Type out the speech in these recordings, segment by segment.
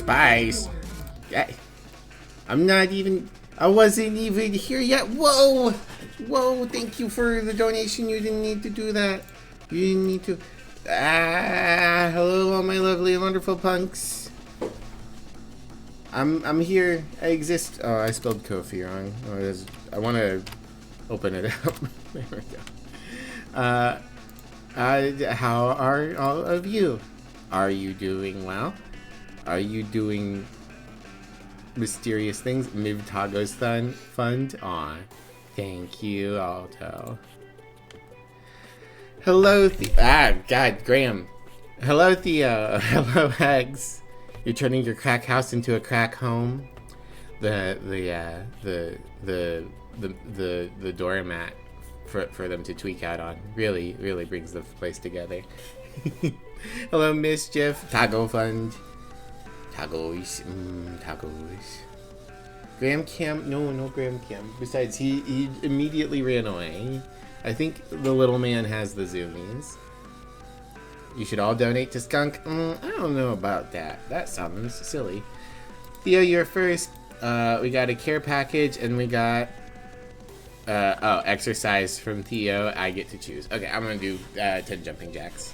Spice. Yeah. I'm not even... I wasn't even here yet. Whoa! Whoa, thank you for the donation. You didn't need to do that. You didn't need to... hello all my lovely and wonderful punks. I'm here. I exist. Oh, I spelled Kofi wrong. Oh, I want to open it up. There we go. How are all of you? Are you doing well? Are you doing mysterious things? Mivtago's fund? Aw. Thank you, Alto. Hello, God, Graham. Hello, Theo. Hello, Eggs. You're turning your crack house into a crack home. The doormat for them to tweak out on really brings the place together. Hello, Mischief. Taco Fund. Tacos. Tacos. Graham Cam. No Graham Cam. Besides, he immediately ran away. I think the little man has the zoomies. You should all donate to Skunk. I don't know about that. That sounds silly. Theo, you're first. We got a care package and we got exercise from Theo. I get to choose. Okay, I'm gonna do 10 jumping jacks.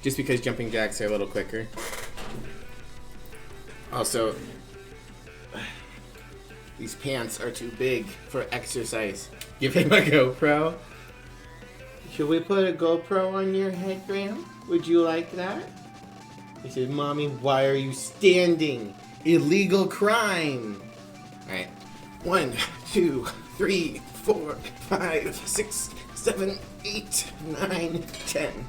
Just because jumping jacks are a little quicker. Also, these pants are too big for exercise. Give him a GoPro. Should we put a GoPro on your head, Graham? Would you like that? He said, Mommy, why are you standing? Illegal crime. Alright. 1, 2, 3, 4, 5, 6, 7, 8, 9, 10.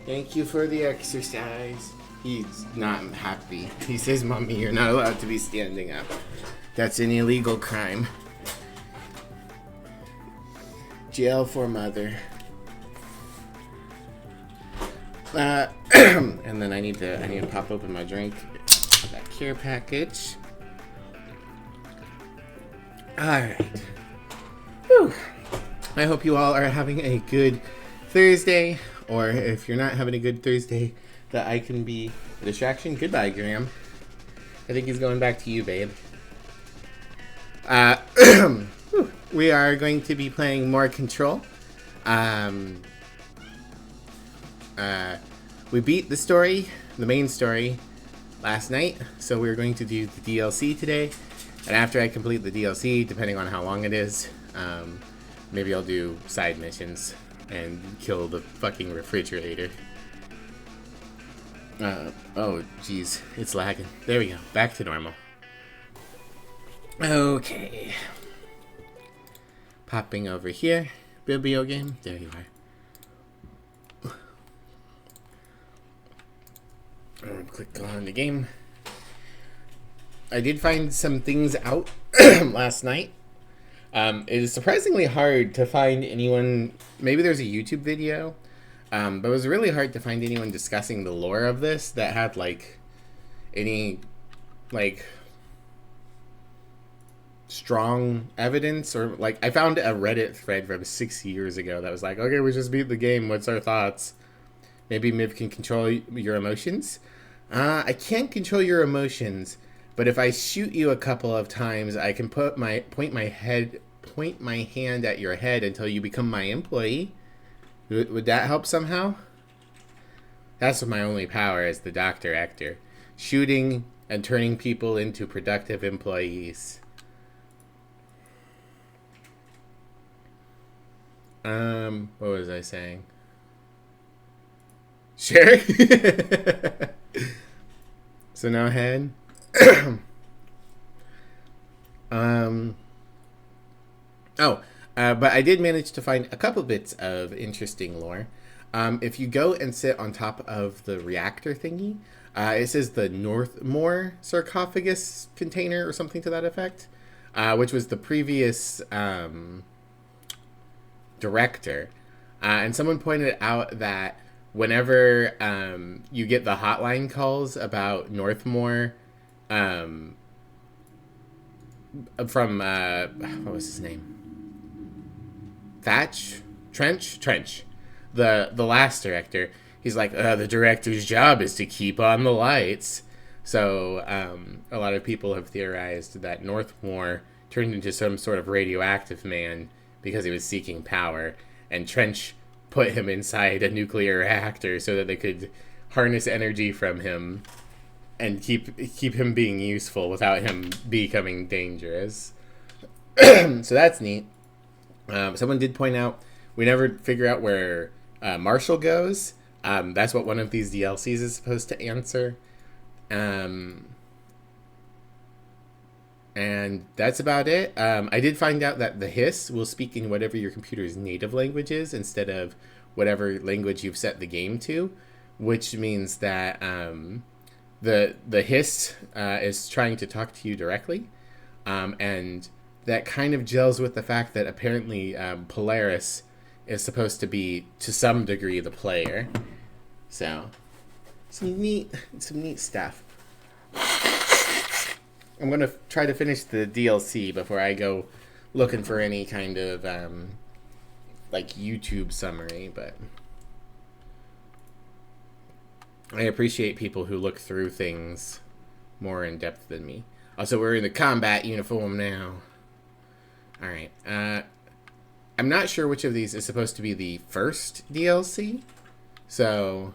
Thank you for the exercise. He's not happy. He says, Mommy, you're not allowed to be standing up. That's an illegal crime. Jail for mother. And then I need to pop open my drink. That care package. Alright. Whew. I hope you all are having a good Thursday. Or if you're not having a good Thursday, that I can be a distraction. Goodbye, Graham. I think he's going back to you, babe. We are going to be playing more Control. We beat the story, the main story, last night, so we're going to do the DLC today. And after I complete the DLC, depending on how long it is, maybe I'll do side missions and kill the fucking refrigerator. Oh, jeez, it's lagging. There we go, back to normal. Okay. Popping over here. Biblio game. There you are. Click on the game. I did find some things out last night. It is surprisingly hard to find anyone. Maybe there's a YouTube video. But it was really hard to find anyone discussing the lore of this that had, like, any, like, strong evidence. Or, like, I found a Reddit thread from 6 years ago that was like, okay, we just beat the game. What's our thoughts? Maybe Miv can control your emotions? I can't control your emotions, but if I shoot you a couple of times, I can point my hand at your head until you become my employee. Would that help somehow? That's my only power as the Dr. Actor. Shooting and turning people into productive employees. What was I saying? Sure. So now head. But I did manage to find a couple bits of interesting lore. If you go and sit on top of the reactor thingy, it says the Northmore sarcophagus container or something to that effect, which was the previous director. And someone pointed out that whenever you get the hotline calls about Northmore, from what was his name? Trench, the last director, he's like, the director's job is to keep on the lights. So a lot of people have theorized that Northmore turned into some sort of radioactive man because he was seeking power, and Trench put him inside a nuclear reactor so that they could harness energy from him and keep him being useful without him becoming dangerous. So that's neat. Someone did point out we never figure out where Marshall goes. That's what one of these DLCs is supposed to answer. And that's about it. I did find out that the hiss will speak in whatever your computer's native language is instead of whatever language you've set the game to, which means that the hiss is trying to talk to you directly, and that kind of gels with the fact that apparently Polaris is supposed to be to some degree the player. So some neat stuff. I'm gonna try to finish the DLC before I go looking for any kind of like YouTube summary, but I appreciate people who look through things more in depth than me. Also, we're in the combat uniform now. All right. I'm not sure which of these is supposed to be the first DLC. So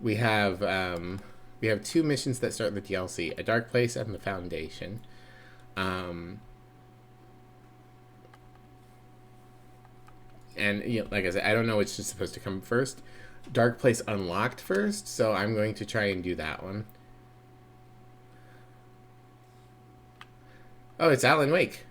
we have 2 missions that start the DLC: A Dark Place and The Foundation. And you know, like I said, I don't know which is supposed to come first. Dark Place unlocked first, so I'm going to try and do that one. Oh, it's Alan Wake.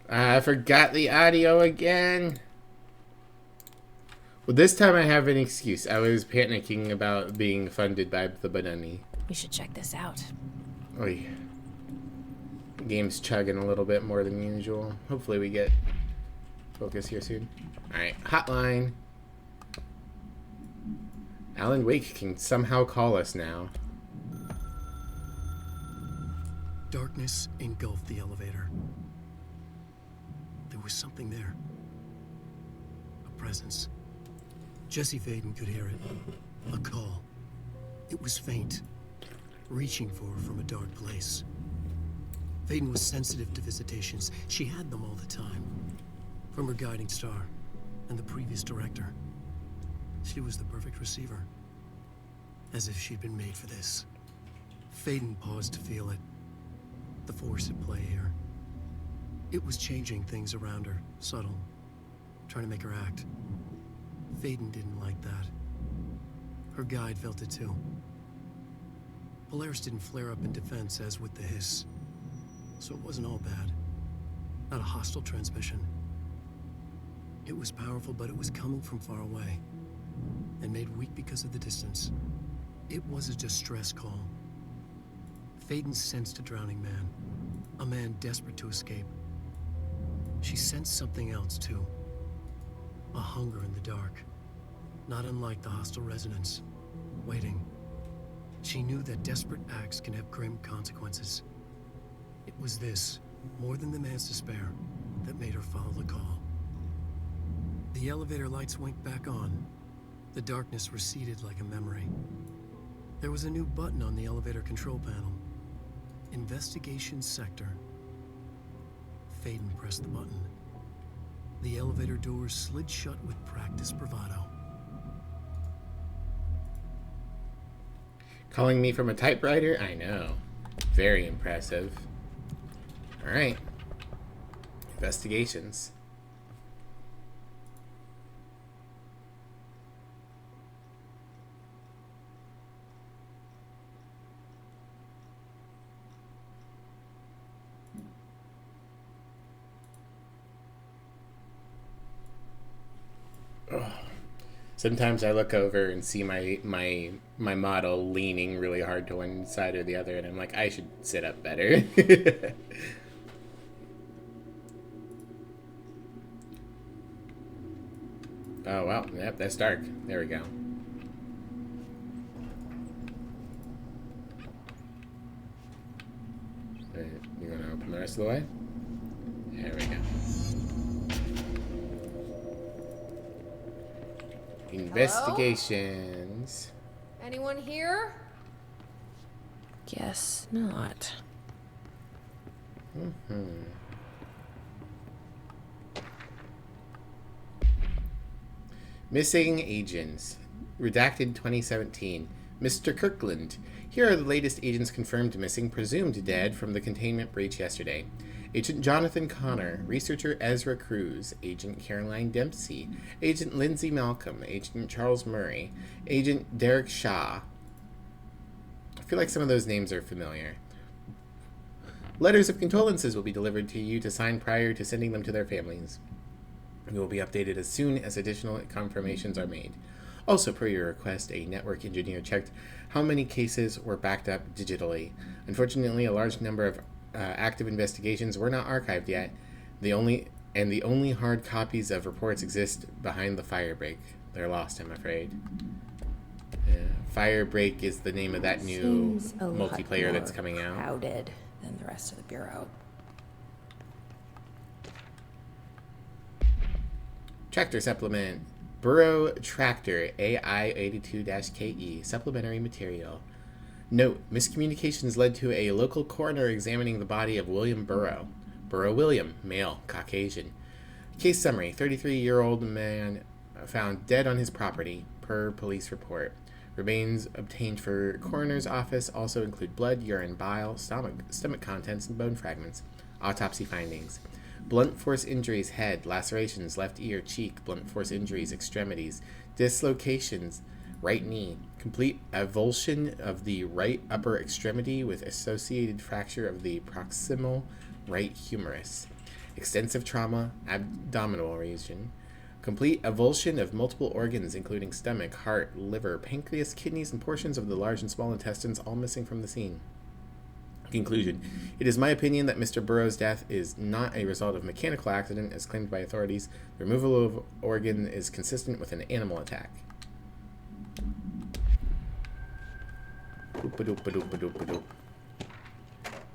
I forgot the audio again. Well, this time I have an excuse. I was panicking about being funded by the Banani. We should check this out. Oy. The game's chugging a little bit more than usual. Hopefully we get focus here soon. Alright, hotline. Alan Wake can somehow call us now. Darkness engulfed the elevator. There was something there. A presence. Jesse Faden could hear it. A call. It was faint, reaching for her from a dark place. Faden was sensitive to visitations. She had them all the time. From her guiding star and the previous director. She was the perfect receiver. As if she'd been made for this. Faden paused to feel it. The force at play here. It was changing things around her, subtle, trying to make her act. Faden didn't like that. Her guide felt it too. Polaris didn't flare up in defense as with the hiss, so it wasn't all bad. Not a hostile transmission. It was powerful, but it was coming from far away, and made weak because of the distance. It was a distress call. Faden sensed a drowning man, a man desperate to escape. She sensed something else, too. A hunger in the dark. Not unlike the hostile resonance. Waiting. She knew that desperate acts can have grim consequences. It was this, more than the man's despair, that made her follow the call. The elevator lights winked back on. The darkness receded like a memory. There was a new button on the elevator control panel. Investigation Sector. Faden pressed the button. The elevator doors slid shut with practiced bravado. Calling me from a typewriter? I know. Very impressive. Alright. Investigations. Sometimes I look over and see my model leaning really hard to one side or the other, and I'm like, I should sit up better. Oh, well, yep, that's dark. There we go. You want to open the rest of the way? There we go. Investigations. Hello? Anyone here? Guess not. Missing agents. Redacted 2017. Mr. Kirkland. Here are the latest agents confirmed missing, presumed dead from the containment breach yesterday. Agent Jonathan Connor, Researcher Ezra Cruz, Agent Caroline Dempsey, Agent Lindsay Malcolm, Agent Charles Murray, Agent Derek Shaw. I feel like some of those names are familiar. Letters of condolences will be delivered to you to sign prior to sending them to their families. You will be updated as soon as additional confirmations are made. Also, per your request, a network engineer checked how many cases were backed up digitally. Unfortunately, a large number of active investigations were not archived yet. The only hard copies of reports exist behind the Firebreak. They're lost, I'm afraid. Firebreak is the name of that new multiplayer that's coming out. Crowded than the rest of the bureau. Tractor supplement. Burrow Tractor AI82-KE. Supplementary material. Note, miscommunications led to a local coroner examining the body of William Burrow. Burrow William, male, Caucasian. Case summary, 33-year-old man found dead on his property, per police report. Remains obtained for coroner's office also include blood, urine, bile, stomach contents, and bone fragments. Autopsy findings. Blunt force injuries, head, lacerations, left ear, cheek, blunt force injuries, extremities, dislocations, right knee, complete avulsion of the right upper extremity with associated fracture of the proximal right humerus, extensive trauma, abdominal region, complete avulsion of multiple organs including stomach, heart, liver, pancreas, kidneys, and portions of the large and small intestines, all missing from the scene. Conclusion. It is my opinion that Mr. Burrow's death is not a result of mechanical accident as claimed by authorities. The removal of organ is consistent with an animal attack.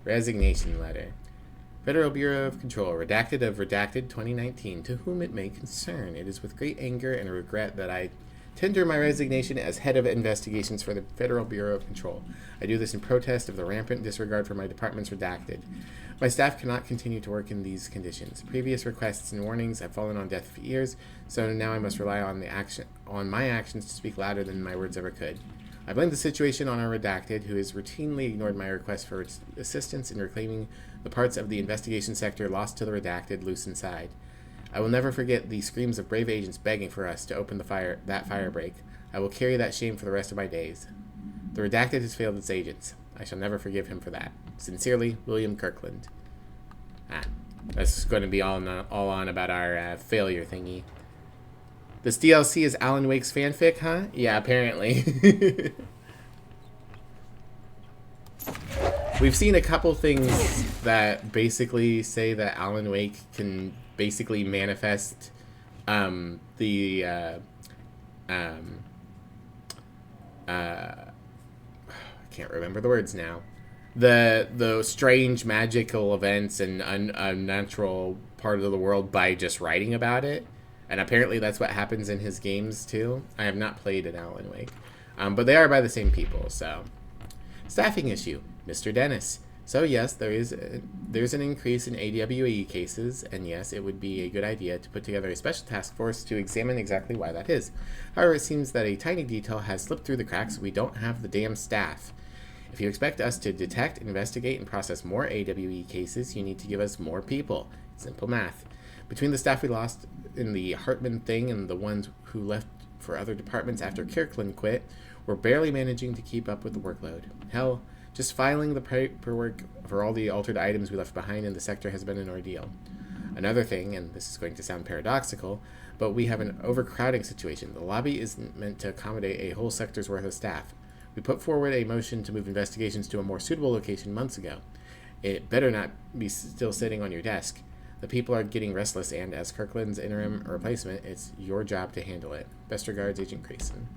Resignation letter. Federal Bureau of Control, redacted of redacted 2019. To whom it may concern, it is with great anger and regret that I tender my resignation as head of investigations for the Federal Bureau of Control. I do this in protest of the rampant disregard for my department's redacted. My staff cannot continue to work in these conditions. Previous requests and warnings have fallen on deaf ears, so now I must rely on my actions to speak louder than my words ever could. I blame the situation on our redacted, who has routinely ignored my request for assistance in reclaiming the parts of the investigation sector lost to the redacted loose inside. I will never forget the screams of brave agents begging for us to open that firebreak. I will carry that shame for the rest of my days. The redacted has failed its agents. I shall never forgive him for that. Sincerely, William Kirkland. That's going to be all on about our failure thingy. This DLC is Alan Wake's fanfic, huh? Yeah, apparently. We've seen a couple things that basically say that Alan Wake can basically manifest I can't remember the words now. The strange magical events and unnatural part of the world by just writing about it. And apparently that's what happens in his games too. I have not played an Alan Wake. But they are by the same people, so. Staffing issue. Mr. Dennis. So yes, there's an increase in AWE cases, and yes, it would be a good idea to put together a special task force to examine exactly why that is. However, it seems that a tiny detail has slipped through the cracks. We don't have the damn staff. If you expect us to detect, investigate, and process more AWE cases, you need to give us more people. Simple math. Between the staff we lost in the Hartman thing and the ones who left for other departments after Kirkland quit, we're barely managing to keep up with the workload. Hell, just filing the paperwork for all the altered items we left behind in the sector has been an ordeal. Another thing, and this is going to sound paradoxical, but we have an overcrowding situation. The lobby isn't meant to accommodate a whole sector's worth of staff. We put forward a motion to move investigations to a more suitable location months ago. It better not be still sitting on your desk. The people are getting restless, and as Kirkland's interim replacement, it's your job to handle it. Best regards, Agent Grayson.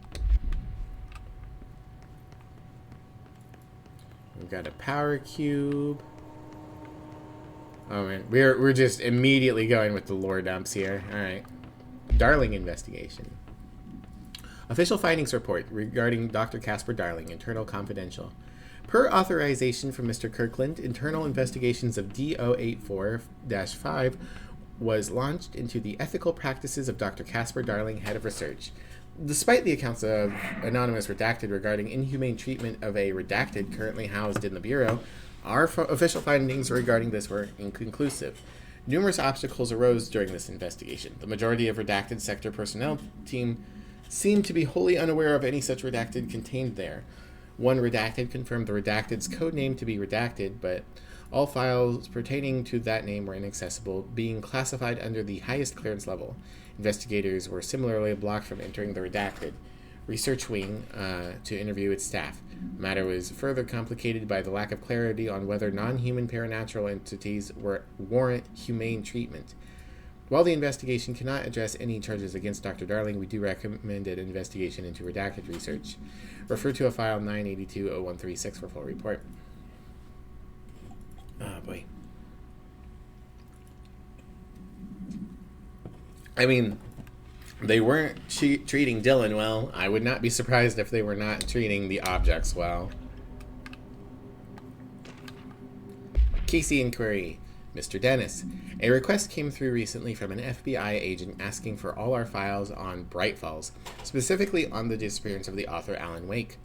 We've got a power cube. Oh man, we're just immediately going with the lore dumps here. All right, Darling investigation. Official findings report regarding Dr. Casper Darling, internal confidential. Per authorization from Mr. Kirkland, internal investigations of D084-5 was launched into the ethical practices of Dr. Casper Darling, head of research. Despite the accounts of Anonymous Redacted regarding inhumane treatment of a redacted currently housed in the Bureau, our official findings regarding this were inconclusive. Numerous obstacles arose during this investigation. The majority of Redacted sector personnel team seemed to be wholly unaware of any such redacted contained there. One Redacted confirmed the Redacted's code name to be Redacted, but all files pertaining to that name were inaccessible, being classified under the highest clearance level. Investigators were similarly blocked from entering the Redacted research wing to interview its staff. The matter was further complicated by the lack of clarity on whether non-human paranatural entities warrant humane treatment. While the investigation cannot address any charges against Dr. Darling, we do recommend an investigation into redacted research. Refer to a file 982-0136 for full report. Oh, boy. I mean, they weren't treating Dylan well. I would not be surprised if they were not treating the objects well. Casey inquiry. Mr. Dennis, a request came through recently from an FBI agent asking for all our files on Bright Falls, specifically on the disappearance of the author Alan Wake.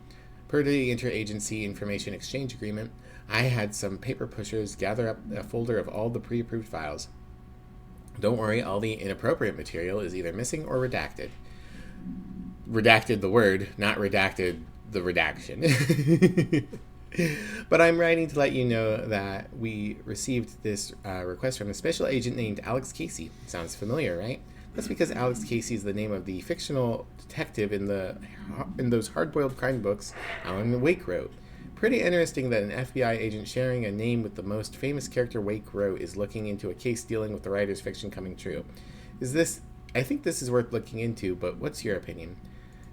Per the Interagency Information Exchange Agreement, I had some paper pushers gather up a folder of all the pre-approved files. Don't worry, all the inappropriate material is either missing or redacted. Redacted the word, not redacted the redaction. But I'm writing to let you know that we received this request from a special agent named Alex Casey. Sounds familiar, right? That's because Alex Casey is the name of the fictional detective in those hard-boiled crime books Alan Wake wrote. Pretty interesting that an FBI agent sharing a name with the most famous character Wake wrote is looking into a case dealing with the writer's fiction coming true. I think this is worth looking into, but what's your opinion?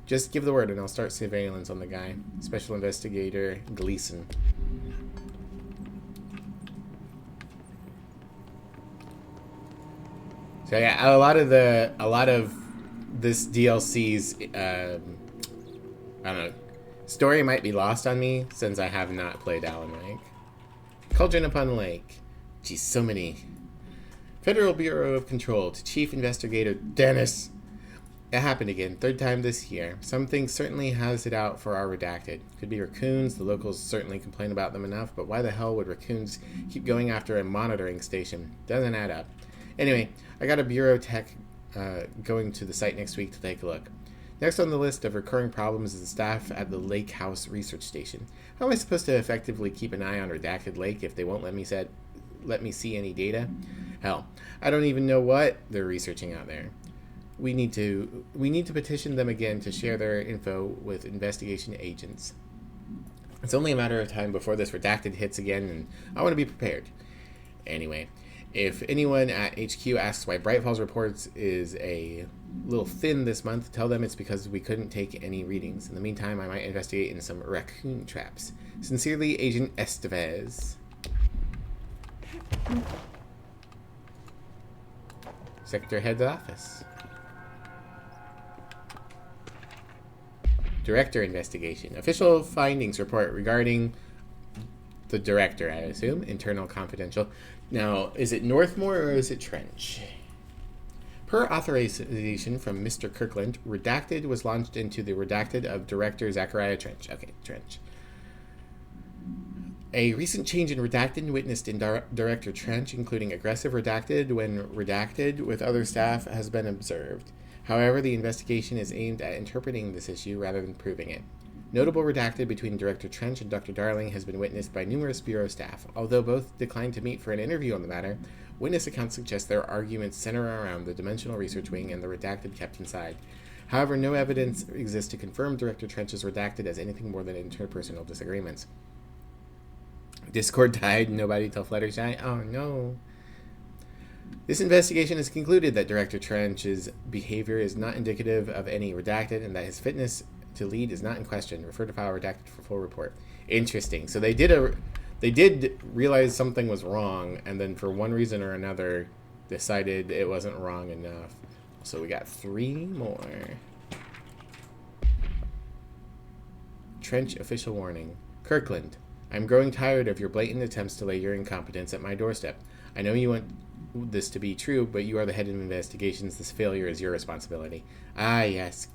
Just give the word and I'll start surveillance on the guy. Special Investigator Gleason. So yeah, a lot of this DLC's I don't know, story might be lost on me since I have not played Alan Wake. Cauldron upon Lake. Geez, so many. Federal Bureau of Control to Chief Investigator Dennis. It happened again, third time this year. Something certainly has it out for our redacted. Could be raccoons, the locals certainly complain about them enough, but why the hell would raccoons keep going after a monitoring station? Doesn't add up. Anyway, I got a bureau tech going to the site next week to take a look. Next on the list of recurring problems is the staff at the Lake House Research Station. How am I supposed to effectively keep an eye on Redacted Lake if they won't let me see any data? Hell, I don't even know what they're researching out there. We need to petition them again to share their info with investigation agents. It's only a matter of time before this redacted hits again, and I want to be prepared. Anyway, if anyone at HQ asks why Bright Falls Reports is a little thin this month, tell them it's because we couldn't take any readings. In the meantime, I might investigate in some raccoon traps. Sincerely, Agent Estevez. Sector Head Office. Director investigation. Official findings report regarding the director, I assume. Internal confidential. Now, is it Northmore or is it Trench? Per authorization from Mr. Kirkland, Redacted was launched into the Redacted of Director Zachariah Trench. Okay, Trench. A recent change in Redacted witnessed in Director Trench, including aggressive Redacted when redacted with other staff, has been observed. However, the investigation is aimed at interpreting this issue rather than proving it. Notable redacted between Director Trench and Dr. Darling has been witnessed by numerous Bureau staff. Although both declined to meet for an interview on the matter, witness accounts suggest their arguments center around the Dimensional Research Wing and the redacted kept inside. However, no evidence exists to confirm Director Trench's redacted as anything more than interpersonal disagreements. Discord died, nobody till Fluttershy. Oh no. This investigation has concluded that Director Trench's behavior is not indicative of any redacted and that his fitness to lead is not in question. Refer to file redacted for full report. Interesting. So they did realize something was wrong, and then for one reason or another decided it wasn't wrong enough. So we got 3 more. Trench official warning. Kirkland, I'm growing tired of your blatant attempts to lay your incompetence at my doorstep. I know you want this to be true, but you are the head of investigations. This failure is your responsibility. Ah, yes.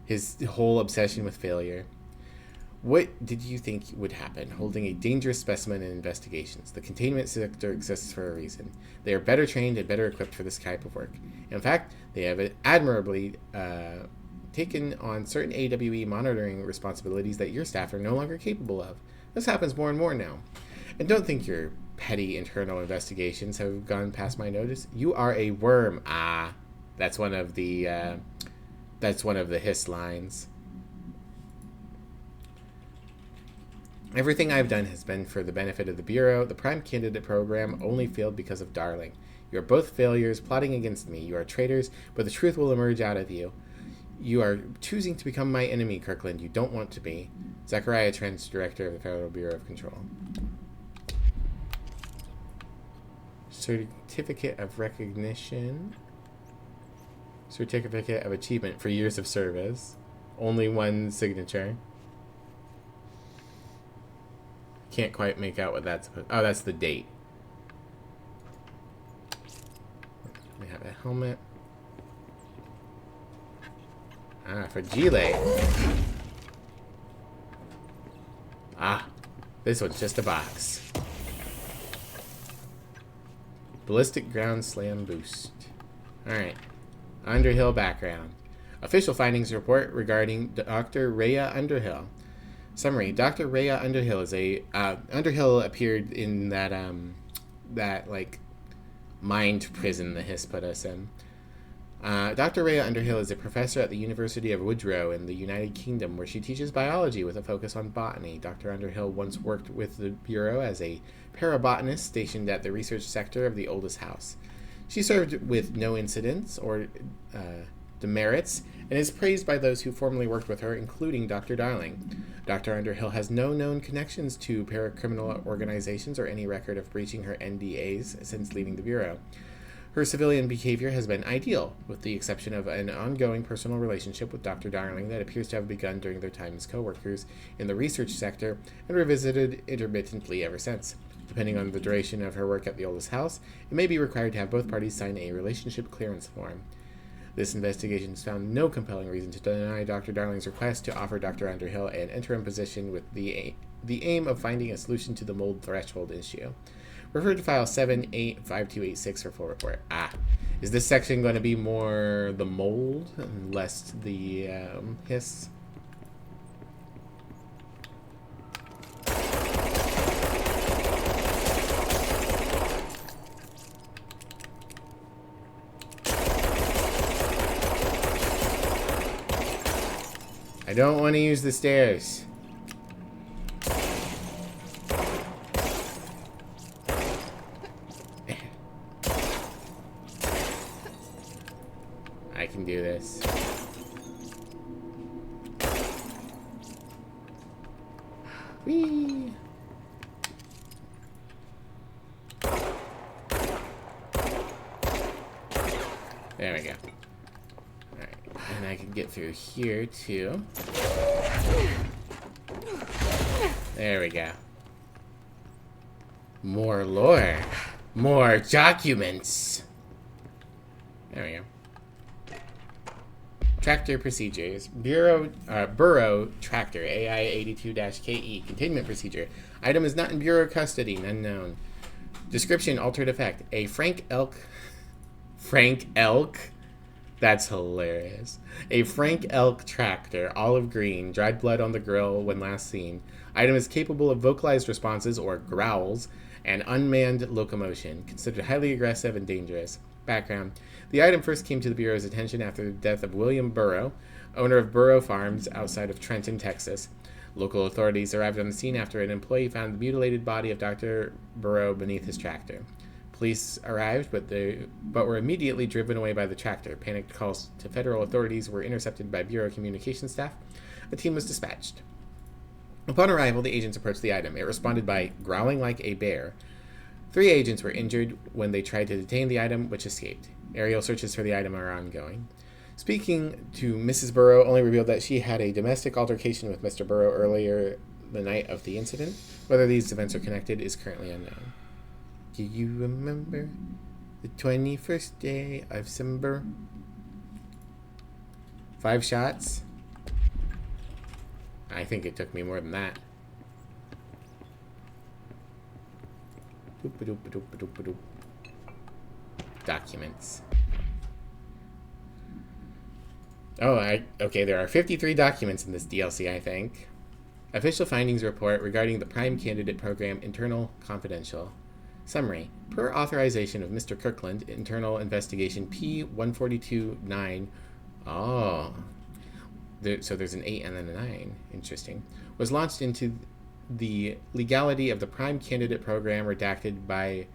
His whole obsession with failure. What did you think would happen, holding a dangerous specimen in investigations? The containment sector exists for a reason. They are better trained and better equipped for this type of work. In fact, they have admirably taken on certain AWE monitoring responsibilities that your staff are no longer capable of. This happens more and more now. And don't think your petty internal investigations have gone past my notice. You are a worm. Ah, that's one of the hiss lines. Everything I've done has been for the benefit of the Bureau. The Prime Candidate program only failed because of Darling. You are both failures, plotting against me. You are traitors, but the truth will emerge out of you. You are choosing to become my enemy, Kirkland. You don't want to be. Zachariah Trench, Director of the Federal Bureau of Control. Certificate of Recognition. Certificate of Achievement for years of service. Only 1 signature. Can't quite make out what that's supposed. Oh, that's the date. We have a helmet. Ah, for Gile. Ah, this one's just a box. Ballistic ground slam boost. Alright. Underhill background. Official findings report regarding Dr. Rhea Underhill. Summary: Dr. Rhea Underhill is a Underhill appeared in that like mind prison the Hiss put us in. Dr. Rhea Underhill is a professor at the University of Woodrow in the United Kingdom, where she teaches biology with a focus on botany. Dr. Underhill once worked with the Bureau as a parabotanist stationed at the research sector of the oldest house. She served with no incidents or demerits, and is praised by those who formerly worked with her, including Dr. Darling. Dr. Underhill has no known connections to paracriminal organizations or any record of breaching her NDAs since leaving the Bureau. Her civilian behavior has been ideal, with the exception of an ongoing personal relationship with Dr. Darling that appears to have begun during their time as co-workers in the research sector and revisited intermittently ever since. Depending on the duration of her work at the oldest house, it may be required to have both parties sign a relationship clearance form. This investigation has found no compelling reason to deny Dr. Darling's request to offer Dr. Underhill an interim position with the aim of finding a solution to the mold threshold issue. Refer to file 785286 for full report. Ah, is this section going to be more the mold and less the hiss? I don't want to use the stairs. I can do this. Whee! There we go. Alright, and I can get through here too. There we go. More lore. More documents. There we go. Tractor procedures. Burrow tractor AI82-KE. Containment procedure. Item is not in Bureau custody. None known. Description: altered effect. A Frank Elk. That's hilarious. A Frank Elk tractor, olive green, dried blood on the grill when last seen. Item is capable of vocalized responses, or growls, and unmanned locomotion. Considered highly aggressive and dangerous. Background: the item first came to the Bureau's attention after the death of William Burrow, owner of Burrow Farms outside of Trenton, Texas. Local authorities arrived on the scene after an employee found the mutilated body of Dr. Burrow beneath his tractor. Police arrived, but were immediately driven away by the tractor. Panicked calls to federal authorities were intercepted by Bureau communication staff. A team was dispatched. Upon arrival, the agents approached the item. It responded by growling like a bear. 3 agents were injured when they tried to detain the item, which escaped. Aerial searches for the item are ongoing. Speaking to Mrs. Burrow only revealed that she had a domestic altercation with Mr. Burrow earlier the night of the incident. Whether these events are connected is currently unknown. Do you remember the 21st day of December? 5 shots? I think it took me more than that. Documents. Okay, there are 53 documents in this DLC, I think. Official findings report regarding the Prime Candidate Program, internal, confidential. Summary. Per authorization of Mr. Kirkland, internal investigation P142-9. Oh. So there's an 8 and then a 9. Interesting. Was launched into the legality of the Prime Candidate Program redacted by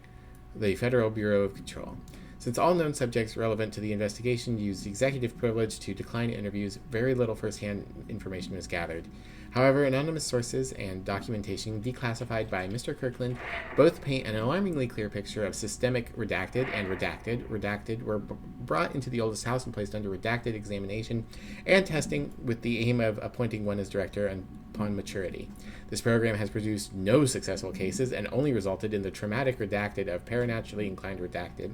the Federal Bureau of Control. Since all known subjects relevant to the investigation used executive privilege to decline interviews, very little first-hand information was gathered. However, anonymous sources and documentation declassified by Mr. Kirkland both paint an alarmingly clear picture of systemic redacted and redacted. Redacted were brought into the oldest house and placed under redacted examination and testing with the aim of appointing one as director upon maturity. This program has produced no successful cases and only resulted in the traumatic redacted of paranaturally inclined redacted.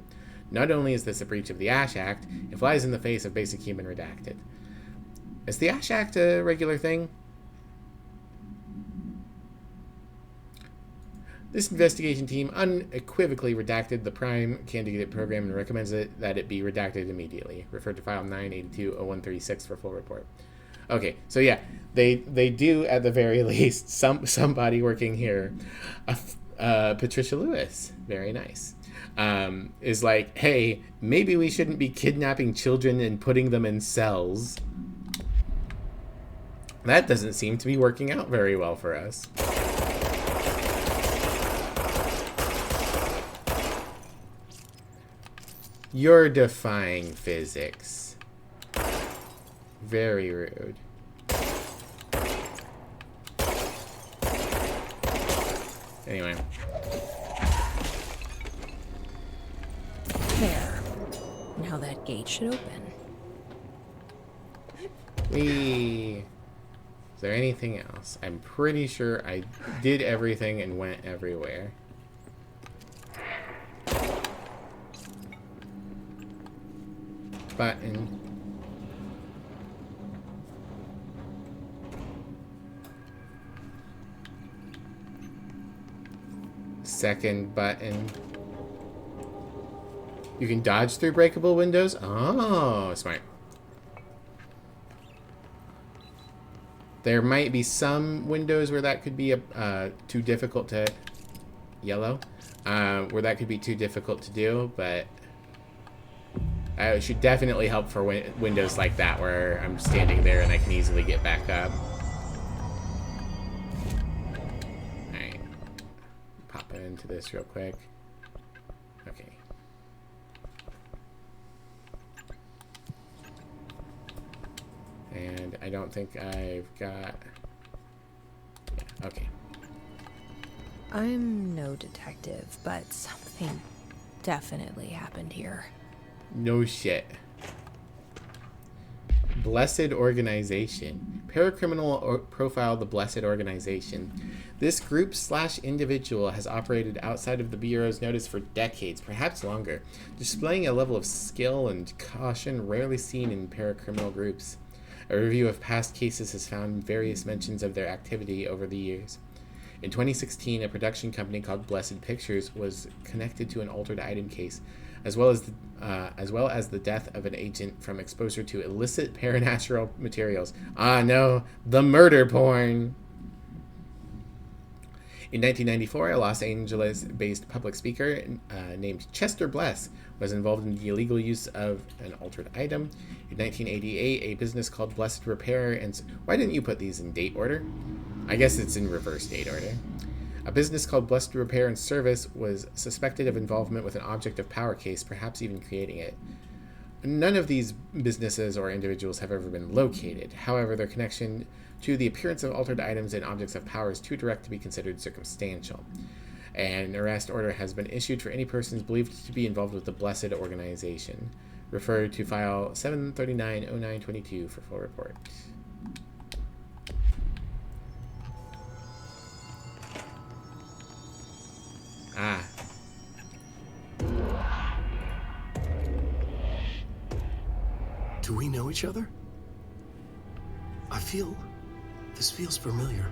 Not only is this a breach of the Ash Act, it flies in the face of basic human redacted. Is the Ash Act a regular thing? This investigation team unequivocally redacted the Prime Candidate Program and recommends that it be redacted immediately. Refer to file 982-0136 for full report. Okay, so yeah, they do at the very least, somebody working here, Patricia Lewis, very nice, is like, hey, maybe we shouldn't be kidnapping children and putting them in cells. That doesn't seem to be working out very well for us. You're defying physics. Very rude. Anyway. There. Now that gate should open. Is there anything else? I'm pretty sure I did everything and went everywhere. Button. Second button. You can dodge through breakable windows? Oh, smart. There might be some windows where that could be too difficult to... Yellow? Where that could be too difficult to do, but... it should definitely help for windows like that where I'm standing there and I can easily get back up. Alright. Pop into this real quick. Okay. And I don't think I've got... Yeah, okay. I'm no detective, but something definitely happened here. No shit. Blessed Organization. Paracriminal profile the Blessed Organization. This group/individual has operated outside of the Bureau's notice for decades, perhaps longer, displaying a level of skill and caution rarely seen in paracriminal groups. A review of past cases has found various mentions of their activity over the years. In 2016, a production company called Blessed Pictures was connected to an altered item case, as well as the death of an agent from exposure to illicit paranatural materials. Ah, no, the murder porn. In 1994, a Los Angeles-based public speaker named Chester Bless was involved in the illegal use of an altered item. In 1988, a business called Blessed Repair and... Why didn't you put these in date order? I guess it's in reverse date order. A business called Blessed Repair and Service was suspected of involvement with an object of power case, perhaps even creating it. None of these businesses or individuals have ever been located. However, their connection to the appearance of altered items and objects of power is too direct to be considered circumstantial. An arrest order has been issued for any persons believed to be involved with the Blessed Organization. Refer to file 7390922 for full report. Ah. Do we know each other? This feels familiar.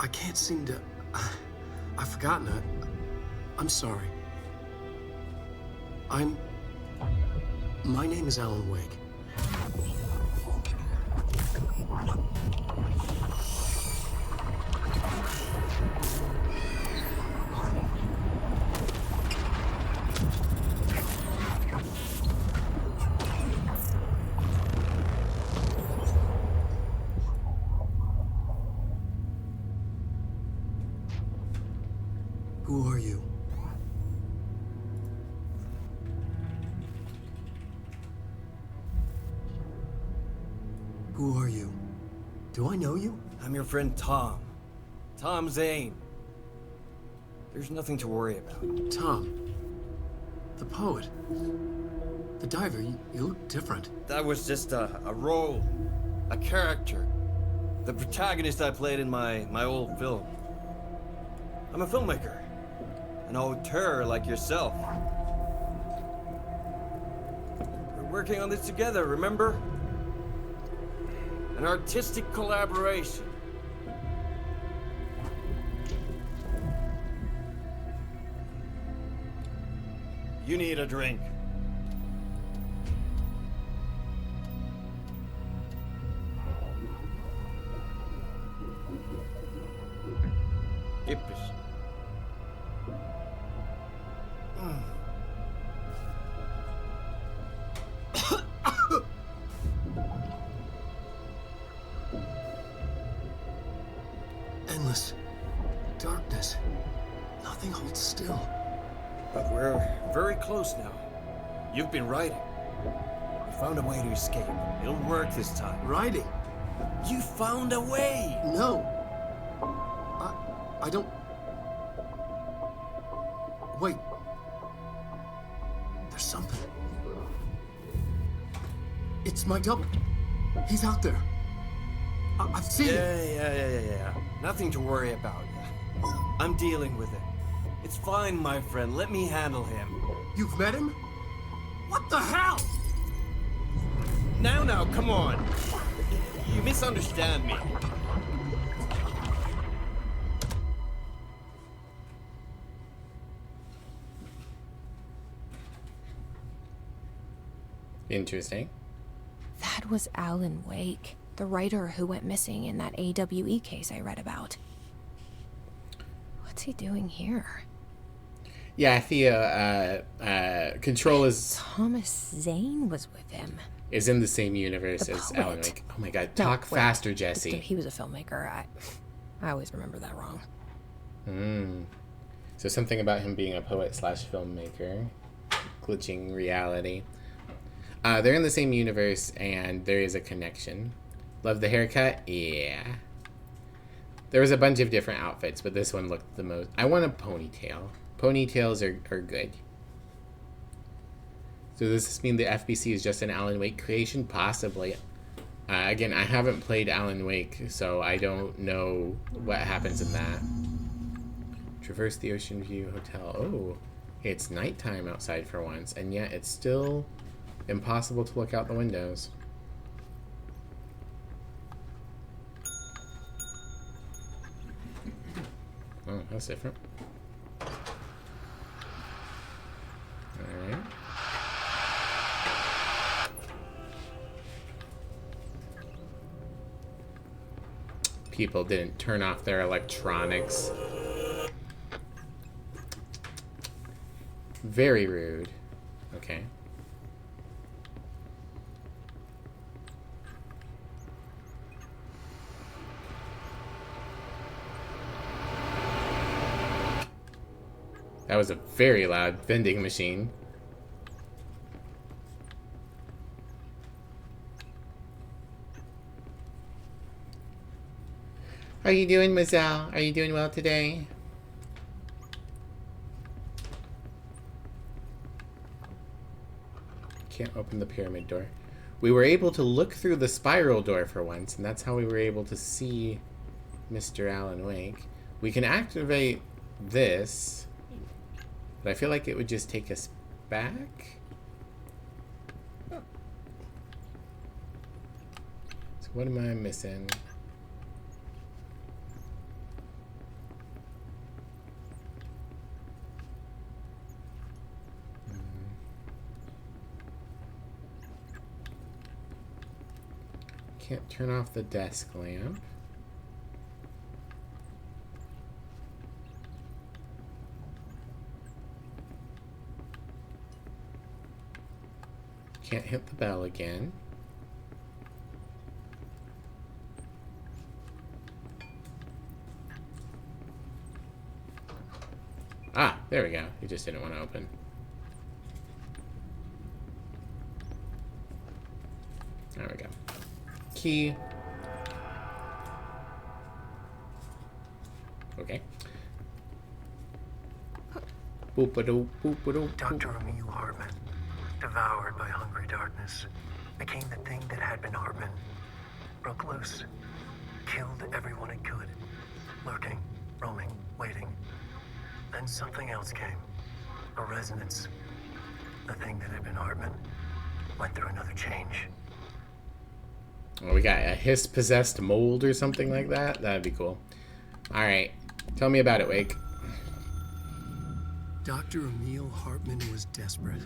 I can't seem to... I've forgotten it. I'm sorry. My name is Alan Wake. Who are you? Who are you? Do I know you? I'm your friend Tom. Tom Zane. There's nothing to worry about. Tom. The poet. The diver. You look different. That was just a role. A character. The protagonist I played in my old film. I'm a filmmaker. An auteur like yourself. We're working on this together, remember? An artistic collaboration. You need a drink. Yippies. Endless darkness. Nothing holds still. But we're very close now. You've been writing. You found a way to escape. It'll work this time. Riding? You found a way! No. I don't... Wait. There's something. It's my double. He's out there. I've seen it. Yeah. Nothing to worry about. I'm dealing with it. It's fine, my friend. Let me handle him. You've met him? What the hell? Now, come on. You misunderstand me. Interesting. That was Alan Wake, the writer who went missing in that AWE case I read about. What's he doing here? Yeah, the Control is Zane was with him. Is in the same universe The as poet. Alan Wake. Oh my god, No, talk wait. faster, Jesse. He was a filmmaker. I always remember that wrong. So something about him being a poet / filmmaker. Glitching reality. They're in the same universe, and there is a connection. Love the haircut? Yeah. There was a bunch of different outfits, but this one looked the most... I want a ponytail. Ponytails are good. So does this mean the FBC is just an Alan Wake creation? Possibly. Again, I haven't played Alan Wake, so I don't know what happens in that. Traverse the Ocean View Hotel. Oh, it's nighttime outside for once, and yet it's still impossible to look out the windows. Oh, that's different. Alright. People didn't turn off their electronics. Very rude. Okay. That was a very loud vending machine. How are you doing, Mazal? Are you doing well today? Can't open the pyramid door. We were able to look through the spiral door for once, and that's how we were able to see Mr. Alan Wake. We can activate this, but I feel like it would just take us back. Oh. So what am I missing? Can't turn off the desk lamp. Can't hit the bell again. Ah, there we go. You just didn't want to open. There we go. Key. Okay. Boop-a-doop, boop-a-doop, boop. Dr. Emil Hartman, devoured by hungry darkness, became the thing that had been Hartman. Broke loose, killed everyone it could, lurking, roaming, waiting. Then something else came, a resonance. The thing that had been Hartman went through another change. Well, we got a hiss-possessed mold or something like that. That'd be cool. Alright. Tell me about it, Wake. Dr. Emil Hartman was desperate.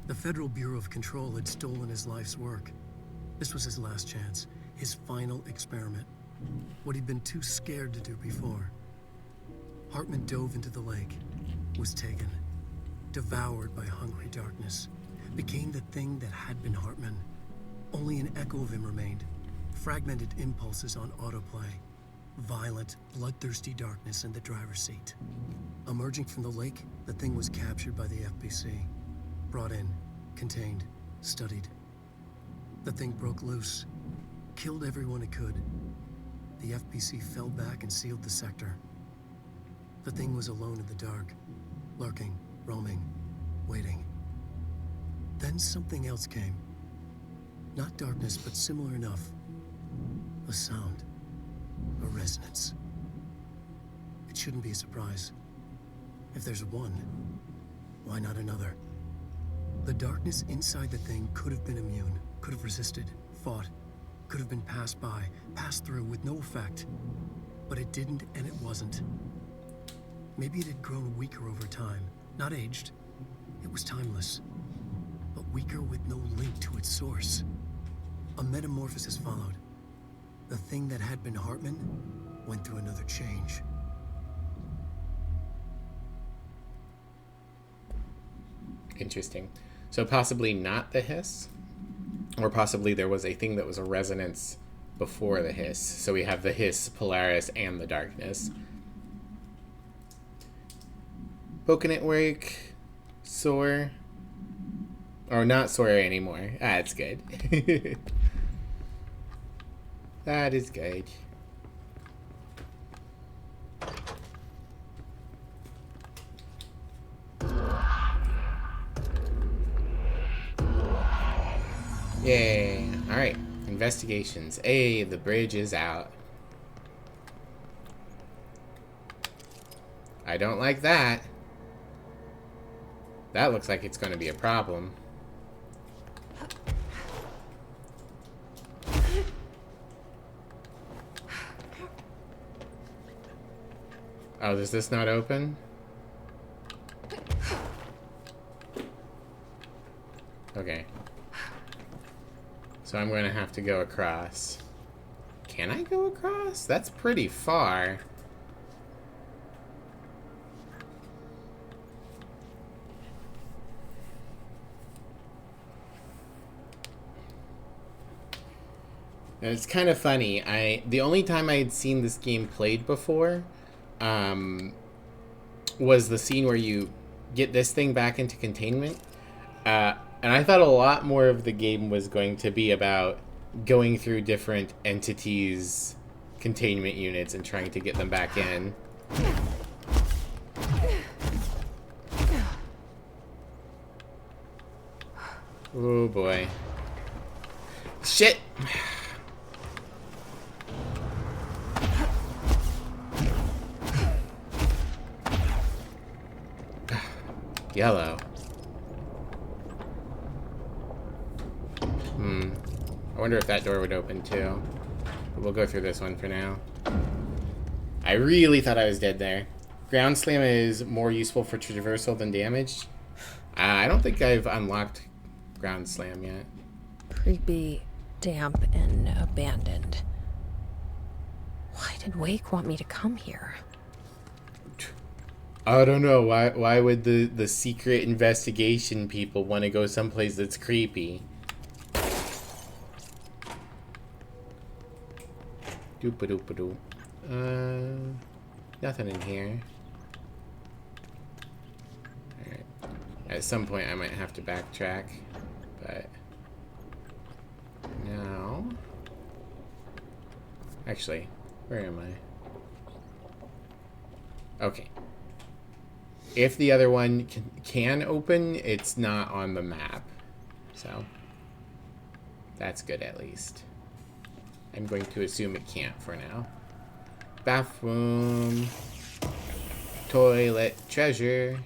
The Federal Bureau of Control had stolen his life's work. This was his last chance, his final experiment. What he'd been too scared to do before. Hartman dove into the lake, was taken, devoured by hungry darkness, became the thing that had been Hartman. Only an echo of him remained, fragmented impulses on autoplay, violent, bloodthirsty darkness in the driver's seat. Emerging from the lake, the thing was captured by the FBC, brought in, contained, studied. The thing broke loose, killed everyone it could. The FBC fell back and sealed the sector. The thing was alone in the dark, lurking, roaming, waiting. Then something else came. Not darkness, but similar enough. A sound. A resonance. It shouldn't be a surprise. If there's one, why not another? The darkness inside the thing could have been immune, could have resisted, fought, could have been passed by, passed through with no effect. But it didn't, and it wasn't. Maybe it had grown weaker over time, not aged. It was timeless, but weaker with no link to its source. A metamorphosis followed. The thing that had been Hartman went through another change. Interesting. So possibly not the hiss? Or possibly there was a thing that was a resonance before the hiss. So we have the hiss, Polaris, and the darkness. Poking at work. Sore. Or not sore anymore. Ah, that's good. That is good. Yay. Alright. Investigations. Hey, the bridge is out. I don't like that. That looks like it's going to be a problem. Oh, does this not open? Okay. So I'm going to have to go across. Can I go across? That's pretty far. And it's kind of funny. The only time I had seen this game played before was the scene where you get this thing back into containment. And I thought a lot more of the game was going to be about going through different entities' containment units and trying to get them back in. Oh boy. Shit! Yellow. I wonder if that door would open too. But we'll go through this one for now. I really thought I was dead there. Ground Slam is more useful for traversal than damage. I don't think I've unlocked Ground Slam yet. Creepy, damp, and abandoned. Why did Wake want me to come here? I don't know. Why would the secret investigation people want to go someplace that's creepy? Doop-a-doop-a-doo. Nothing in here. Alright. At some point I might have to backtrack, but now... Actually, where am I? Okay. If the other one can open, it's not on the map. So, that's good at least. I'm going to assume it can't for now. Bathroom. Toilet. Treasure.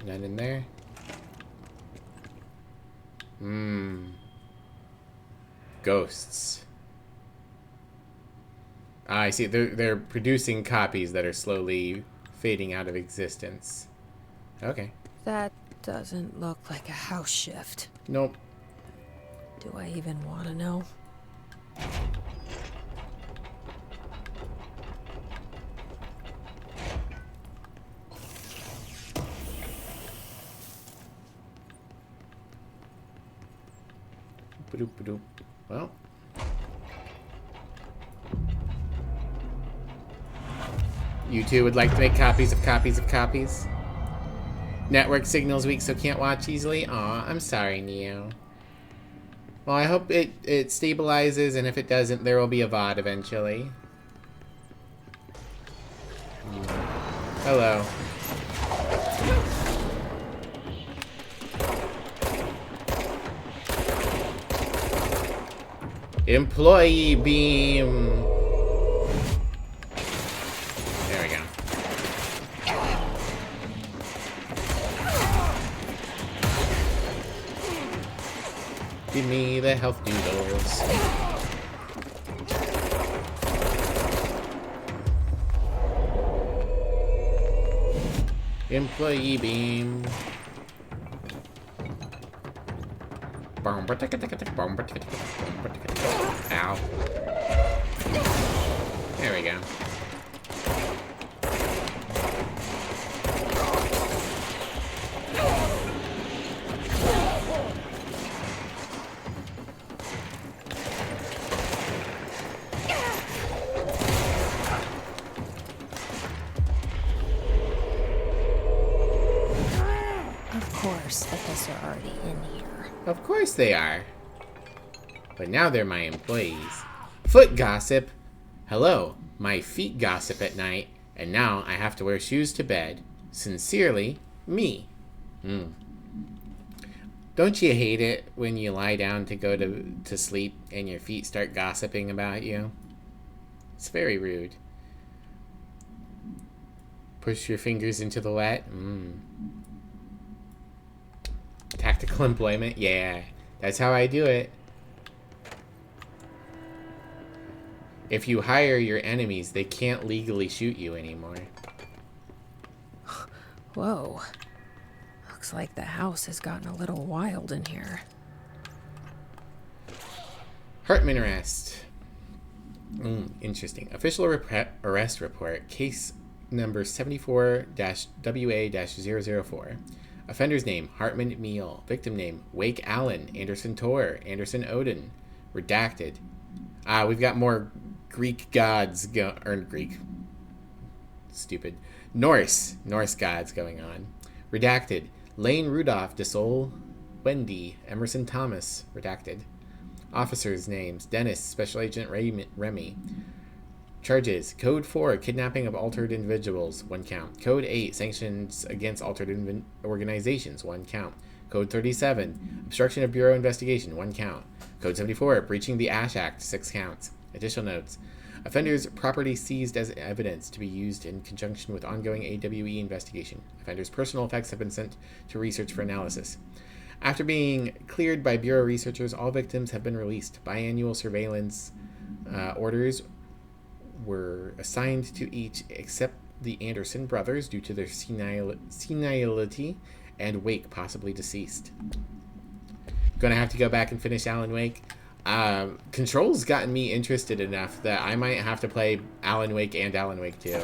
None in there. Ghosts. I see. They're producing copies that are slowly fading out of existence. Okay. That doesn't look like a house shift. Nope. Do I even want to know? Well. You two would like to make copies of copies of copies? Network signal's weak, so can't watch easily? Aw, I'm sorry, Neo. Well, I hope it stabilizes, and if it doesn't, there will be a VOD eventually. Hello. Employee beam. There we go. Give me the health noodles. Employee beam. Ow. There we go. Of course, the Hiss are already in here. Of course they are. But now they're my employees. Foot gossip. Hello, my feet gossip at night, and now I have to wear shoes to bed. Sincerely, me. Don't you hate it when you lie down to go to sleep and your feet start gossiping about you? It's very rude. Push your fingers into the wet. Tactical employment? Yeah, that's how I do it. If you hire your enemies, they can't legally shoot you anymore. Whoa. Looks like the house has gotten a little wild in here. Hartman arrest. Interesting. Official arrest report. Case number 74-WA-004. Offender's name, Hartman Meal. Victim name, Wake Allen, Anderson Tor, Anderson Odin. Redacted. We've got more Greek gods Greek. Stupid. Norse gods going on. Redacted. Lane Rudolph, DeSol, Wendy, Emerson Thomas. Redacted. Officers' names, Dennis, Special Agent Remy. Charges, Code 4, kidnapping of altered individuals, 1 count. Code 8, sanctions against altered organizations, 1 count. Code 37, obstruction of Bureau investigation, 1 count. Code 74, breaching the Ash Act, 6 counts. Additional notes. Offenders' property seized as evidence to be used in conjunction with ongoing AWE investigation. Offenders' personal effects have been sent to research for analysis. After being cleared by Bureau researchers, all victims have been released. Biannual surveillance orders were assigned to each except the Anderson brothers due to their senility, and Wake, possibly deceased. Gonna have to go back and finish Alan Wake. Control's gotten me interested enough that I might have to play Alan Wake and Alan Wake 2.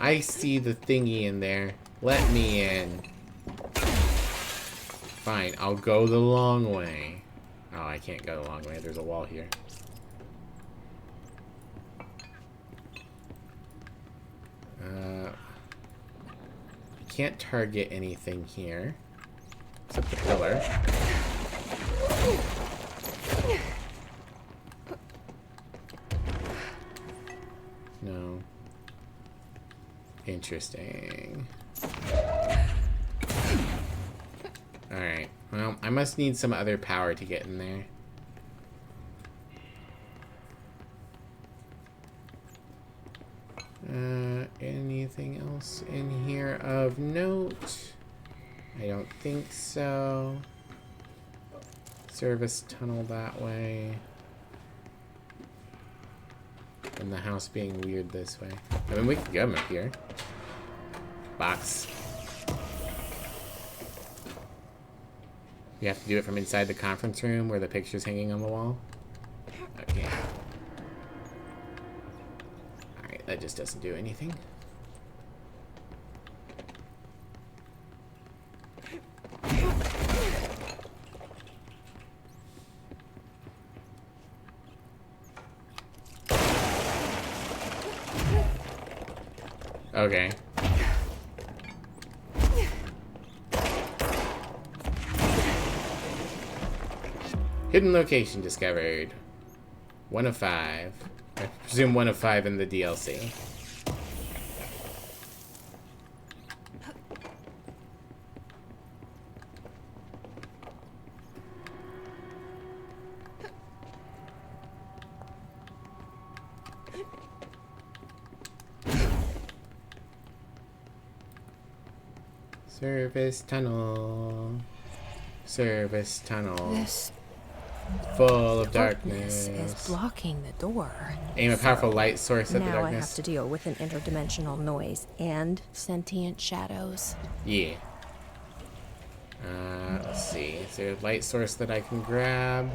I see the thingy in there. Let me in. Fine, I'll go the long way. Oh, I can't go the long way. There's a wall here. Can't target anything here. Except the pillar. No. Interesting. Alright. Well, I must need some other power to get in there. Anything else in here of note? I don't think so. Service tunnel that way. And the house being weird this way. I mean, we can go up here. Box. You have to do it from inside the conference room where the picture's hanging on the wall? Okay. Alright, that just doesn't do anything. Okay. Hidden location discovered. 1 of 5. I presume 1 of 5 in the DLC. Service tunnel. Service tunnel. This full of darkness. is blocking the door. Aim a powerful light source at the Now I have darkness. to deal with an interdimensional noise and sentient shadows. Yeah. Let's see. Is there a light source that I can grab?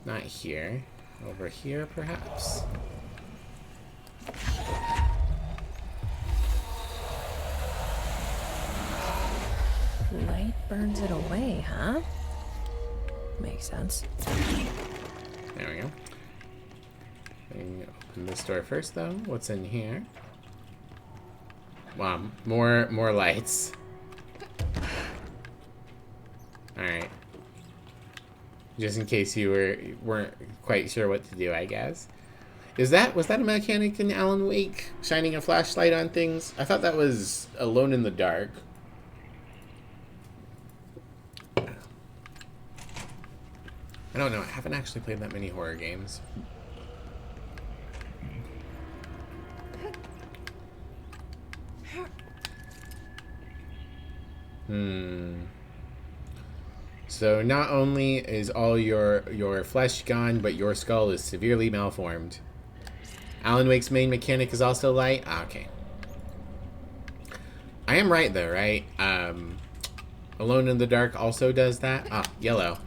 Not here. Over here, perhaps? Light burns it away, huh? Makes sense. There we go. Open this door first, though. What's in here? Wow, more lights. Alright. Just in case you weren't quite sure what to do, I guess. Was that a mechanic in Alan Wake? Shining a flashlight on things? I thought that was Alone in the Dark. I don't know. I haven't actually played that many horror games. So not only is all your flesh gone, but your skull is severely malformed. Alan Wake's main mechanic is also light? Ah, okay. I am right though, right? Alone in the Dark also does that? Ah, yellow.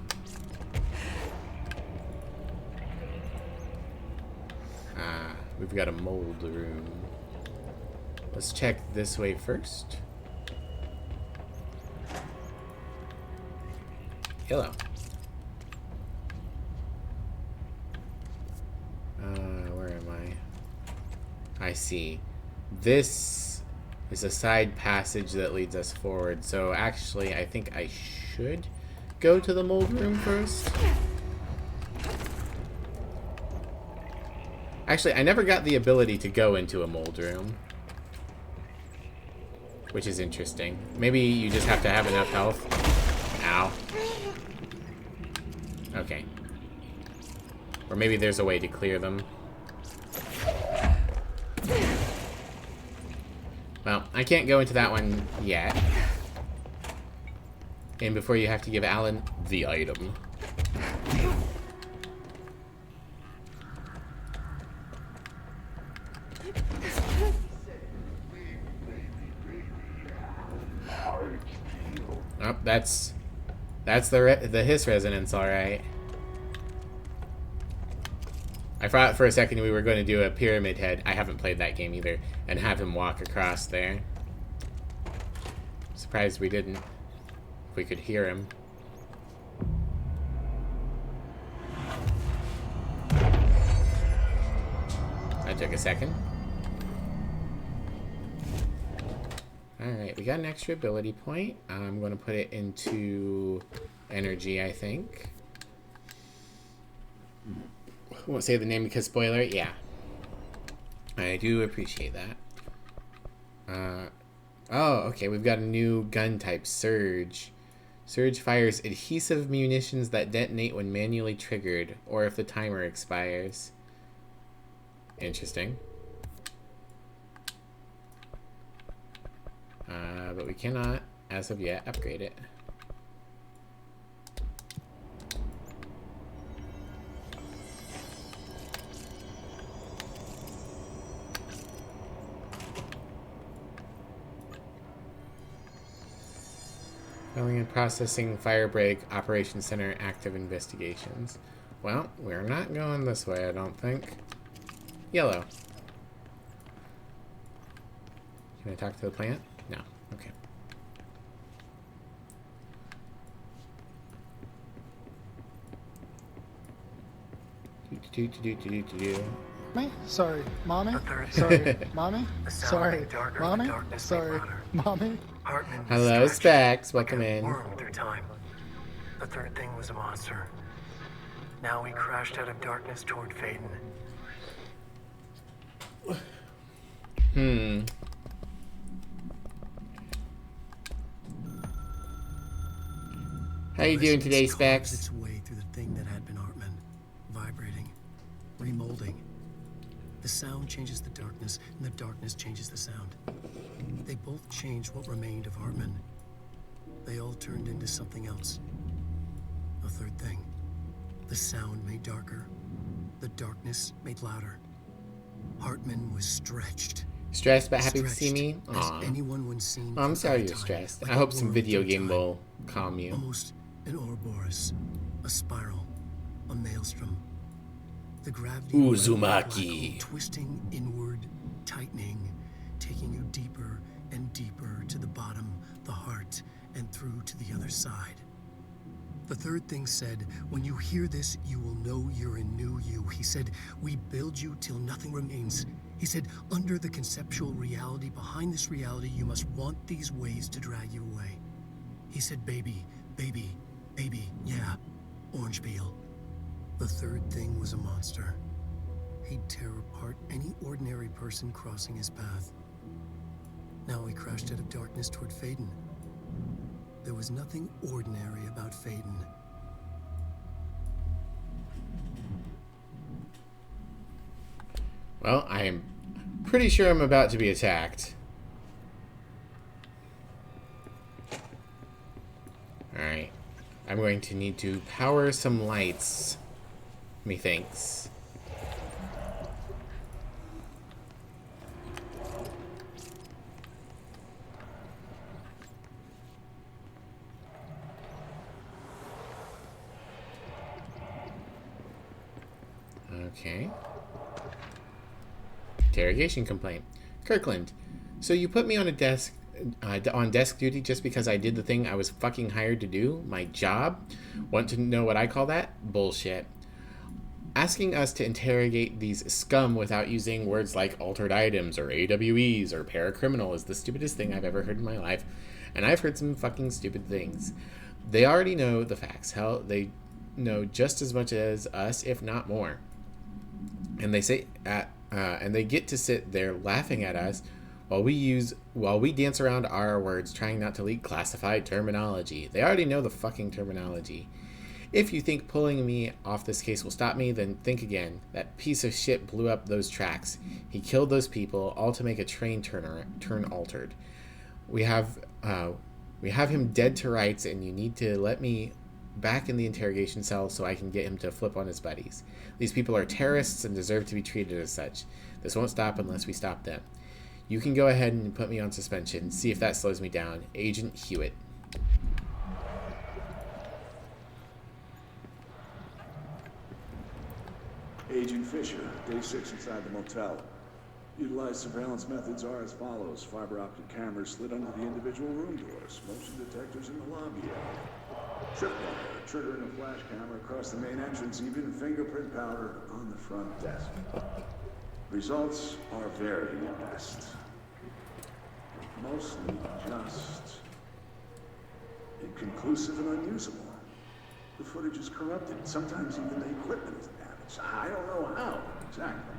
we've got a mold room. Let's check this way first. Hello. Where am I? I see. This is a side passage that leads us forward. So actually, I think I should go to the mold room first. Actually, I never got the ability to go into a mold room, which is interesting. Maybe you just have to have enough health. Ow. Okay. Or maybe there's a way to clear them. Well, I can't go into that one yet. And before you have to give Alan the item. Oh, that's the hiss resonance, all right. I thought for a second we were going to do a pyramid head. I haven't played that game either, and have him walk across there. Surprised we didn't. If we could hear him. That took a second. Alright, we got an extra ability point. I'm going to put it into energy, I think. I won't say the name because spoiler. Yeah. I do appreciate that. Oh, okay. We've got a new gun type, Surge. Surge fires adhesive munitions that detonate when manually triggered or if the timer expires. Interesting. But we cannot, as of yet, upgrade it. Filling and processing Firebreak Operations Center active investigations. Well, we're not going this way, I don't think. Yellow. Can I talk to the plant? No. Okay. Me? Sorry, mommy. Sorry, mommy. Sorry, mommy. Sorry, mommy. Hello, Specs. Welcome in. Through time. The third thing was a monster. Now we crashed out of darkness toward Faden. How you doing today, Specs? Its way through the thing that had been Hartman, vibrating, remolding. The sound changes the darkness, and the darkness changes the sound. They both changed what remained of Hartman. They all turned into something else. A third thing. The sound made darker. The darkness made louder. Hartman was stretched. Stressed but happy to see me? As Aw. anyone once seen Oh, I'm from sorry that you're time, stressed. like I a hope some worm video through game time. will calm you. Almost an Ouroboros, a spiral, a maelstrom. The gravity of a black Uzumaki. hole twisting inward, tightening, taking you deeper and deeper to the bottom, the heart, and through to the other side. The third thing said, when you hear this, you will know you're in new you. He said, we build you till nothing remains. He said, under the conceptual reality, behind this reality, you must want these ways to drag you away. He said, baby, baby, baby, yeah, orange peel. The third thing was a monster. He'd tear apart any ordinary person crossing his path. Now he crashed out of darkness toward Faden. There was nothing ordinary about Faden. Well, I am pretty sure I'm about to be attacked. Alright. I'm going to need to power some lights. Methinks. Okay. Interrogation complaint. Kirkland, so you put me on a desk on desk duty just because I did the thing I was fucking hired to do? My job? Want to know what I call that? Bullshit. Asking us to interrogate these scum without using words like altered items or AWEs or paracriminal is the stupidest thing I've ever heard in my life, and I've heard some fucking stupid things. They already know the facts. Hell, they know just as much as us, if not more. And they get to sit there laughing at us while we dance around our words, trying not to leak classified terminology. They already know the fucking terminology. If you think pulling me off this case will stop me, then think again. That piece of shit blew up those tracks. He killed those people, all to make a train turn altered. We have him dead to rights, and you need to let me back in the interrogation cell so I can get him to flip on his buddies. These people are terrorists and deserve to be treated as such. This won't stop unless we stop them. You can go ahead and put me on suspension. See if that slows me down. Agent Hewitt. Agent Fisher, day 6 inside the motel. Utilized surveillance methods are as follows. Fiber optic cameras slid under the individual room doors. Motion detectors in the lobby area. Tripwire, triggering a flash camera across the main entrance. Even fingerprint powder on the front desk. Results are very best. Mostly just inconclusive and unusable. The footage is corrupted. Sometimes even the equipment is damaged. I don't know how exactly.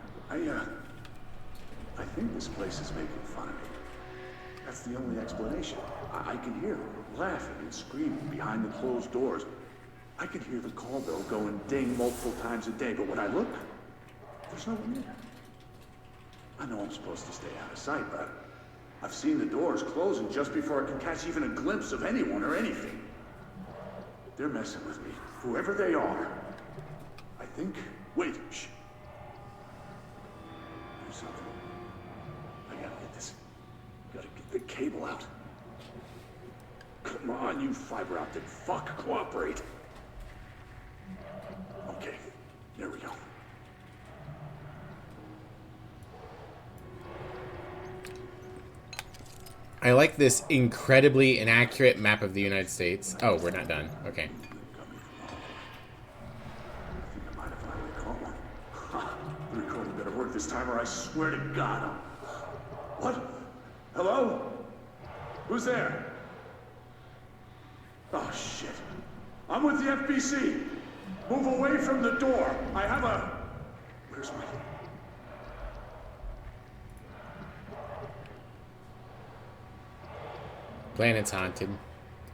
I think this place is making fun of me. That's the only explanation. I can hear them laughing and screaming behind the closed doors. I can hear the call bell go and ding multiple times a day, but when I look, there's no one there. I know I'm supposed to stay out of sight, but I've seen the doors closing just before I can catch even a glimpse of anyone or anything. They're messing with me, whoever they are. I think... Wait, shh. There's something. I gotta get this. Gotta get the cable out. Come on, you fiber optic fuck, cooperate. Okay, there we go. I like this incredibly inaccurate map of the United States. Oh, we're not done. Okay. The recording better work this time or I swear to God I'm... What? Hello? Who's there? Oh, shit. I'm with the FBC. Move away from the door. I have a... Where's my... Planet's haunted.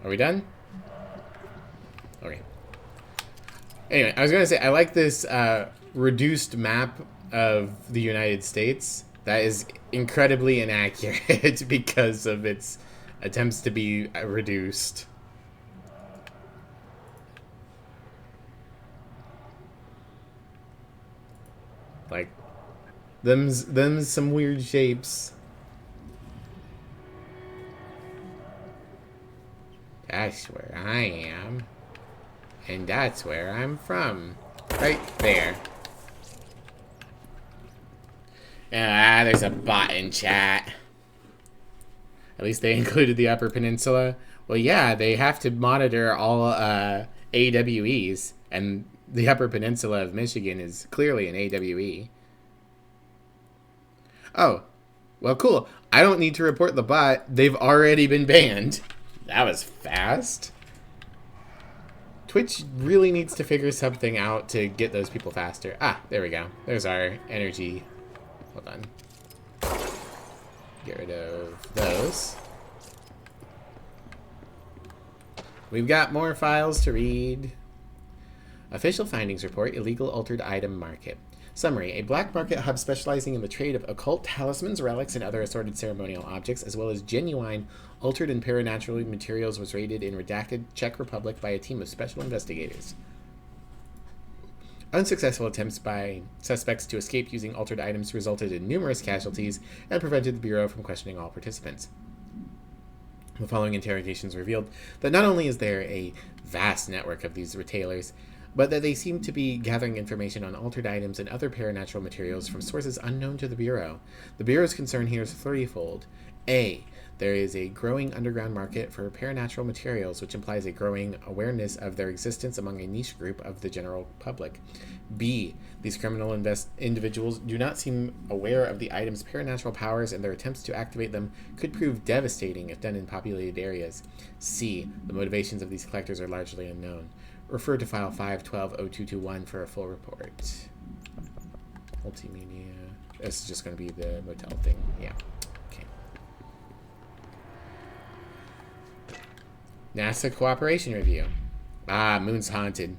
Are we done? Okay. Anyway, I was going to say, I like this reduced map of the United States. That is incredibly inaccurate because of its attempts to be reduced. Like, them's some weird shapes. That's where I am. And that's where I'm from. Right there. Ah, there's a bot in chat. At least they included the Upper Peninsula. Well, yeah, they have to monitor all AWEs. And the Upper Peninsula of Michigan is clearly an AWE. Oh, well, cool. I don't need to report the bot. They've already been banned. That was fast. Twitch really needs to figure something out to get those people faster. Ah, there we go. There's our energy. Hold on. Get rid of those. We've got more files to read. Official findings report, illegal altered item market. Summary, a black market hub specializing in the trade of occult talismans, relics, and other assorted ceremonial objects, as well as genuine, altered, and paranatural materials was raided in redacted Czech Republic by a team of special investigators. Unsuccessful attempts by suspects to escape using altered items resulted in numerous casualties and prevented the Bureau from questioning all participants. The following interrogations revealed that not only is there a vast network of these retailers, but that they seem to be gathering information on altered items and other paranatural materials from sources unknown to the Bureau. The Bureau's concern here is threefold. A. There is a growing underground market for paranatural materials, which implies a growing awareness of their existence among a niche group of the general public. B. These criminal individuals do not seem aware of the item's paranatural powers, and their attempts to activate them could prove devastating if done in populated areas. C. The motivations of these collectors are largely unknown. Refer to file 512-0221 for a full report. Multimedia. This is just going to be the motel thing. Yeah. Okay. NASA Cooperation Review. Moon's haunted.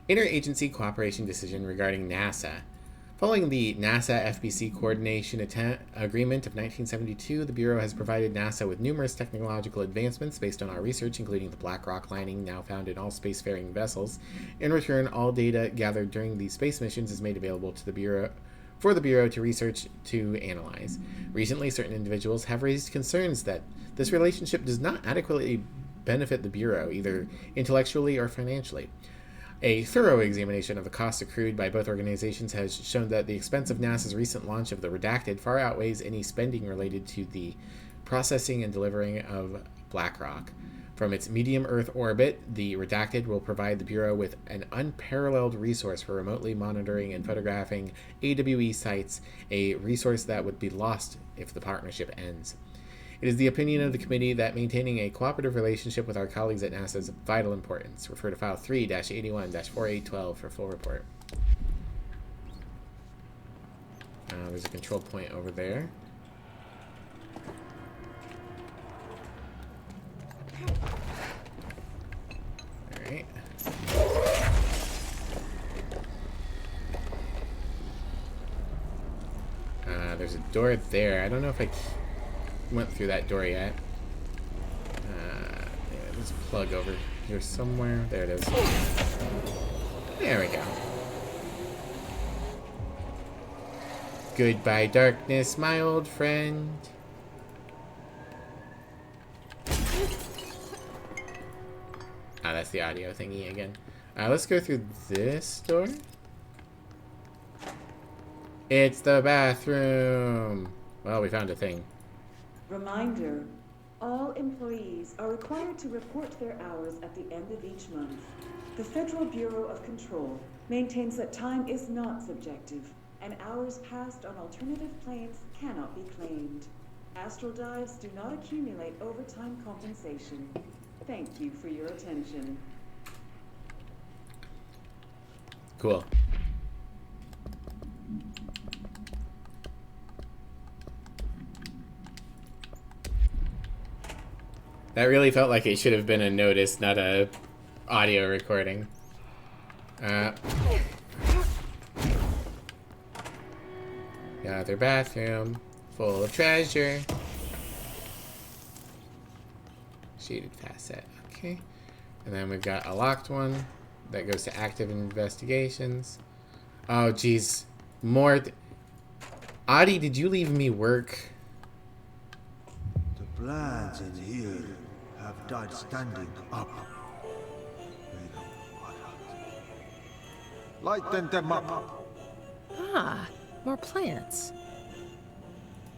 Interagency cooperation decision regarding NASA. Following the NASA-FBC Coordination Agreement of 1972, the Bureau has provided NASA with numerous technological advancements based on our research, including the black rock lining now found in all spacefaring vessels. In return, all data gathered during these space missions is made available to the Bureau for the Bureau to research to analyze. Recently, certain individuals have raised concerns that this relationship does not adequately benefit the Bureau, either intellectually or financially. A thorough examination of the costs accrued by both organizations has shown that the expense of NASA's recent launch of the Redacted far outweighs any spending related to the processing and delivering of Black Rock. From its medium Earth orbit, the Redacted will provide the Bureau with an unparalleled resource for remotely monitoring and photographing AWE sites, a resource that would be lost if the partnership ends. It is the opinion of the committee that maintaining a cooperative relationship with our colleagues at NASA is of vital importance. Refer to file 3-81-4812 for full report. There's a control point over there. Alright. There's a door there. I don't know if I went through that door yet. Yeah, there's a plug over here somewhere. There it is. There we go. Goodbye, darkness, my old friend. That's the audio thingy again. Let's go through this door. It's the bathroom. Well, we found a thing. Reminder, all employees are required to report their hours at the end of each month. The Federal Bureau of Control maintains that time is not subjective, and hours passed on alternative planes cannot be claimed. Astral dives do not accumulate overtime compensation. Thank you for your attention. Cool. That really felt like it should have been a notice, not a audio recording. Got their bathroom, full of treasure. Shaded facet, okay. And then we've got a locked one that goes to active investigations. Oh, geez. More. Adi, did you leave me work? The plants in here have died standing up. Lighten them up. Ah, more plants.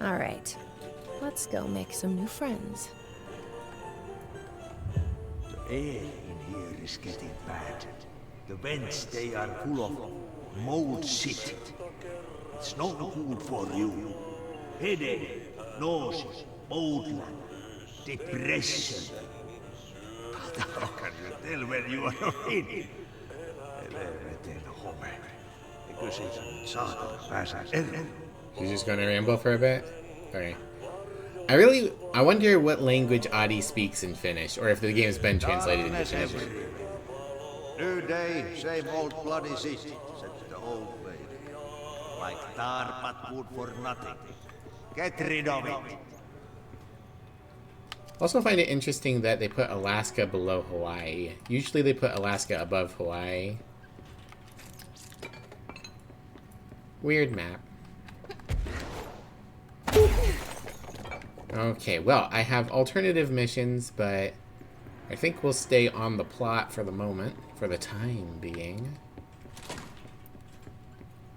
All right, let's go make some new friends. The air in here is getting bad. The vents, they are full of mold shit. It's not good for you. Headache, nausea, mold, depression. How can you tell when you are in? Helvetin home. Eikö siitä nyt saatana pääse eroon? She's just gonna ramble for a bit? Okay. I wonder what language Adi speaks in Finnish, or if the game's been translated into Finnish. New day, same old bloody shit, said the old lady. Like tar but good for nothing. Get rid of it. Also find it interesting that they put Alaska below Hawaii. Usually they put Alaska above Hawaii. Weird map. Okay, well, I have alternative missions, but I think we'll stay on the plot for the moment, for the time being.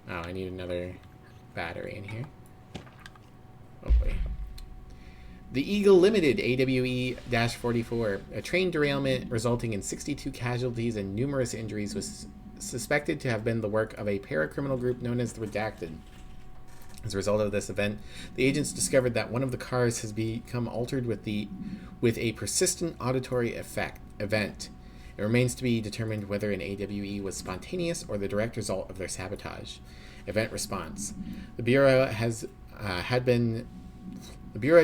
Oh, I need another battery in here. Oh, wait. The Eagle Limited AWE-44, a train derailment resulting in 62 casualties and numerous injuries, was suspected to have been the work of a paracriminal group known as the Redacted. As a result of this event, the agents discovered that one of the cars has become altered with a persistent auditory event. It remains to be determined whether an AWE was spontaneous or the direct result of their sabotage. Event response. The Bureau had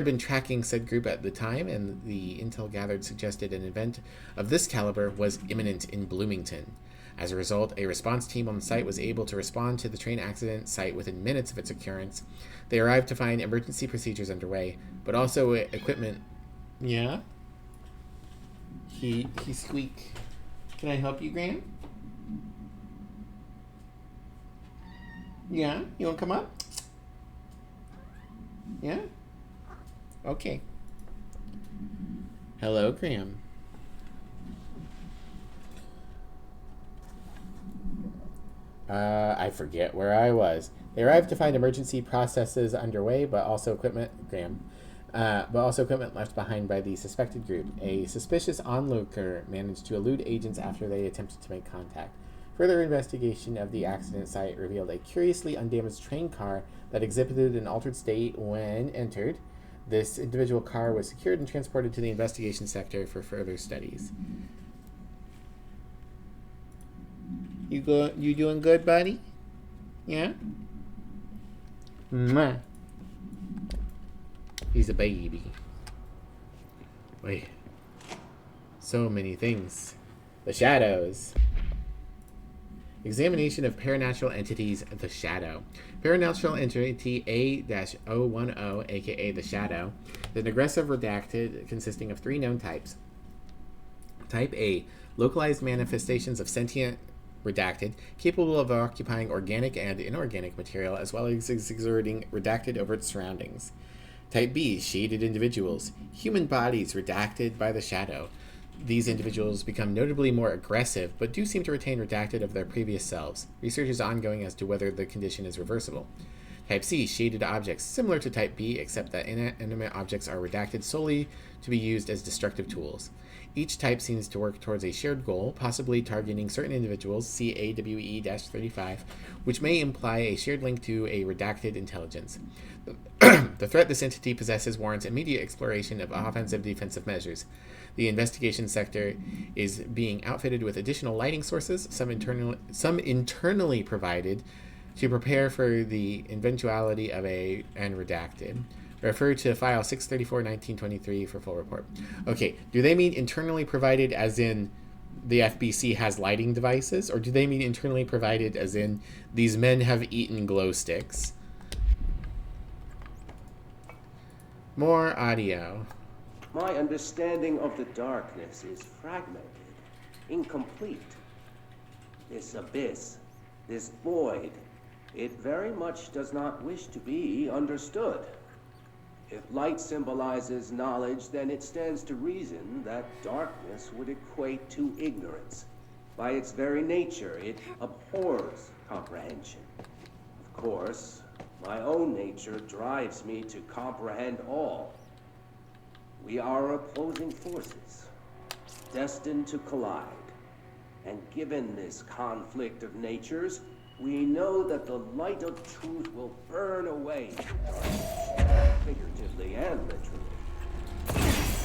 been tracking said group at the time, and the intel gathered suggested an event of this caliber was imminent in Bloomington. As a result, a response team on the site was able to respond to the train accident site within minutes of its occurrence. They arrived to find emergency procedures underway, but also equipment. Yeah? He squeak. Can I help you, Graham? Yeah? You want to come up? Yeah? Okay. Hello, Graham. I forget where I was. They arrived to find emergency processes underway, but also equipment left behind by the suspected group. A suspicious onlooker managed to elude agents after they attempted to make contact. Further investigation of the accident site revealed a curiously undamaged train car that exhibited an altered state when entered. This individual car was secured and transported to the investigation sector for further studies. You doing good, buddy? Yeah? Mwah. He's a baby. Wait. So many things. The shadows. Examination of paranatural entities, the Shadow. Paranatural entity A-010, aka the Shadow, is an aggressive redacted consisting of 3 known types. Type A, localized manifestations of sentient redacted, capable of occupying organic and inorganic material, as well as exerting redacted over its surroundings. Type B, shaded individuals, human bodies redacted by the Shadow. These individuals become notably more aggressive, but do seem to retain redacted of their previous selves. Research is ongoing as to whether the condition is reversible. Type C, shaded objects, similar to Type B, except that inanimate objects are redacted solely to be used as destructive tools. Each type seems to work towards a shared goal, possibly targeting certain individuals, see AWE-35, which may imply a shared link to a redacted intelligence. The threat this entity possesses warrants immediate exploration of offensive-defensive measures. The investigation sector is being outfitted with additional lighting sources, some internally provided, to prepare for the eventuality of an redacted. Refer to file 634-1923 for full report. Okay, do they mean internally provided as in the FBC has lighting devices, or do they mean internally provided as in these men have eaten glow sticks? More audio. My understanding of the darkness is fragmented, incomplete. This abyss, this void, it very much does not wish to be understood. If light symbolizes knowledge, then it stands to reason that darkness would equate to ignorance. By its very nature, it abhors comprehension. Of course, my own nature drives me to comprehend all. We are opposing forces, destined to collide. And given this conflict of natures, we know that the light of truth will burn away, figuratively and literally.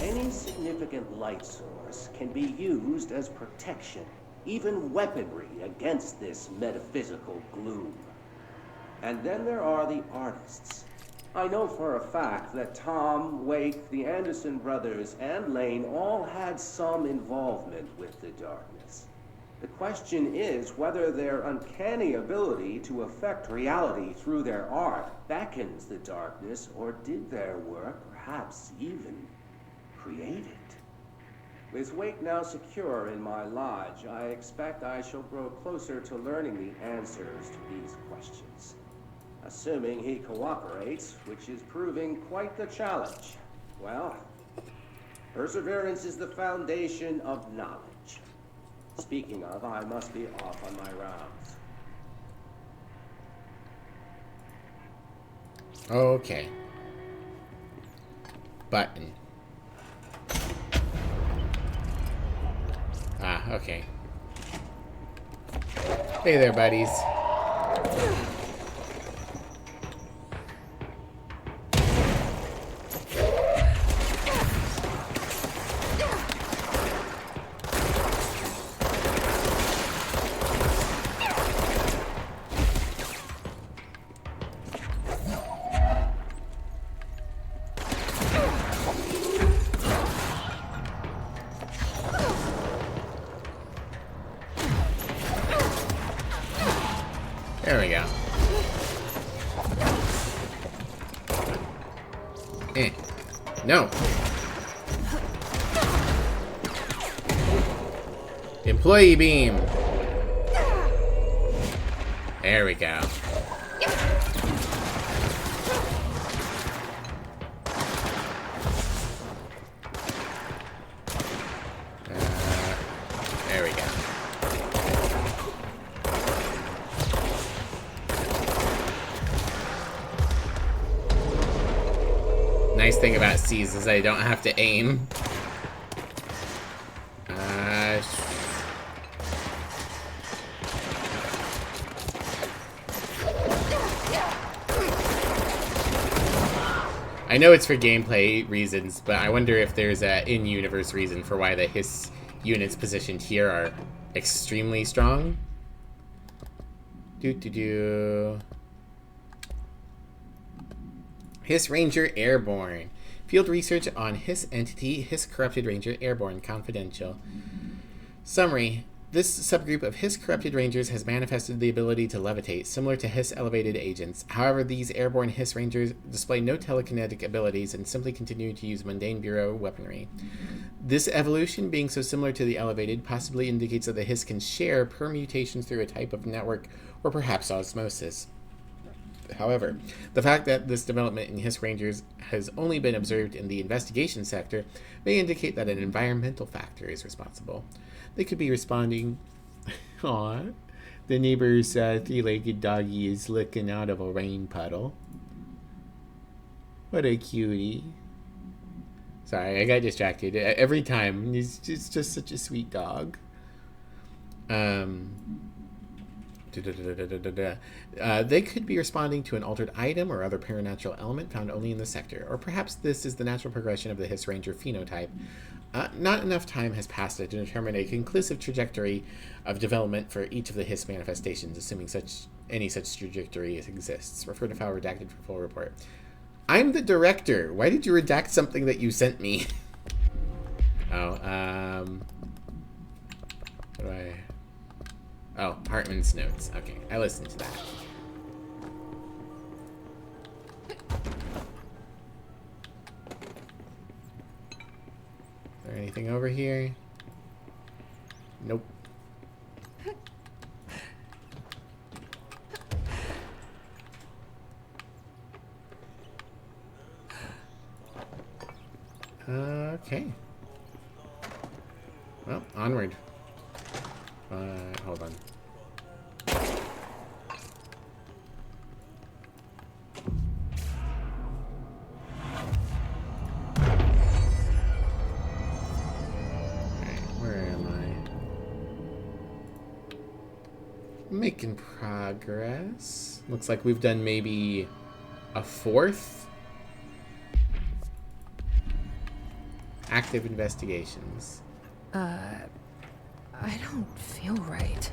Any significant light source can be used as protection, even weaponry against this metaphysical gloom. And then there are the artists. I know for a fact that Tom, Wake, the Anderson brothers, and Lane all had some involvement with the darkness. The question is whether their uncanny ability to affect reality through their art beckons the darkness, or did their work perhaps even create it? With Wake now secure in my lodge, I expect I shall grow closer to learning the answers to these questions. Assuming he cooperates, which is proving quite the challenge. Well, Perseverance is the foundation of knowledge. Speaking of, I must be off on my rounds. Okay. Button. Ah, okay. Hey there, buddies. There we go. No. Employee beam. There we go. There we go. Nice thing about C's is I don't have to aim. I know it's for gameplay reasons, but I wonder if there's an in-universe reason for why the Hiss units positioned here are extremely strong. Hiss Ranger Airborne. Field research on Hiss entity, Hiss Corrupted Ranger Airborne, confidential. Summary. This subgroup of Hiss Corrupted Rangers has manifested the ability to levitate, similar to Hiss Elevated Agents. However, these airborne Hiss Rangers display no telekinetic abilities and simply continue to use mundane Bureau weaponry. This evolution, being so similar to the Elevated, possibly indicates that the Hiss can share permutations through a type of network or perhaps osmosis. However, the fact that this development in Hiss Rangers has only been observed in the investigation sector may indicate that an environmental factor is responsible. They could be responding... Aw, the neighbor's three-legged doggy is looking out of a rain puddle. What a cutie. Sorry, I got distracted. Every time. He's just such a sweet dog. They could be responding to an altered item or other paranatural element found only in the sector, or perhaps this is the natural progression of the Hiss Ranger phenotype. Not enough time has passed to determine a conclusive trajectory of development for each of the Hiss manifestations, assuming any such trajectory exists. Refer to file redacted for full report. I'm the director. Why did you redact something that you sent me? What do I... Oh, Hartman's notes. Okay, I listened to that. Is there anything over here? Nope. Okay. Well, onward. Hold on. Making progress. Looks like we've done maybe a fourth. Active investigations. I don't feel right.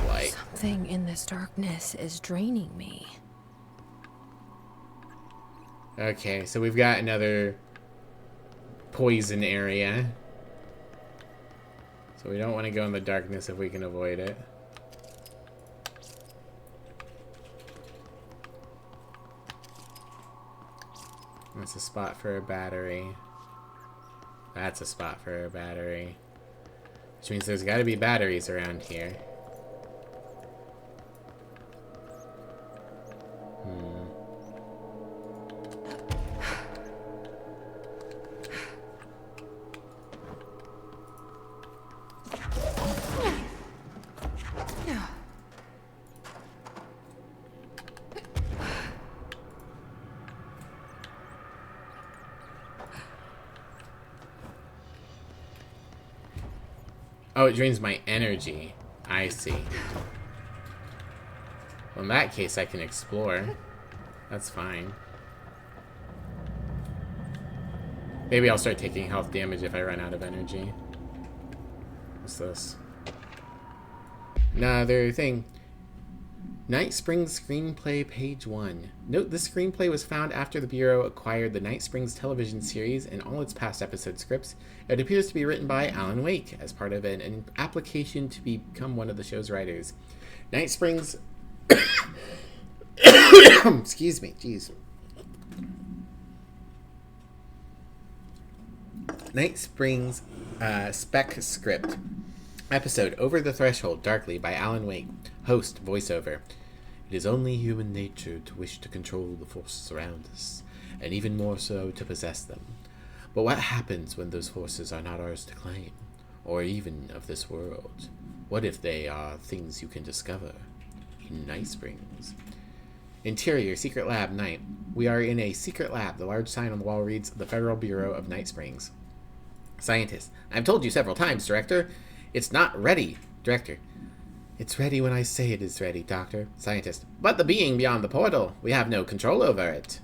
Light. Something in this darkness is draining me. Okay, so we've got another poison area. So we don't want to go in the darkness if we can avoid it. That's a spot for a battery. That's a spot for a battery. Which means there's got to be batteries around here. Oh, it drains my energy. I see. Well, in that case, I can explore. That's fine. Maybe I'll start taking health damage if I run out of energy. What's this? Another thing. Night Springs Screenplay, page 1. Note this screenplay was found after the Bureau acquired the Night Springs television series and all its past episode scripts. It appears to be written by Alan Wake as part of an application to become one of the show's writers. Night Springs... Excuse me, jeez. Night Springs spec script. Episode Over the Threshold Darkly by Alan Wake. Host voiceover. It is only human nature to wish to control the forces around us, and even more so to possess them. But what happens when those forces are not ours to claim, or even of this world? What if they are things you can discover in Night Springs? Interior, Secret Lab, night. We are in a secret lab. The large sign on the wall reads, The Federal Bureau of Night Springs. Scientist. I've told you several times, Director. It's not ready. Director. It's ready when I say it is ready, Doctor. Scientist. But the being beyond the portal, we have no control over it.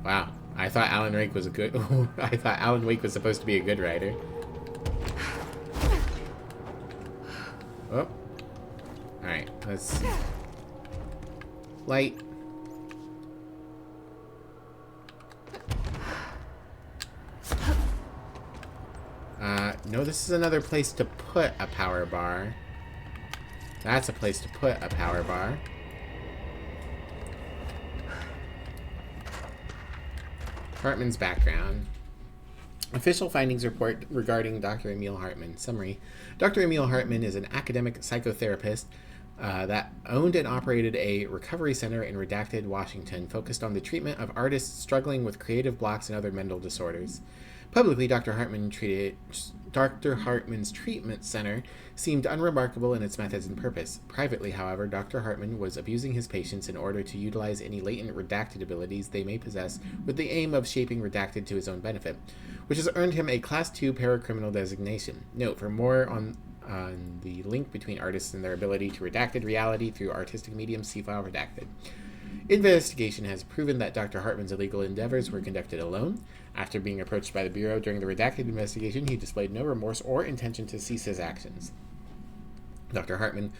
Wow. I thought Alan Wake was a good... I thought Alan Wake was supposed to be a good writer. Oh. Alright, let's... Light. No, this is another place to put a power bar. That's a place to put a power bar. Hartman's background. Official findings report regarding Dr. Emil Hartman. Summary. Dr. Emil Hartman is an academic psychotherapist that owned and operated a recovery center in Redacted, Washington, focused on the treatment of artists struggling with creative blocks and other mental disorders. Publicly, Dr. Hartman's treatment center seemed unremarkable in its methods and purpose. Privately, however, Dr. Hartman was abusing his patients in order to utilize any latent redacted abilities they may possess with the aim of shaping Redacted to his own benefit, which has earned him a Class II paracriminal designation. Note, for more on the link between artists and their ability to redacted reality through artistic mediums, see file Redacted. Investigation has proven that Dr. Hartman's illegal endeavors were conducted alone. After being approached by the Bureau during the Redacted investigation, he displayed no remorse or intention to cease his actions. Dr. Hartman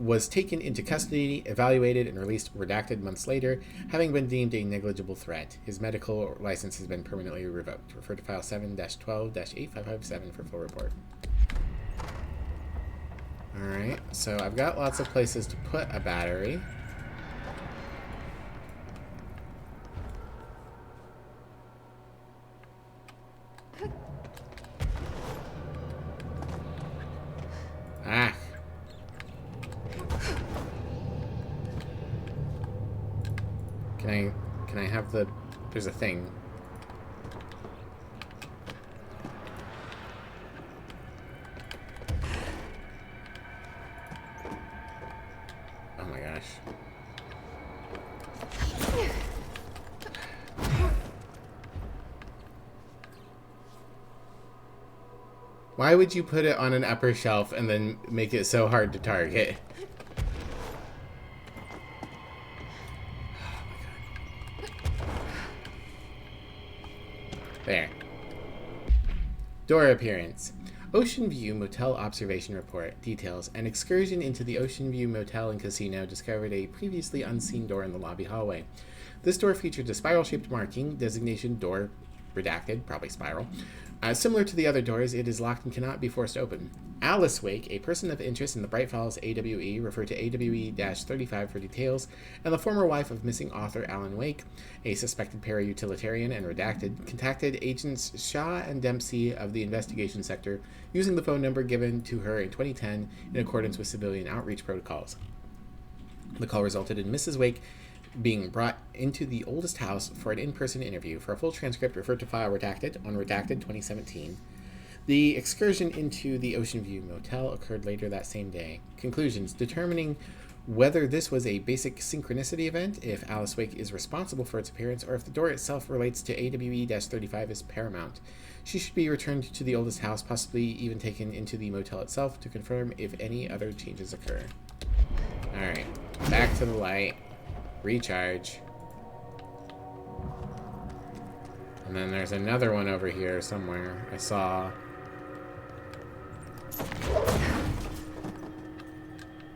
was taken into custody, evaluated, and released Redacted months later, having been deemed a negligible threat. His medical license has been permanently revoked. Refer to file 7-12-8557 for full report. Alright, so I've got lots of places to put a battery. Ah. Can I have the... There's a thing. Oh my gosh. Why would you put it on an upper shelf and then make it so hard to target? There. Door appearance. Ocean View Motel Observation Report. Details. An excursion into the Ocean View Motel and Casino discovered a previously unseen door in the lobby hallway. This door featured a spiral-shaped marking, designation door, redacted, probably spiral. Similar to the other doors, it is locked and cannot be forced open. Alice Wake, a person of interest in the Bright Falls AWE, refer to AWE-35 for details, and the former wife of missing author Alan Wake, a suspected para-utilitarian and redacted, contacted agents Shaw and Dempsey of the investigation sector using the phone number given to her in 2010 in accordance with civilian outreach protocols. The call resulted in Mrs. Wake being brought into the oldest house for an in-person interview. For a full transcript, refer to file Redacted on Redacted 2017. The excursion into the Ocean View Motel occurred later that same day. Conclusions. Determining whether this was a basic synchronicity event, if Alice Wake is responsible for its appearance, or if the door itself relates to AWE-35 is paramount. She should be returned to the oldest house, possibly even taken into the motel itself to confirm if any other changes occur. Alright, back to the light. Recharge. And then there's another one over here somewhere. I saw...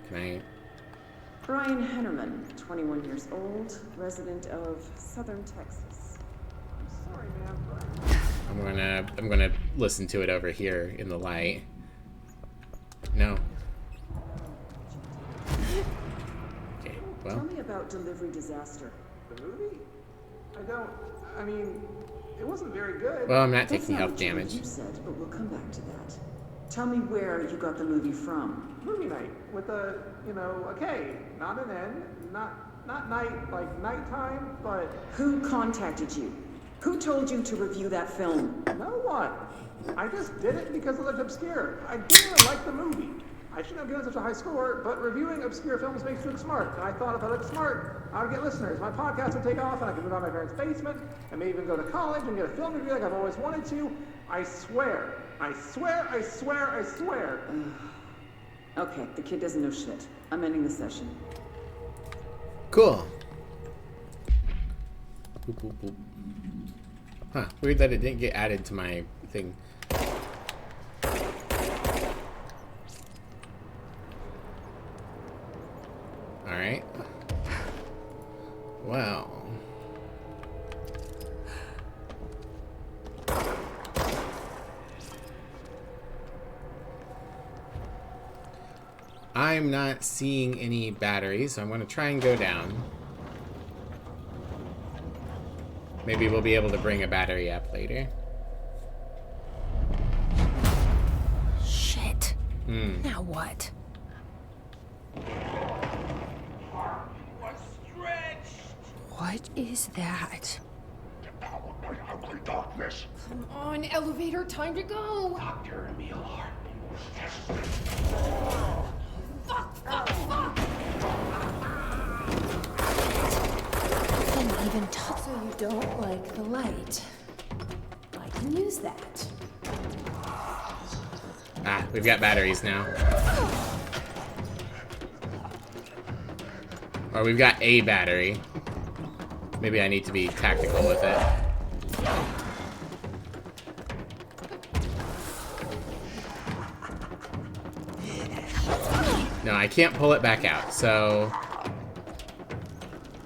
Can I... Brian Hennerman, 21 years old, resident of Southern Texas. I'm sorry, ma'am. I'm gonna listen to it over here in the light. No. Okay, well. Tell me about Delivery Disaster. The movie? I mean, it wasn't very good. Well, I'm not That's taking not health what damage. You said, but we'll come back to that. Tell me where you got the movie from. Movie night with a, a K, not an N, not night like nighttime, but Who contacted you? Who told you to review that film? no one. I just did it because it looked obscure. I didn't like the movie. I shouldn't have given such a high score, but reviewing obscure films makes you look smart. And I thought if I looked smart, I would get listeners. My podcast would take off, and I could move out of my parents' basement, and maybe even go to college and get a film degree like I've always wanted to. I swear. I swear, I swear, I swear. Okay, the kid doesn't know shit. I'm ending the session. Cool. Boop, boop, boop. Huh, weird that it didn't get added to my thing. Alright. Well. I'm not seeing any batteries, so I'm going to try and go down. Maybe we'll be able to bring a battery up later. Shit. Now what? What is that? Ugly darkness. Come on, elevator, time to go. Dr. Emil Hart. Fuck. And even talk so you don't like the light. I can use that. Ah, we've got batteries now. Or we've got a battery. Maybe I need to be tactical with it. No, I can't pull it back out, so...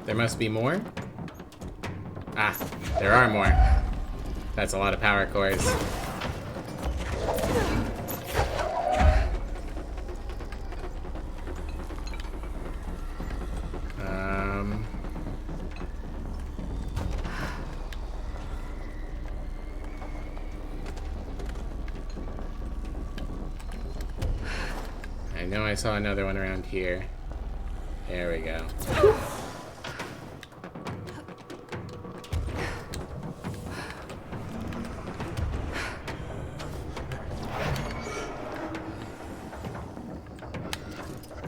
There must be more? Ah, there are more. That's a lot of power cores. I know I saw another one around here. There we go.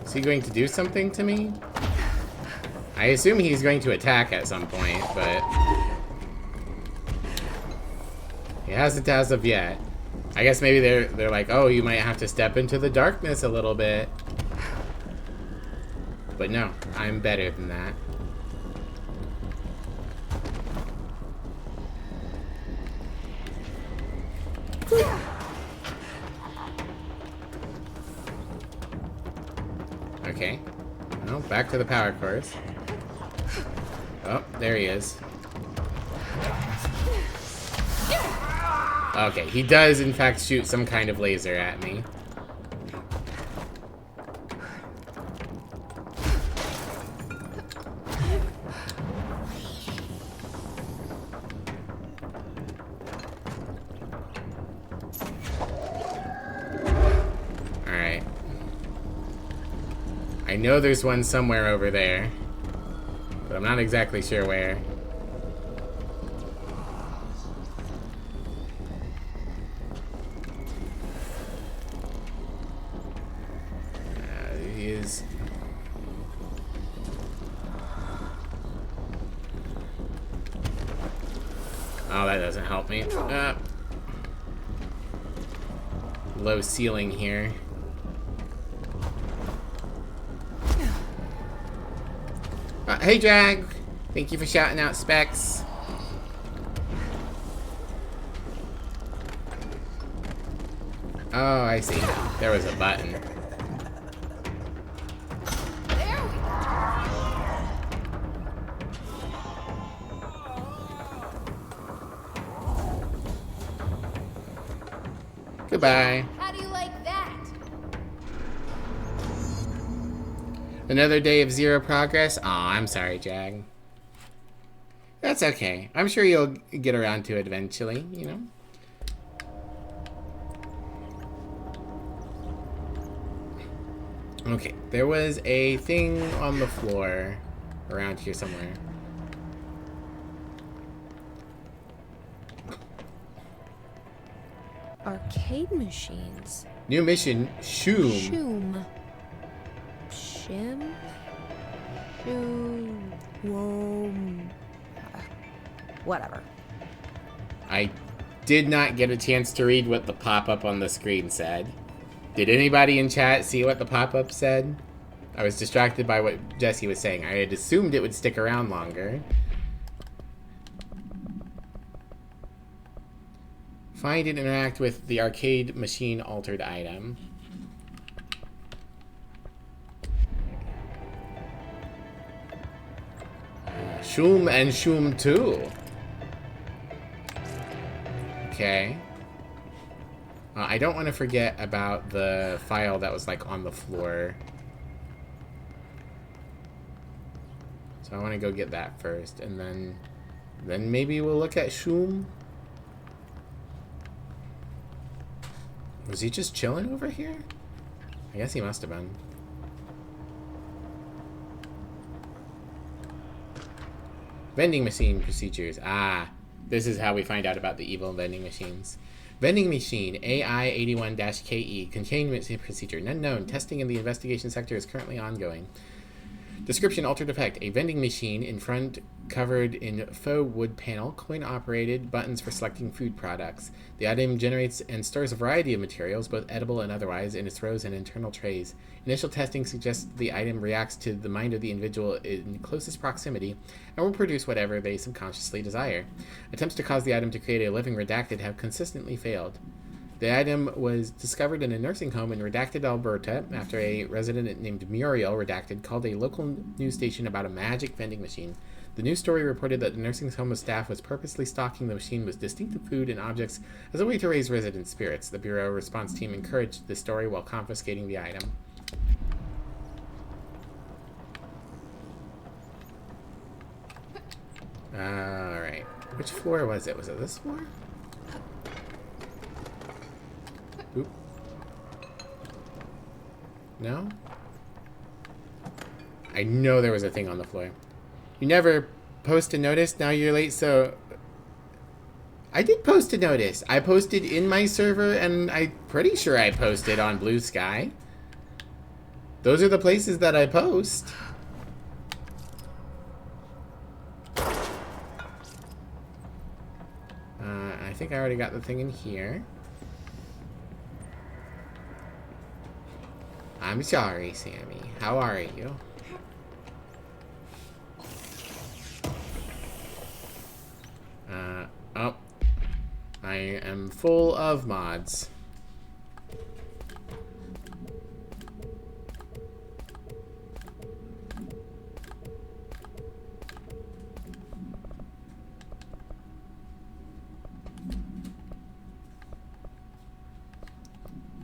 Is he going to do something to me? I assume he's going to attack at some point, but he hasn't as of yet. I guess maybe they're like, oh, you might have to step into the darkness a little bit. But no, I'm better than that. Okay. Well, back to the power cores. Oh, there he is. Okay, he does in fact shoot some kind of laser at me. Alright. I know there's one somewhere over there, but I'm not exactly sure where. Oh, that doesn't help me. Low ceiling here. Hey, Drag. Thank you for shouting out specs. Oh, I see. There was a button. There we go. Goodbye. How do you like that? Another day of zero progress? Aw, I'm sorry, Jag. That's okay. I'm sure you'll get around to it eventually, you know? Okay, there was a thing on the floor around here somewhere. Arcade machines. New mission, Shoom. Shoom. Shim? Shoom. Whoom. Whatever. I did not get a chance to read what the pop-up on the screen said. Did anybody in chat see what the pop-up said? I was distracted by what Jesse was saying. I had assumed it would stick around longer. Find and interact with the arcade machine altered item. Shoom and Shoom 2. Okay. I don't want to forget about the file that was like on the floor. So I want to go get that first, and then maybe we'll look at Shoom. Was he just chilling over here? I guess he must have been. Vending machine procedures. Ah, this is how we find out about the evil vending machines. Vending machine AI81-KE containment procedure unknown. Testing in the investigation sector is currently ongoing. Description: altered effect. A vending machine in front covered in faux wood panel, coin operated, buttons for selecting food products. The item generates and stores a variety of materials, both edible and otherwise, in its rows and internal trays. Initial testing suggests the item reacts to the mind of the individual in closest proximity and will produce whatever they subconsciously desire. Attempts to cause the item to create a living redacted have consistently failed. The item was discovered in a nursing home in Redacted, Alberta, after a resident named Muriel, Redacted, called a local news station about a magic vending machine. The news story reported that the nursing home's staff was purposely stocking the machine with distinctive food and objects as a way to raise resident spirits. The Bureau response team encouraged the story while confiscating the item. Alright. Which floor was it? Was it this floor? Oop. No? I know there was a thing on the floor. You never post a notice, now you're late, so... I did post a notice. I posted in my server, and I'm pretty sure I posted on Blue Sky. Those are the places that I post. I think I already got the thing in here. I'm sorry, Sammy. How are you? Oh. I am full of mods.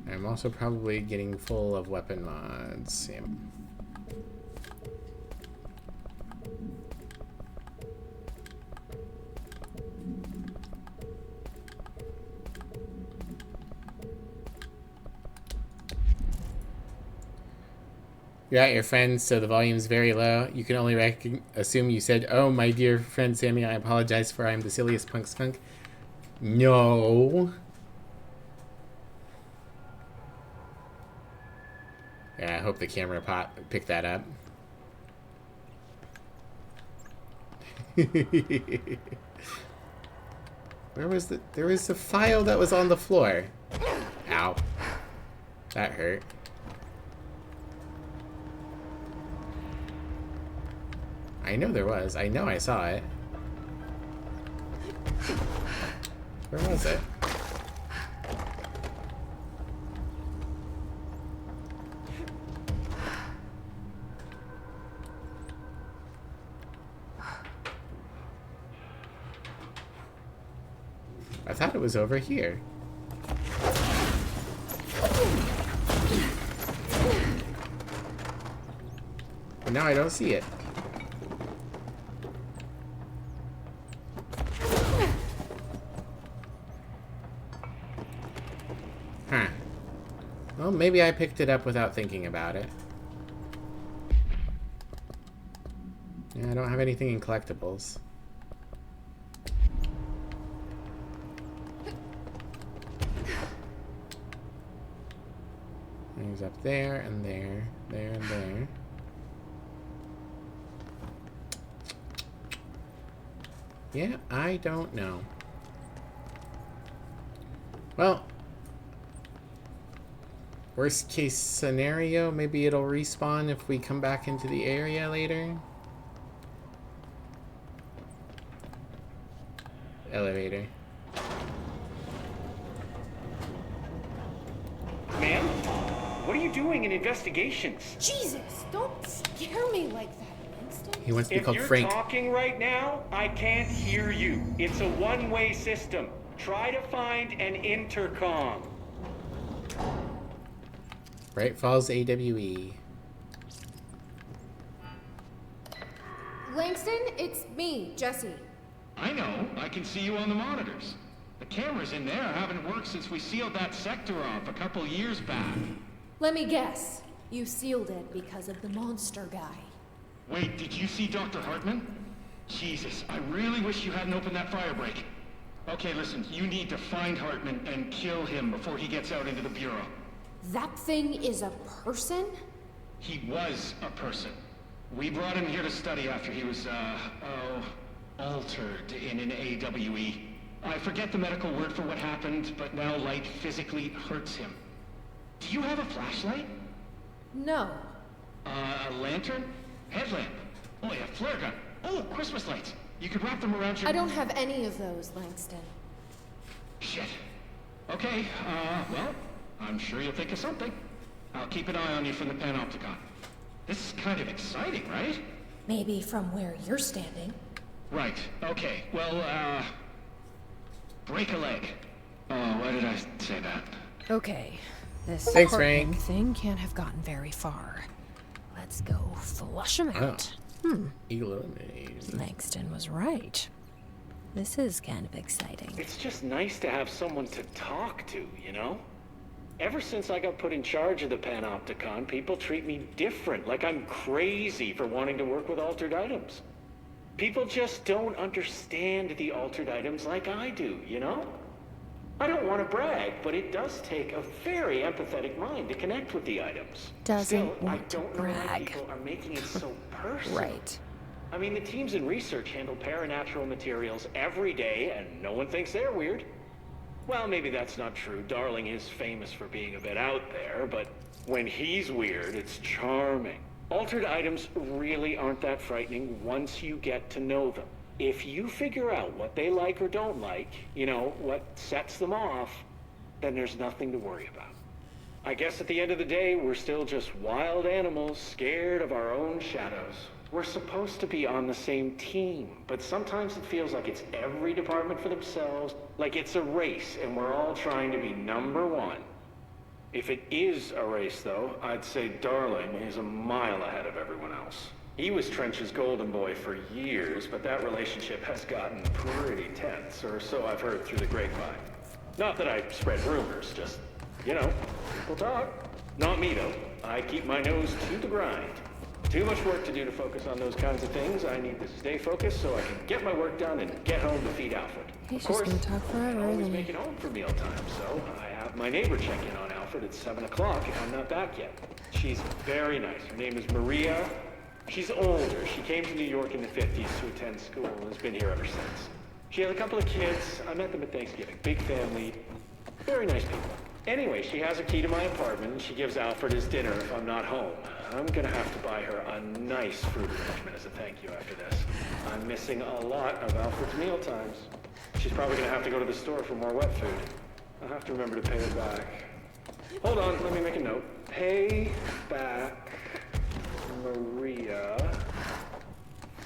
I'm also probably getting full of weapon mods. Yeah. You're at your friends, so the volume's very low. You can only assume you said, "Oh, my dear friend Sammy, I apologize for I'm the silliest punk skunk." No. Yeah, I hope the camera picked that up. Where was the... There was a file that was on the floor. Ow. That hurt. I know there was. I know I saw it. Where was it? I thought it was over here. But now I don't see it. Huh. Well, maybe I picked it up without thinking about it. Yeah, I don't have anything in collectibles. Things up there and there, there and there. Yeah, I don't know. Well, worst case scenario, maybe it'll respawn if we come back into the area later. Elevator. Ma'am? What are you doing in investigations? Jesus, don't scare me like that, Winston. He wants to be called If Frank. you're talking right now, I can't hear you. It's a one-way system. Try to find an intercom. Bright Falls AWE. Langston, it's me, Jesse. I know. I can see you on the monitors. The cameras in there haven't worked since we sealed that sector off a couple years back. Let me guess. You sealed it because of the monster guy. Wait, did you see Dr. Hartman? Jesus, I really wish you hadn't opened that fire break. Okay, listen, you need to find Hartman and kill him before he gets out into the Bureau. That thing is a person? He was a person. We brought him here to study after he was, altered in an AWE. I forget the medical word for what happened, but now light physically hurts him. Do you have a flashlight? No. A lantern? Headlamp? Oh yeah, flare gun. Oh, Christmas lights. You could wrap them around your... I don't have any of those, Langston. Shit. Okay, well, I'm sure you'll think of something. I'll keep an eye on you from the panopticon. This is kind of exciting, right? Maybe from where you're standing. Right, okay. Well, break a leg. Oh, why did I say that? Okay. This Thanks, Hartman Frank. thing can't have gotten very far. Let's go flush him out. Eliminated. Langston was right. This is kind of exciting. It's just nice to have someone to talk to, you know? Ever since I got put in charge of the Panopticon, people treat me different, like I'm crazy for wanting to work with altered items. People just don't understand the altered items like I do, you know? I don't want to brag, but it does take a very empathetic mind to connect with the items. Doesn't Still, I want to don't know why brag. people are making it so personal. Right. I mean, the teams in research handle paranatural materials every day, and no one thinks they're weird. Well, maybe that's not true. Darling is famous for being a bit out there, but when he's weird, it's charming. Altered items really aren't that frightening once you get to know them. If you figure out what they like or don't like, you know, what sets them off, then there's nothing to worry about. I guess at the end of the day, we're still just wild animals scared of our own shadows. We're supposed to be on the same team, but sometimes it feels like it's every department for themselves, like it's a race and we're all trying to be number one. If it is a race, though, I'd say Darling is a mile ahead of everyone else. He was Trench's golden boy for years, but that relationship has gotten pretty tense, or so I've heard through the grapevine. Not that I spread rumors, just, you know, people talk. Not me, though. I keep my nose to the grind. Too much work to do to focus on those kinds of things. I need to stay focused so I can get my work done and get home to feed Alfred. He's Of course, just gonna talk forever, I always isn't make he? it home for mealtime, so I have my neighbor check in on Alfred at 7 o'clock if I'm not back yet. She's very nice. Her name is Maria. She's older. She came to New York in the 50s to attend school and has been here ever since. She had a couple of kids. I met them at Thanksgiving. Big family. Very nice people. Anyway, she has a key to my apartment, and she gives Alfred his dinner if I'm not home. I'm gonna have to buy her a nice fruit arrangement as a thank you after this. I'm missing a lot of Alfred's meal times. She's probably gonna have to go to the store for more wet food. I'll have to remember to pay her back. Hold on, let me make a note. Pay back Maria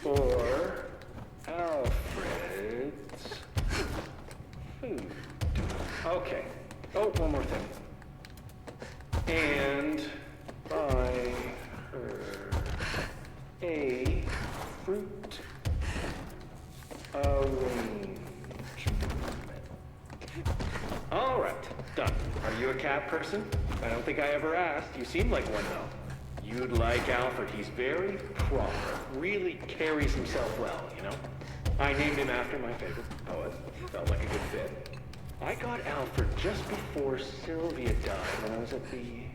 for Alfred's food. Okay. Oh, one more thing. And buy her a fruit arrangement. All right, done. Are you a cat person? I don't think I ever asked. You seem like one, though. You'd like Alfred. He's very proper. Really carries himself well, you know? I named him after my favorite poet. Felt like a good fit. I got Alfred just before Sylvia died when I was at the...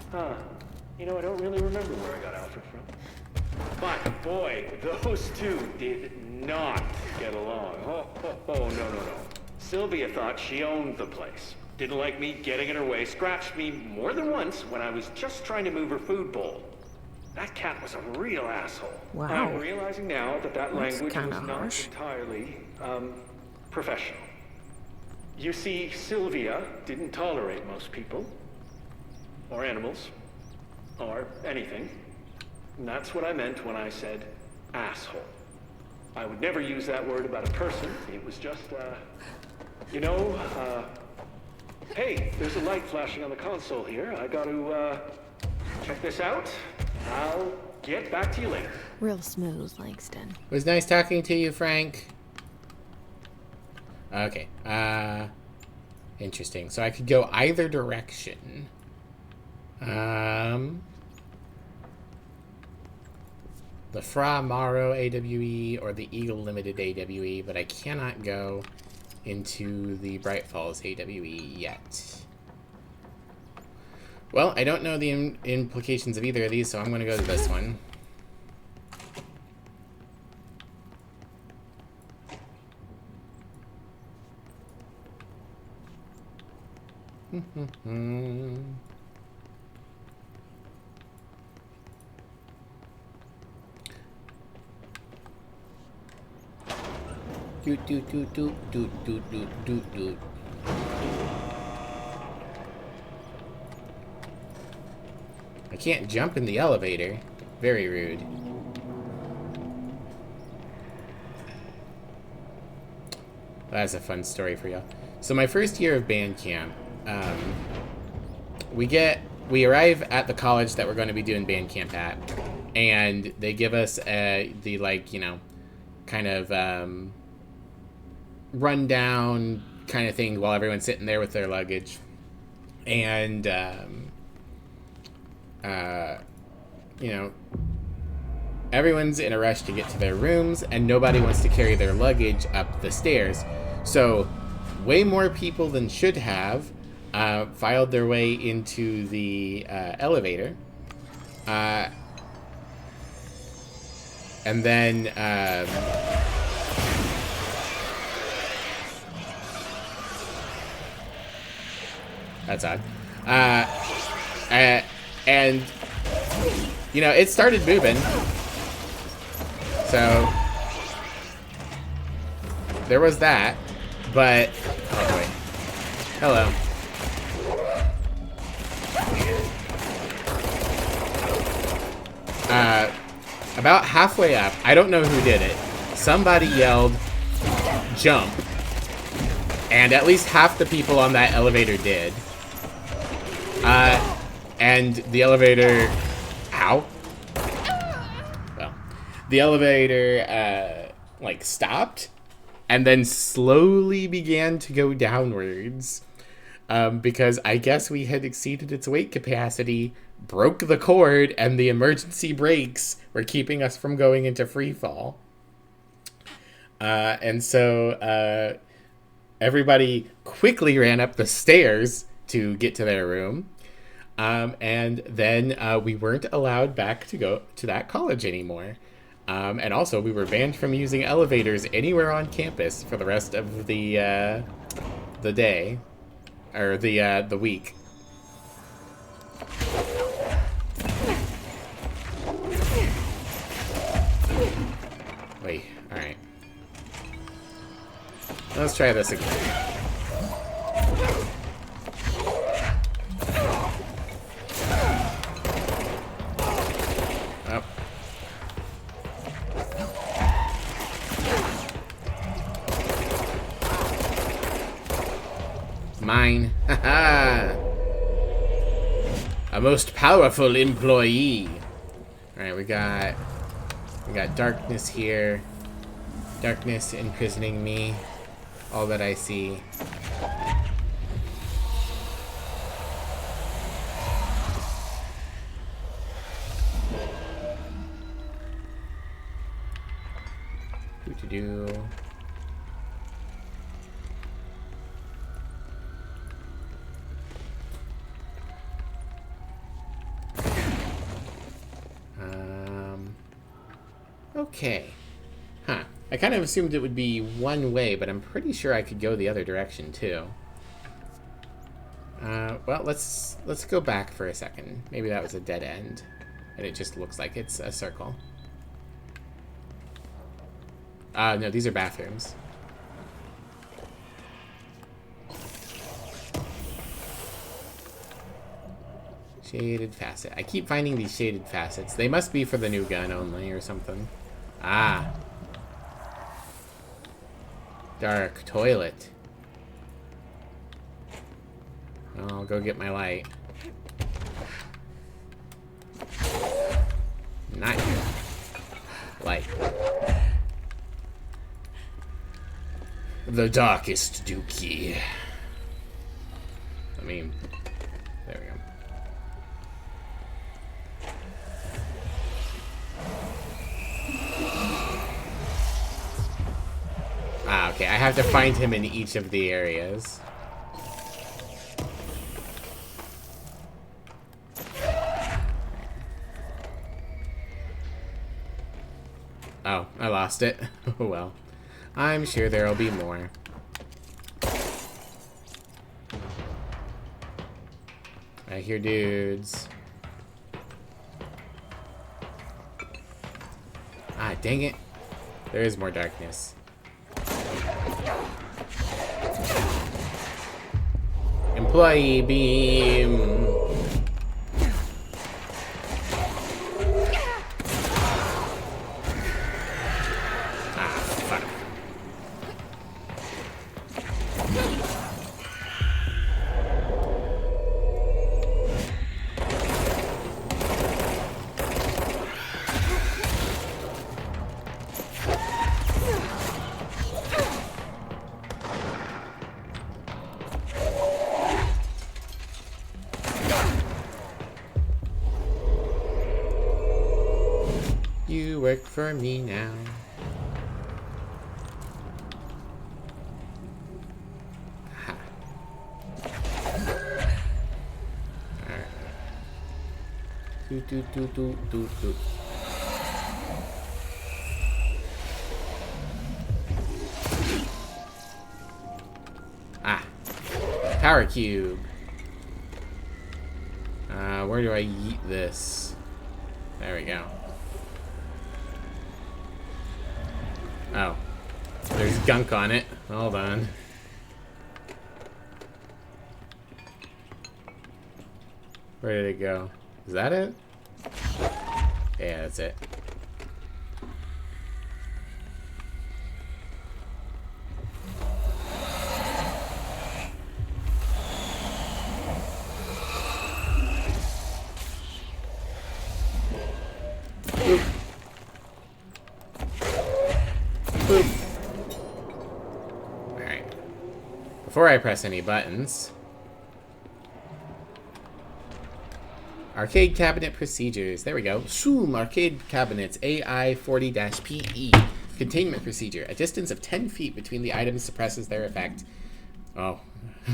Huh. You know, I don't really remember where I got Alfred from. But, boy, those two did not get along. Oh, no. Sylvia thought she owned the place. Didn't like me getting in her way, scratched me more than once when I was just trying to move her food bowl. That cat was a real asshole. Wow. I'm realizing now that That's language was kinda not harsh. entirely, professional. You see, Sylvia didn't tolerate most people, or animals, or anything. And that's what I meant when I said asshole. I would never use that word about a person. It was just, hey, there's a light flashing on the console here. I got to, check this out. I'll get back to you later. Real smooth, Langston. It was nice talking to you, Frank. Okay. Interesting. So I could go either direction. The Fra Maro AWE or the Eagle Limited AWE, but I cannot go into the Bright Falls AWE yet. Well, I don't know the implications of either of these, so I'm going to go to this one. I can't jump in the elevator. Very rude. That's a fun story for y'all. So my first year of band camp, we arrive at the college that we're going to be doing band camp at, and they give us the, like, you know, kind of rundown kind of thing while everyone's sitting there with their luggage. And you know, everyone's in a rush to get to their rooms, and nobody wants to carry their luggage up the stairs. So way more people than should have filed their way into the elevator. And then that's odd. And you know, it started moving. So there was that. But oh wait. Hello. About halfway up, I don't know who did it. Somebody yelled, "Jump." And at least half the people on that elevator did. And the elevator... Ow. Well, the elevator, like, stopped. And then slowly began to go downwards. Because I guess we had exceeded its weight capacity, broke the cord, and the emergency brakes were keeping us from going into free fall. And so everybody quickly ran up the stairs to get to their room. And then we weren't allowed back to go to that college anymore. And also, we were banned from using elevators anywhere on campus for the rest of the day, or the week. Wait, all right. Let's try this again. Mine. Haha. A most powerful employee. Alright, we got darkness here. Darkness imprisoning me. All that I see. Do. Okay. Huh. I kind of assumed it would be one way, but I'm pretty sure I could go the other direction too. Well, let's go back for a second. Maybe that was a dead end, and it just looks like it's a circle. No, these are bathrooms. Shaded facet. I keep finding these shaded facets. They must be for the new gun only or something. Ah. Dark toilet. I'll go get my light. Not here. Light. The darkest dookie. I mean, there we go. Ah, okay, I have to find him in each of the areas. Oh, I lost it. Oh well. I'm sure there'll be more. I hear dudes. Ah, dang it. There is more darkness. Employee beam. You work for me now. Ha. Alright. Do. Ah. Power cube. Where do I yeet this? There we go. Oh. There's gunk on it. Hold on. Where did it go? Is that it? Yeah, that's it. Boop. Boop. Alright. Before I press any buttons... Arcade cabinet procedures. There we go. Zoom arcade cabinets AI40-PE. Containment procedure. A distance of 10 feet between the items suppresses their effect. Oh.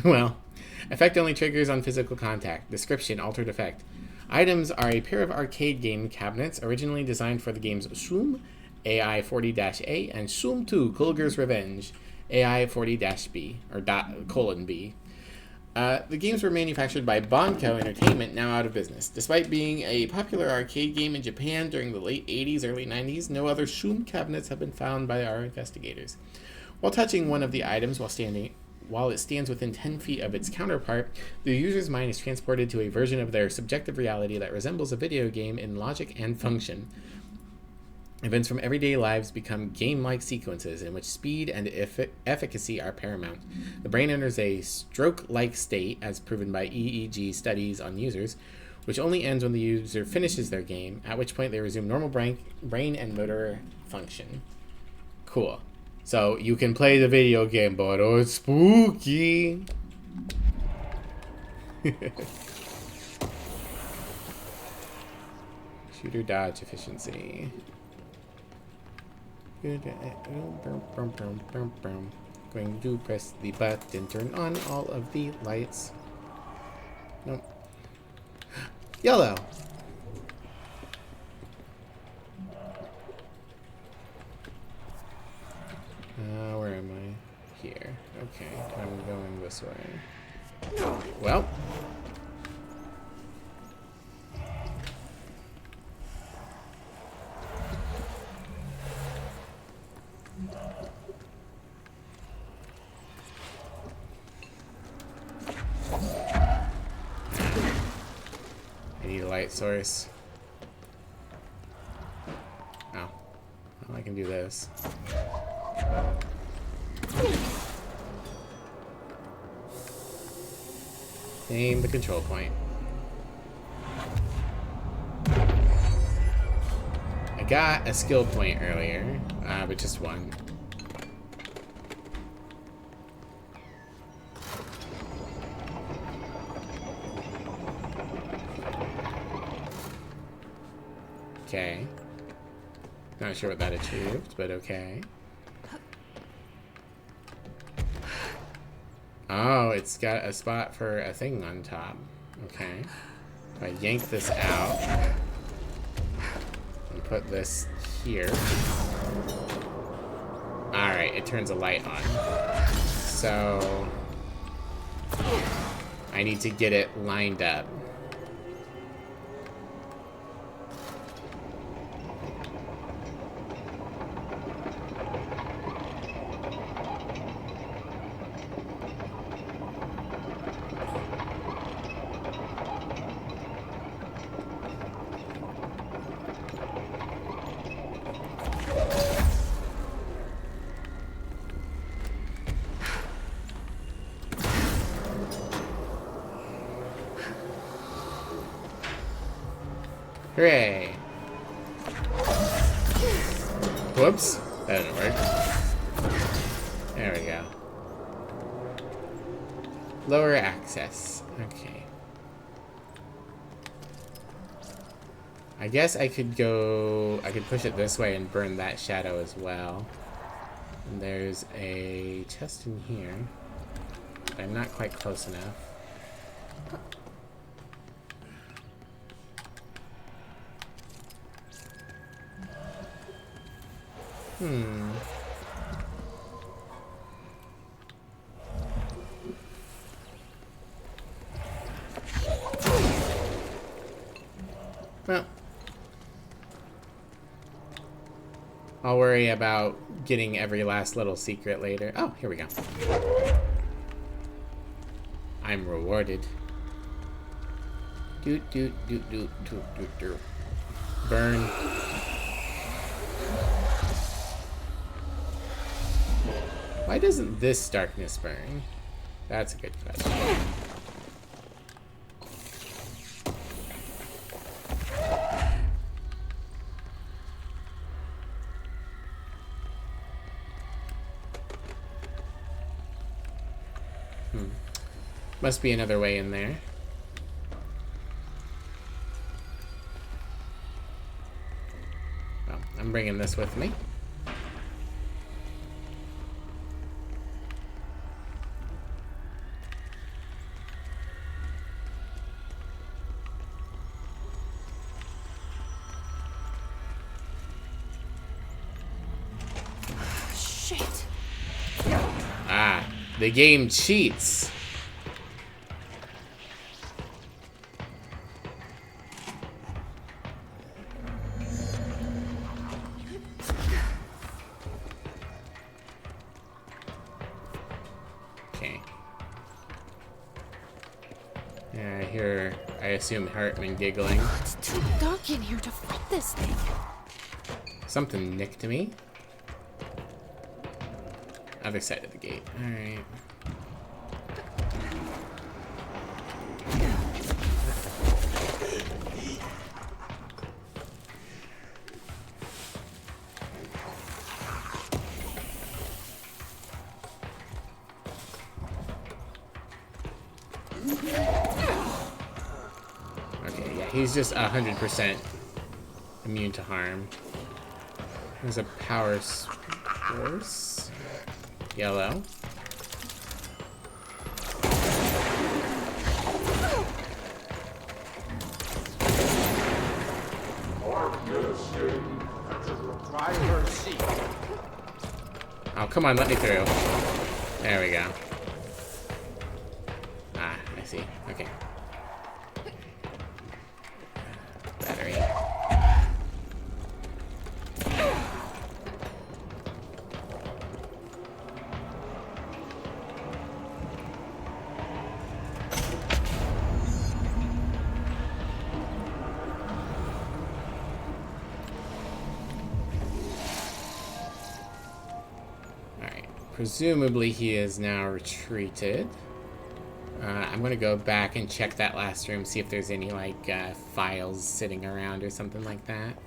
Well. Effect only triggers on physical contact. Description. Altered effect. Items are a pair of arcade game cabinets originally designed for the games Zoom AI 40-A, and Shum 2, Kulger's Revenge, AI 40-B, or :B. The games were manufactured by Bonco Entertainment, now out of business. Despite being a popular arcade game in Japan during the late 80s, early 90s, no other Shum cabinets have been found by our investigators. While touching one of the items while it stands within 10 feet of its counterpart, the user's mind is transported to a version of their subjective reality that resembles a video game in logic and function. Events from everyday lives become game-like sequences in which speed and efficacy are paramount. The brain enters a stroke-like state, as proven by EEG studies on users, which only ends when the user finishes their game, at which point they resume normal brain and motor function. Cool. So you can play the video game, but oh, it's spooky. Shooter dodge efficiency. Going to press the button, turn on all of the lights. Nope. Yellow. Where am I? Here. Okay, I'm going this way. Well. I need a light source. Oh. Well, I can do this. Name the control point. I got a skill point earlier, but just one. Okay. Not sure what that achieved, but okay. Oh, it's got a spot for a thing on top. Okay. If I yank this out and put this here. Alright, it turns a light on. So I need to get it lined up. Hooray! Whoops, that didn't work. There we go. Lower access. Okay. I guess I could push it this way and burn that shadow as well. And there's a chest in here. But I'm not quite close enough. Well, I'll worry about getting every last little secret later. Oh, here we go. I'm rewarded. Doot doot doot doot doot doot doot. Burn. Why doesn't this darkness burn? That's a good question. Must be another way in there. Well, I'm bringing this with me. The game cheats. Okay. Yeah, I hear, I assume Hartman giggling. It's too dark in here to fight this thing. Something nicked me. Other side of the gate. Alright. Okay, yeah, he's just 100% immune to harm. There's a power source. Yellow. Oh, come on, let me through. There we go. Ah, I see. Okay. Battery. Presumably he is now retreated. I'm gonna go back and check that last room, see if there's any like files sitting around or something like that.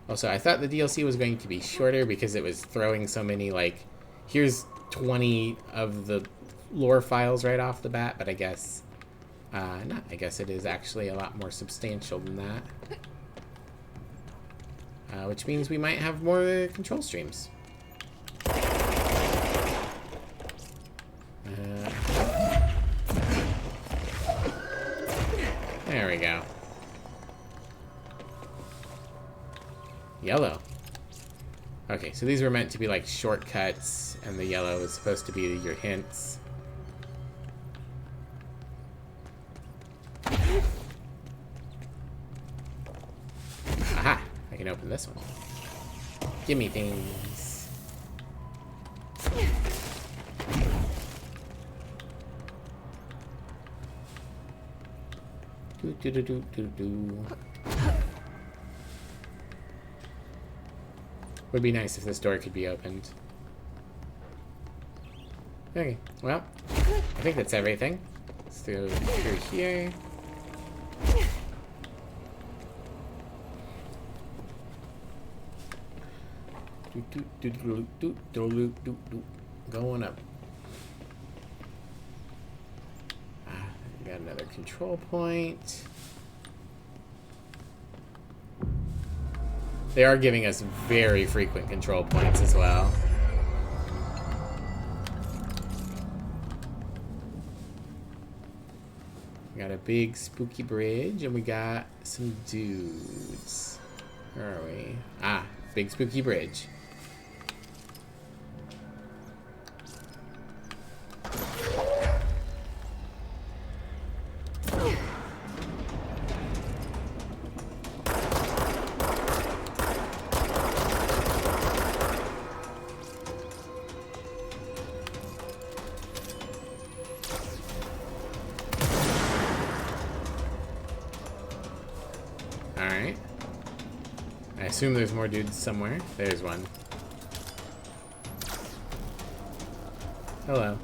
Also, I thought the DLC was going to be shorter because it was throwing so many like, here's 20 of the lore files right off the bat, but I guess not. I guess it is actually a lot more substantial than that. Which means we might have more control streams. There we go. Yellow. Okay, so these were meant to be like shortcuts, and the yellow is supposed to be your hints. Aha! I can open this one. Gimme things. Would be nice if this door could be opened. Okay, well, I think that's everything. Let's go through here. Going up. Got another control point. They are giving us very frequent control points as well. We got a big spooky bridge, and we got some dudes. Where are we? Ah, big spooky bridge. Alright. I assume there's more dudes somewhere. There's one. Hello.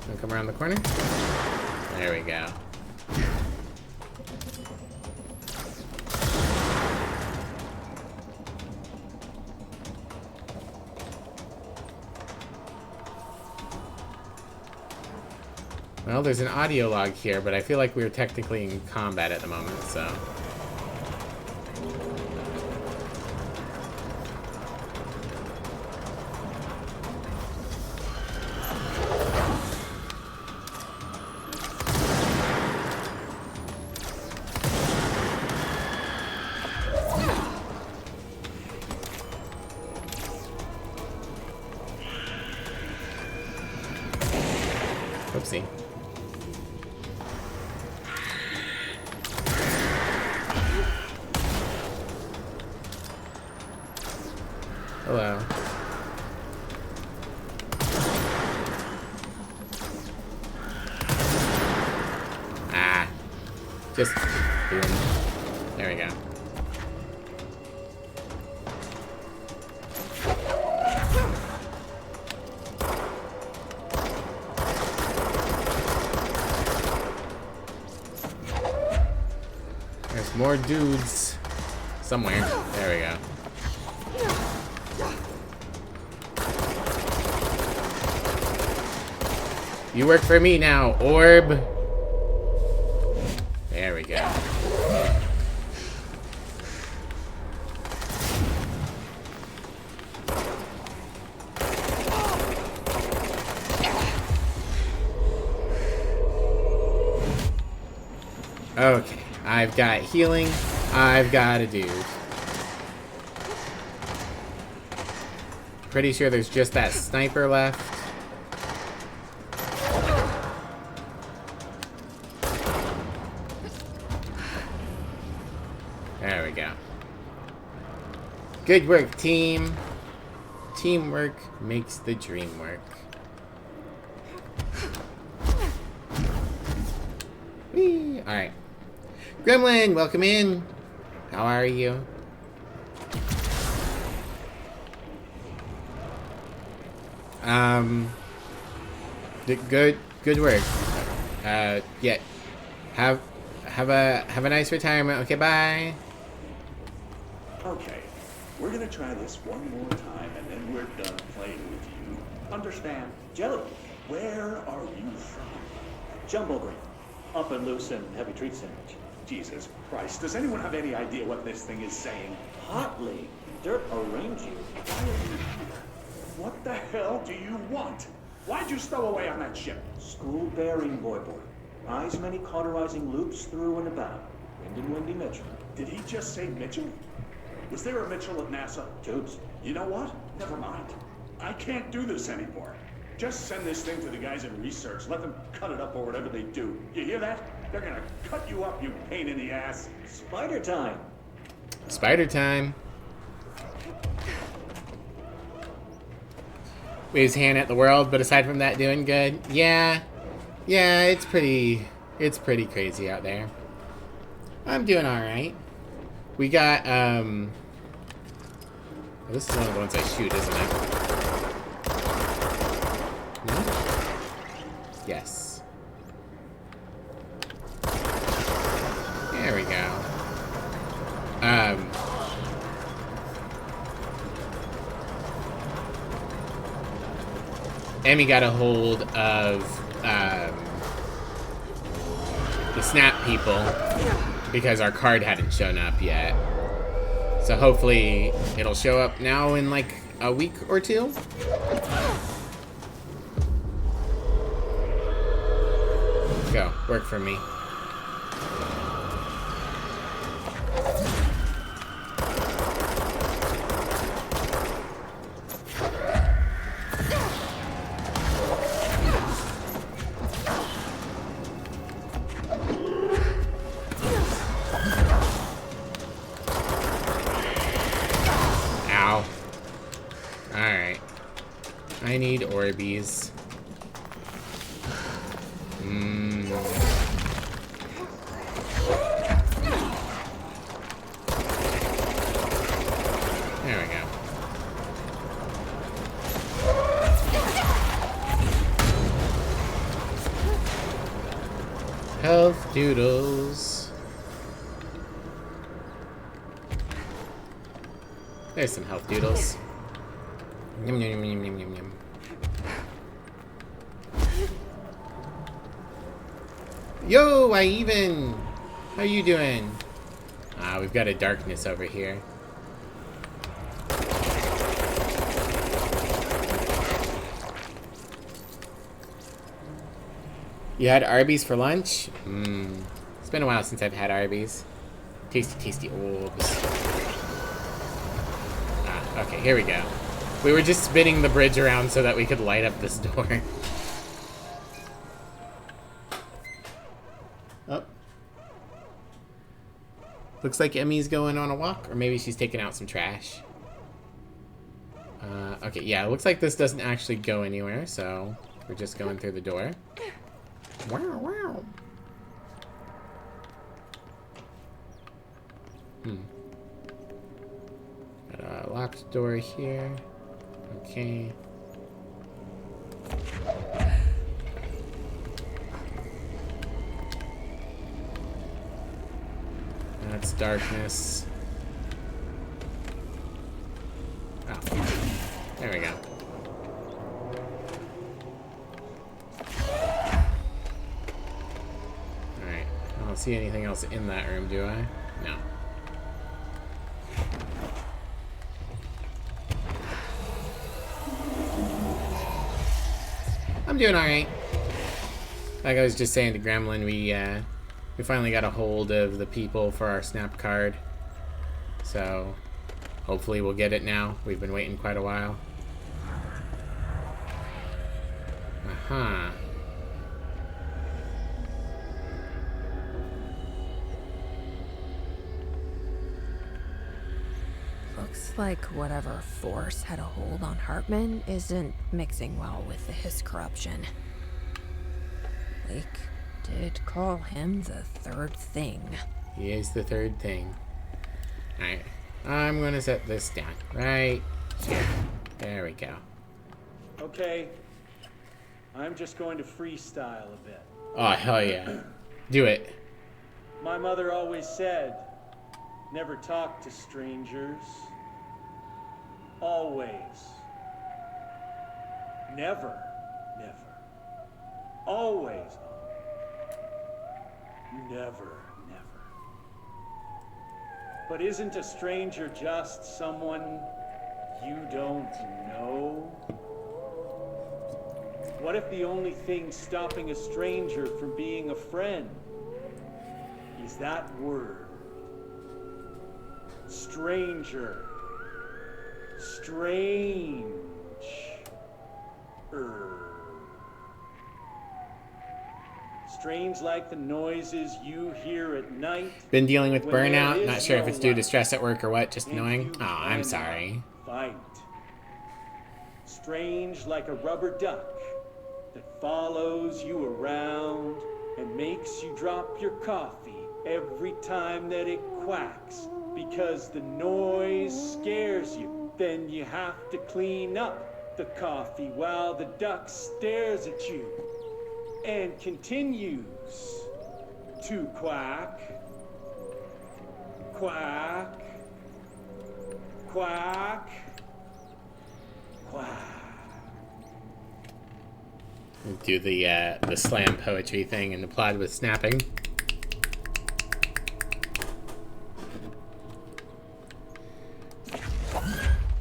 Wanna come around the corner? There we go. Well, there's an audio log here, but I feel like we're technically in combat at the moment, so... see. Hello. Ah. Just boom. There we go. There's more dudes somewhere. There we go. You work for me now, Orb. There we go. Okay, I've got healing. I've got a dude. Pretty sure there's just that sniper left. There we go. Good work, team. Teamwork makes the dream work. Whee! Alright. Gremlin, welcome in. How are you? Good work. Yeah. Have a nice retirement. Okay, bye. Okay, we're gonna try this one more time, and then we're done playing with you. Understand? Jelly, Where are you from? Jumbo Green, up and loose and heavy treat sandwich. Jesus Christ, does anyone have any idea what this thing is saying? Hotly, dirt arrange you. What the hell do you want? Why'd you stow away on that ship? School bearing, boy. Eyes many cauterizing loops through and about. Wind and windy Mitchell. Did he just say Mitchell? Was there a Mitchell at NASA? Tubes. You know what? Never mind. I can't do this anymore. Just send this thing to the guys in research. Let them cut it up or whatever they do. You hear that? They're gonna cut you up, you pain in the ass. Spider time. Spider time. Waves hand at the world, but aside from that, doing good. Yeah, it's pretty crazy out there. I'm doing all right. We got this is one of the ones I shoot, isn't it? No? Yes. There we go. Emmy got a hold of the Snap people because our card hadn't shown up yet. So hopefully it'll show up now in like a week or two. Go, work for me. I need Orbeez. There we go. Health doodles. There's some health doodles. Yum, yum, yum, yum, yum, yum. Yo, I even. How you doing? We've got a darkness over here. You had Arby's for lunch? It's been a while since I've had Arby's. Tasty, tasty orbs. Okay, here we go. We were just spinning the bridge around so that we could light up this door. Looks like Emmy's going on a walk, or maybe she's taking out some trash. Okay, yeah, it looks like this doesn't actually go anywhere, so we're just going through the door. Wow, wow. Got a locked door here. Okay. That's darkness. Oh, there we go. Alright, I don't see anything else in that room, do I? No. I'm doing alright. Like I was just saying to Gremlin, we finally got a hold of the people for our snap card. So, hopefully we'll get it now. We've been waiting quite a while. Uh-huh. Looks like whatever force had a hold on Hartman isn't mixing well with his corruption. Lake did call him the third thing. He is the third thing. Alright. I'm gonna set this down right here. There we go. Okay. I'm just going to freestyle a bit. Oh, hell yeah. Do it. My mother always said, never talk to strangers. Always. Never. Never. Always. Never. Never. But isn't a stranger just someone you don't know? What if the only thing stopping a stranger from being a friend is that word? Stranger. Strange. Strange like the noises you hear at night. Been dealing with burnout. Not sure if it's due to stress at work or what. Just annoying. Oh, I'm sorry. Fight. Strange like a rubber duck that follows you around and makes you drop your coffee every time that it quacks because the noise scares you. Then you have to clean up the coffee while the duck stares at you and continues to quack, quack, quack, quack. Do the slam poetry thing and applaud with snapping.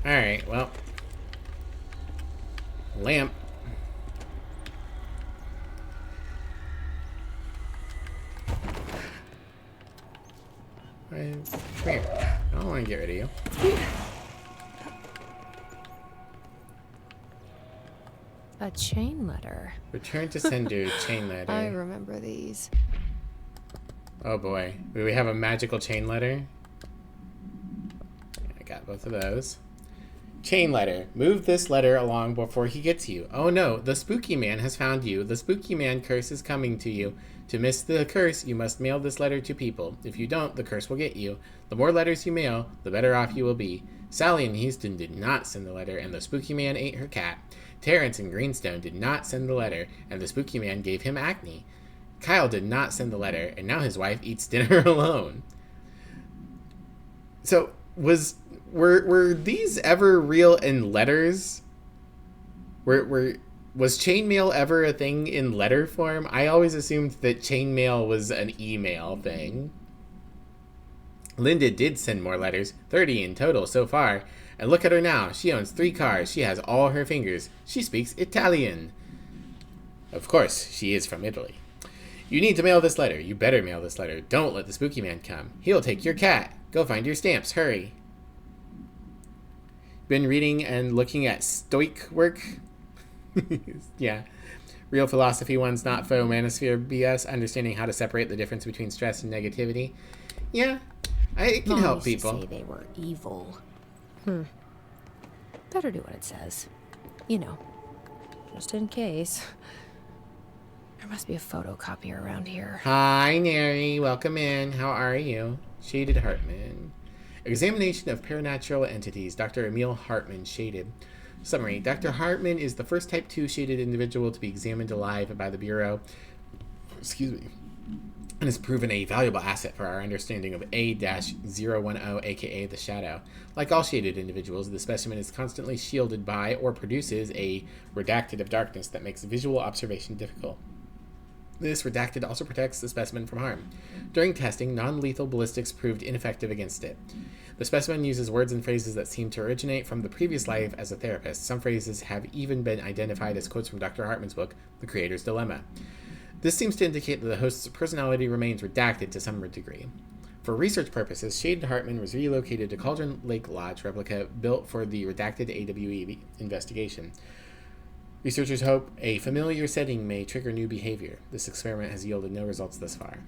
Alright, well. Lamp. Come here. I don't want to get rid of you. A chain letter. Return to sender, chain letter. I remember these. Oh boy. Do we have a magical chain letter? I got both of those. Chain letter. Move this letter along before he gets you. Oh no, the spooky man has found you. The spooky man curse is coming to you. To miss the curse, you must mail this letter to people. If you don't, the curse will get you. The more letters you mail, the better off you will be. Sally in Houston did not send the letter, and the spooky man ate her cat. Terrence in Greenstone did not send the letter, and the spooky man gave him acne. Kyle did not send the letter, and now his wife eats dinner alone. So, were these ever real in letters? Was chainmail ever a thing in letter form? I always assumed that chainmail was an email thing. Linda did send more letters, 30 in total so far. And look at her now. She owns 3 cars. She has all her fingers. She speaks Italian. Of course, she is from Italy. You need to mail this letter. You better mail this letter. Don't let the spooky man come. He'll take your cat. Go find your stamps. Hurry. Been reading and looking at Stoic work? Yeah. Real philosophy ones, not faux manosphere BS. Understanding how to separate the difference between stress and negativity. Yeah. It can Mom help used to people. say they were evil. Better do what it says. You know, just in case. There must be a photocopier around here. Hi, Neri. Welcome in. How are you? Shaded Hartman. Examination of Paranatural Entities. Dr. Emil Hartman, Shaded. Summary. Dr. Hartman is the first Type 2 shaded individual to be examined alive by the Bureau. Excuse me. And has proven a valuable asset for our understanding of A-010, aka the Shadow. Like all shaded individuals, the specimen is constantly shielded by or produces a redacted of darkness that makes visual observation difficult. This redacted also protects the specimen from harm. During testing, non-lethal ballistics proved ineffective against it. The specimen uses words and phrases that seem to originate from the previous life as a therapist. Some phrases have even been identified as quotes from Dr. Hartman's book, The Creator's Dilemma. This seems to indicate that the host's personality remains redacted to some degree. For research purposes, Shaded Hartman was relocated to Cauldron Lake Lodge replica built for the redacted AWE investigation. Researchers hope a familiar setting may trigger new behavior. This experiment has yielded no results thus far.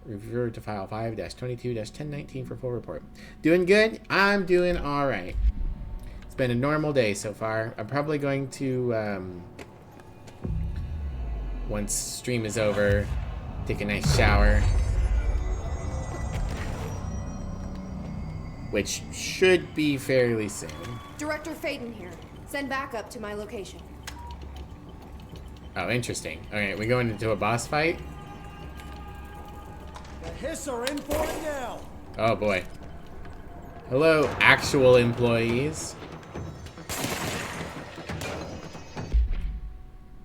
Refer to file 5-22-1019 for full report. Doing good? I'm doing alright. It's been a normal day so far. I'm probably going to, once stream is over, take a nice shower. Which should be fairly soon. Director Faden here. Send backup to my location. Oh, interesting. Okay, we going into a boss fight? The Hiss are in for it now. Oh boy. Hello, actual employees.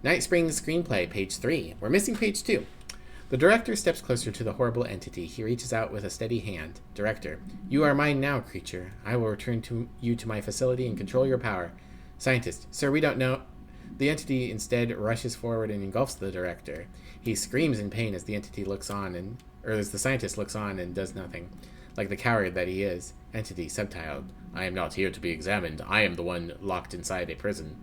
Night Spring Screenplay, page 3. We're missing page 2. The director steps closer to the horrible entity. He reaches out with a steady hand. Director, you are mine now, creature. I will return you to my facility and control your power. Scientist, sir, we don't know. The entity instead rushes forward and engulfs the director. He screams in pain as the entity looks on as the scientist looks on and does nothing. Like the coward that he is. Entity, subtitled, I am not here to be examined. I am the one locked inside a prison.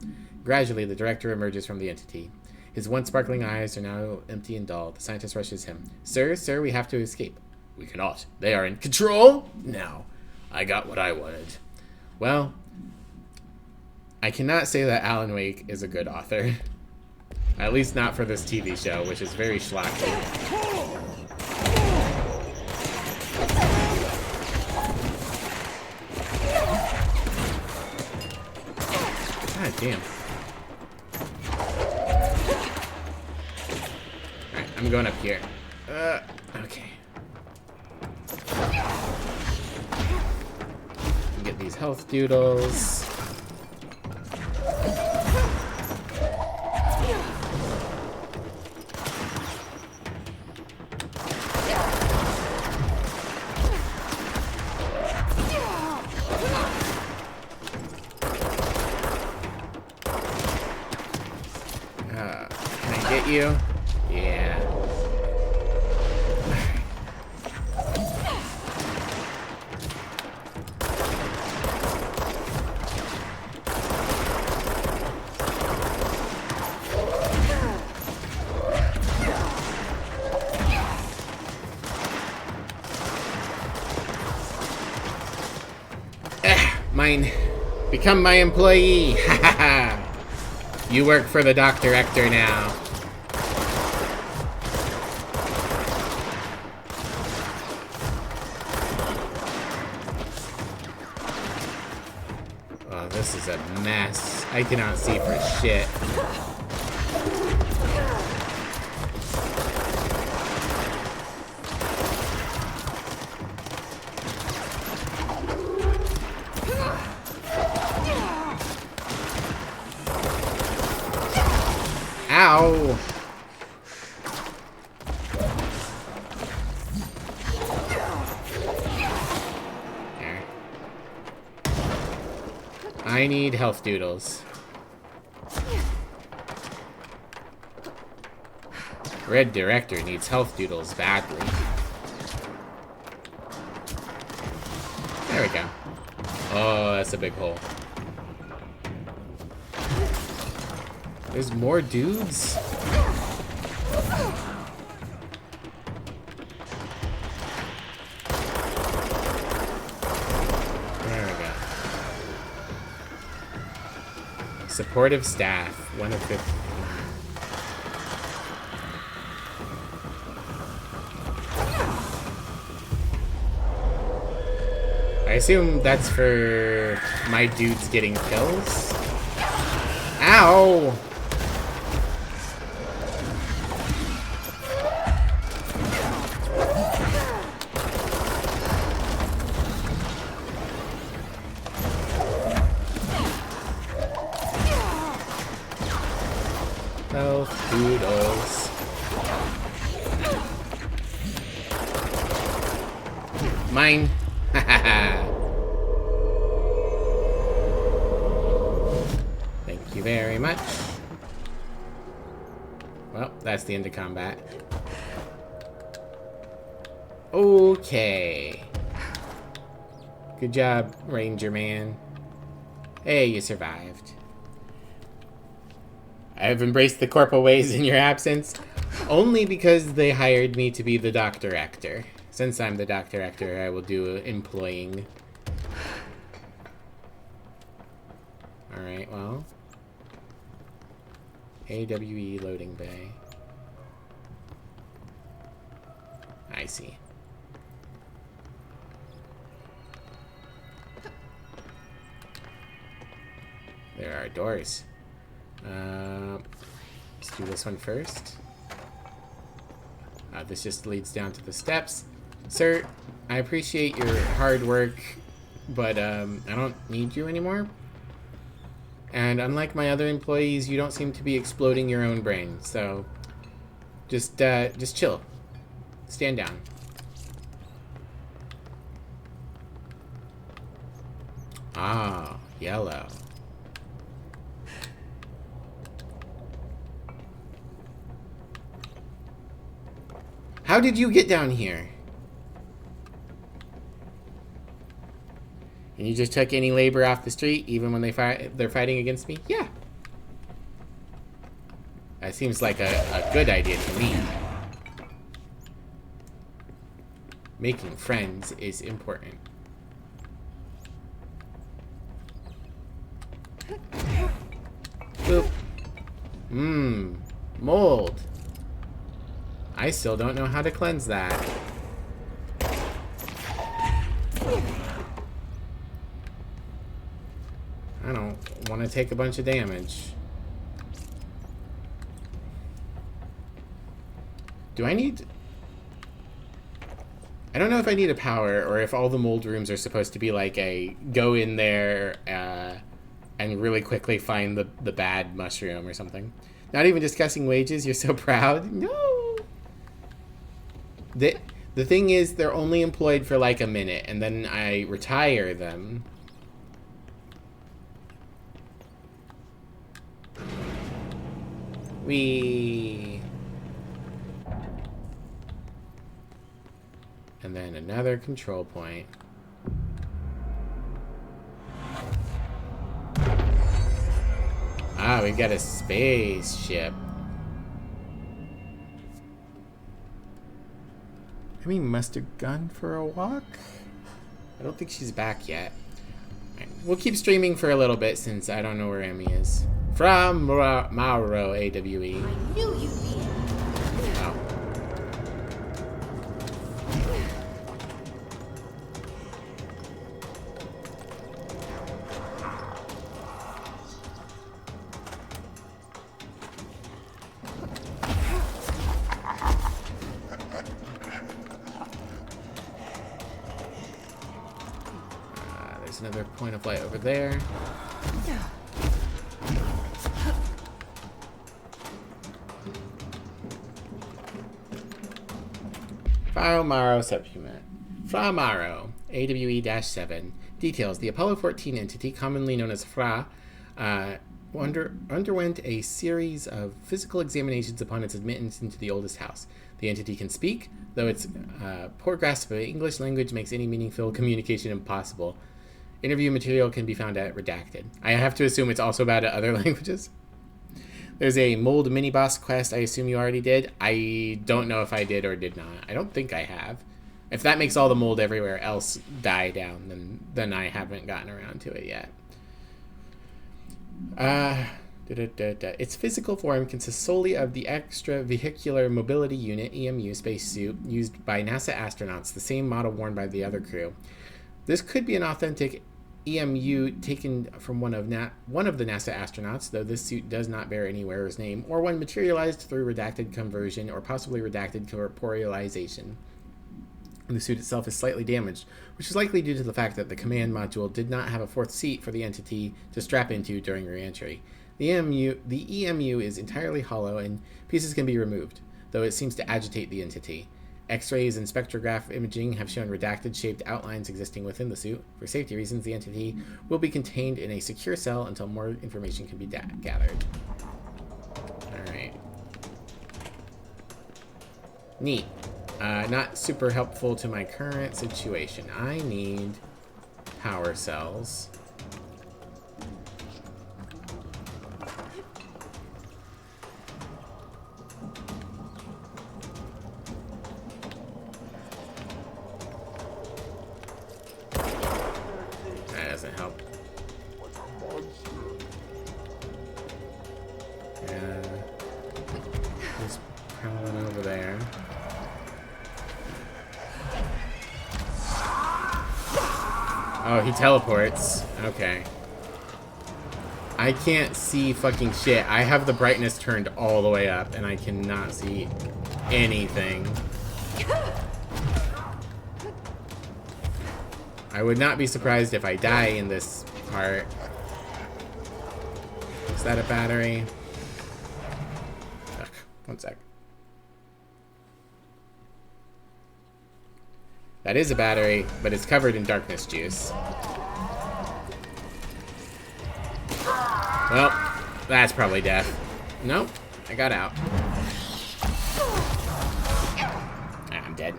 Gradually, the director emerges from the entity. His once sparkling eyes are now empty and dull. The scientist rushes him. Sir, we have to escape. We cannot. They are in control? Now, I got what I wanted. Well, I cannot say that Alan Wake is a good author. At least not for this TV show, which is very schlocky. God damn. Alright, I'm going up here. Okay. Get these health doodles. Can I get you? Yeah. Mine. Become my employee. Ha ha ha. You work for the Dr. Ector now. Oh, this is a mess. I cannot see for shit. Ow! There. I need health doodles. Red Director needs health doodles badly. There we go. Oh, that's a big hole. There's more dudes? Supportive staff. 1 of 50. I assume that's for my dudes getting kills. Ow! Health doodles. Mine. Thank you very much. Well, that's the end of combat. Okay. Good job, Ranger Man. Hey, you survived. I have embraced the corporal ways in your absence, only because they hired me to be the doctor actor. Since I'm the doctor actor, I will do employing. Alright, well. AWE loading bay. I see. There are doors. Let's do this one first. This just leads down to the steps. Sir, I appreciate your hard work, but I don't need you anymore. And unlike my other employees, you don't seem to be exploding your own brain. So just chill. Stand down. Ah, yellow. How did you get down here? And you just took any labor off the street, even when they're fighting against me? Yeah. That seems like a good idea to me. Making friends is important. Boop. Mold. I still don't know how to cleanse that. I don't want to take a bunch of damage. Do I need... I don't know if I need a power or if all the mold rooms are supposed to be like a go in there and really quickly find the bad mushroom or something. Not even discussing wages, you're so proud. No! The thing is, they're only employed for like a minute, and then I retire them. And then another control point. Ah, we've got a spaceship. I mean, must have gone for a walk? I don't think she's back yet. Right, we'll keep streaming for a little bit since I don't know where Emmy is. From Mauro AWE. I knew you'd be here. Oh. There's another point of light over there. Maro subhuman. Fra Maro, AWE-7. Details. The Apollo 14 entity, commonly known as Fra, underwent a series of physical examinations upon its admittance into the oldest house. The entity can speak, though its poor grasp of the English language makes any meaningful communication impossible. Interview material can be found at Redacted. I have to assume it's also about other languages. There's a mold mini-boss quest I assume you already did. I don't know if I did or did not. I don't think I have. If that makes all the mold everywhere else die down, then I haven't gotten around to it yet. Its physical form consists solely of the Extravehicular Mobility Unit, EMU, spacesuit used by NASA astronauts, the same model worn by the other crew. This could be an authentic EMU taken from one of the NASA astronauts, though this suit does not bear any wearer's name, or one materialized through redacted conversion or possibly redacted corporealization. The suit itself is slightly damaged, which is likely due to the fact that the command module did not have a fourth seat for the entity to strap into during re-entry. The EMU is entirely hollow and pieces can be removed, though it seems to agitate the entity. X-rays and spectrograph imaging have shown redacted shaped outlines existing within the suit. For safety reasons, the entity will be contained in a secure cell until more information can be gathered. Alright. Neat. Not super helpful to my current situation. I need power cells. That doesn't help. He's prowling over there. Oh, he teleports. Okay. I can't see fucking shit. I have the brightness turned all the way up, and I cannot see anything. I would not be surprised if I die in this part. Is that a battery? Ugh, one sec. That is a battery, but it's covered in darkness juice. Well, that's probably death. Nope, I got out. I'm dead.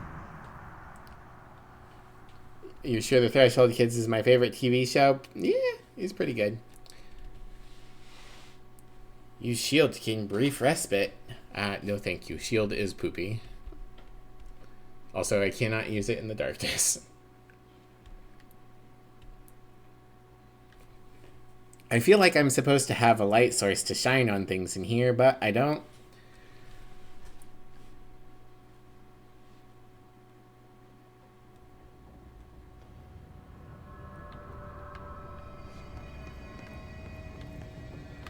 You sure The Threshold Kids is my favorite TV show? Yeah, it's pretty good. Use shield to gain brief respite. No thank you. Shield is poopy. Also, I cannot use it in the darkness. I feel like I'm supposed to have a light source to shine on things in here, but I don't.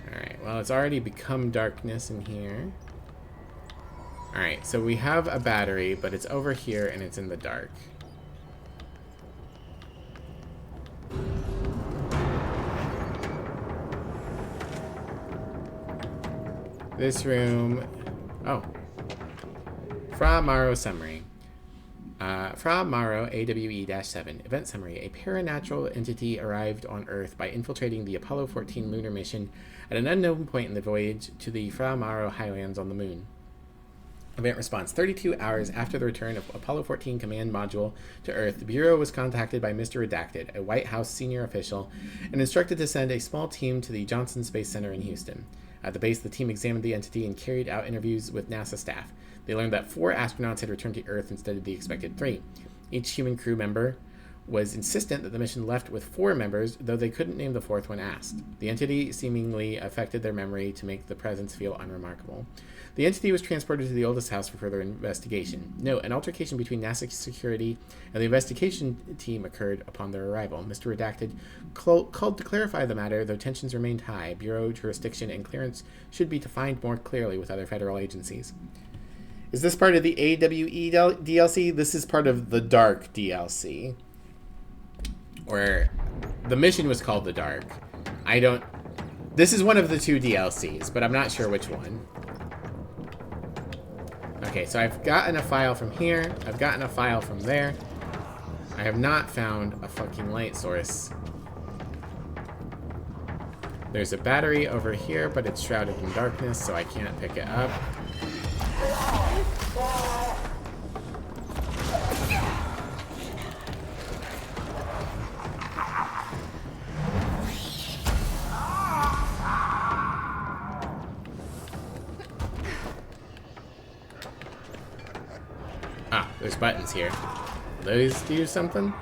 Alright, well, it's already become darkness in here. Alright, so we have a battery, but it's over here and it's in the dark. This room... Oh. Fra Maro Summary. Fra Maro AWE-7. Event Summary. A paranatural entity arrived on Earth by infiltrating the Apollo 14 lunar mission at an unknown point in the voyage to the Fra Maro highlands on the moon. Event response. 32 hours after the return of Apollo 14 command module to Earth, the Bureau was contacted by Mr. Redacted, a White House senior official, and instructed to send a small team to the Johnson Space Center in Houston. At the base, the team examined the entity and carried out interviews with NASA staff. They learned that 4 astronauts had returned to Earth instead of the expected 3. Each human crew member was insistent that the mission left with 4 members, though they couldn't name the 4th when asked. The entity seemingly affected their memory to make the presence feel unremarkable. The entity was transported to the oldest house for further investigation. Note, an altercation between NASA security and the investigation team occurred upon their arrival. Mr. Redacted called to clarify the matter, though tensions remained high. Bureau jurisdiction and clearance should be defined more clearly with other federal agencies. Is this part of the AWE DLC? This is part of the Dark DLC. Or the mission was called the Dark. This is one of the 2 DLCs, but I'm not sure which one. Okay, so I've gotten a file from here. I've gotten a file from there. I have not found a fucking light source. There's a battery over here, but it's shrouded in darkness, so I can't pick it up. Ah, there's buttons here. Will those do something?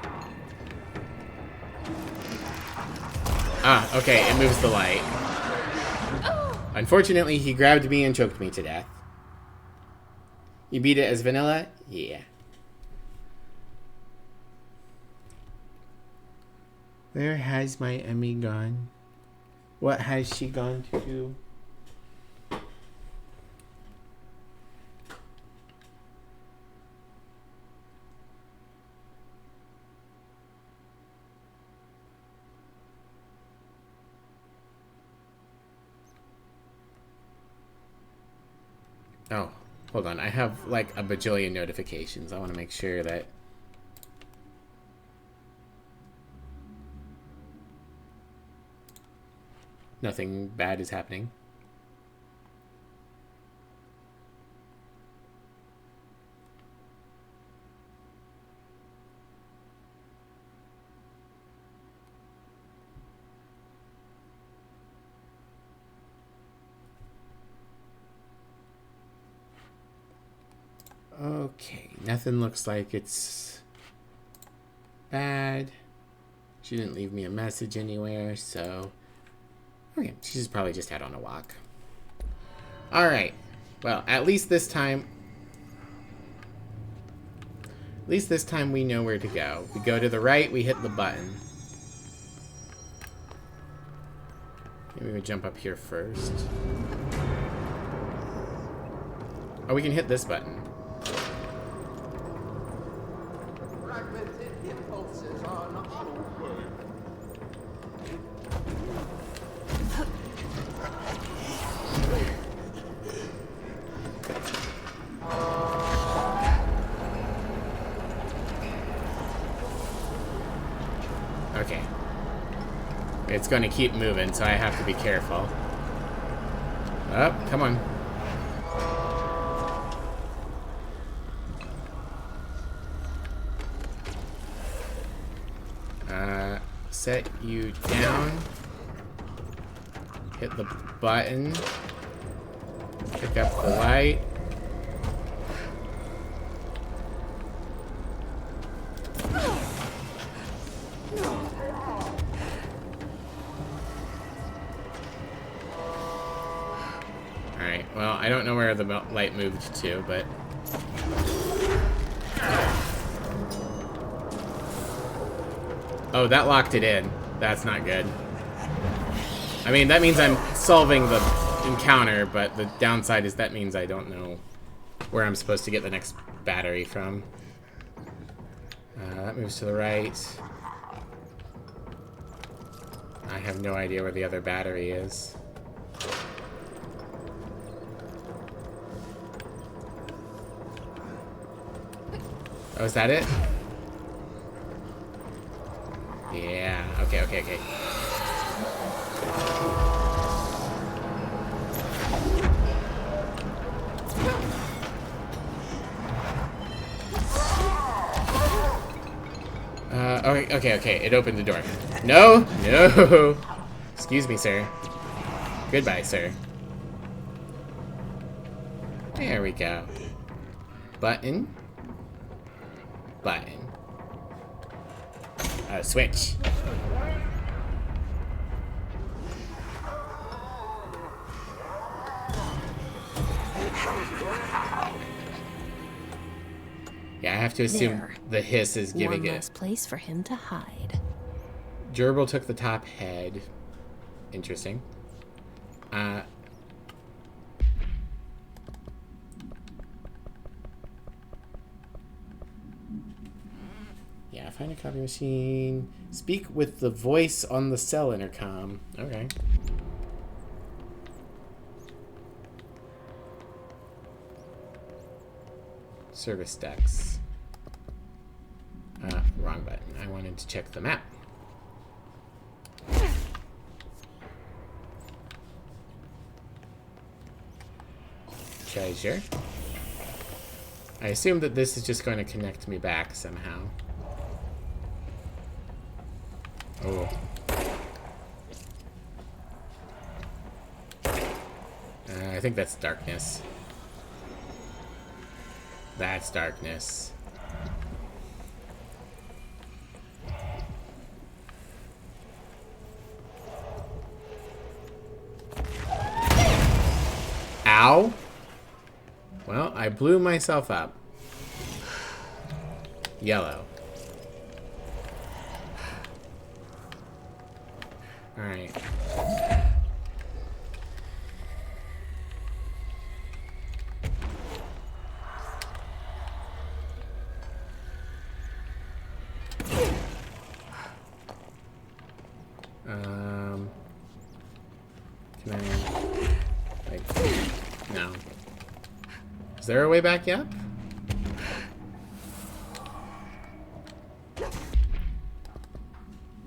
Ah, okay, it moves the light. Unfortunately, he grabbed me and choked me to death. You beat it as vanilla? Yeah. Where has my Emmy gone? What has she gone to do? Oh, hold on. I have like a bajillion notifications. I want to make sure that... nothing bad is happening. Okay, nothing looks like it's bad. She didn't leave me a message anywhere, so... okay, she's probably just out on a walk. Alright, well, at least this time we know where to go. We go to the right, we hit the button. Maybe we jump up here first. Oh, we can hit this button. Okay. It's going to keep moving, so I have to be careful. Oh, come on. Set you down. Hit the button. Pick up the light. Alright, well, I don't know where the light moved to, but... oh, that locked it in. That's not good. I mean, that means I'm solving the encounter, but the downside is that means I don't know where I'm supposed to get the next battery from. That moves to the right. I have no idea where the other battery is. Oh, is that it? Yeah, okay. Okay, it opened the door. No! Excuse me, sir. Goodbye, sir. There we go. Button. Switch. Yeah, I have to assume the hiss is giving it. One less place for him to hide. Gerbil took the top head. Interesting. Yeah, find a copy machine. Speak with the voice on the cell intercom. Okay. Service decks. Wrong button. I wanted to check the map. Treasure. I assume that this is just going to connect me back somehow. Oh. I think that's darkness. That's darkness. Ow! Well, I blew myself up. Yellow. Alright. Can I... Like... No. Is there a way back up?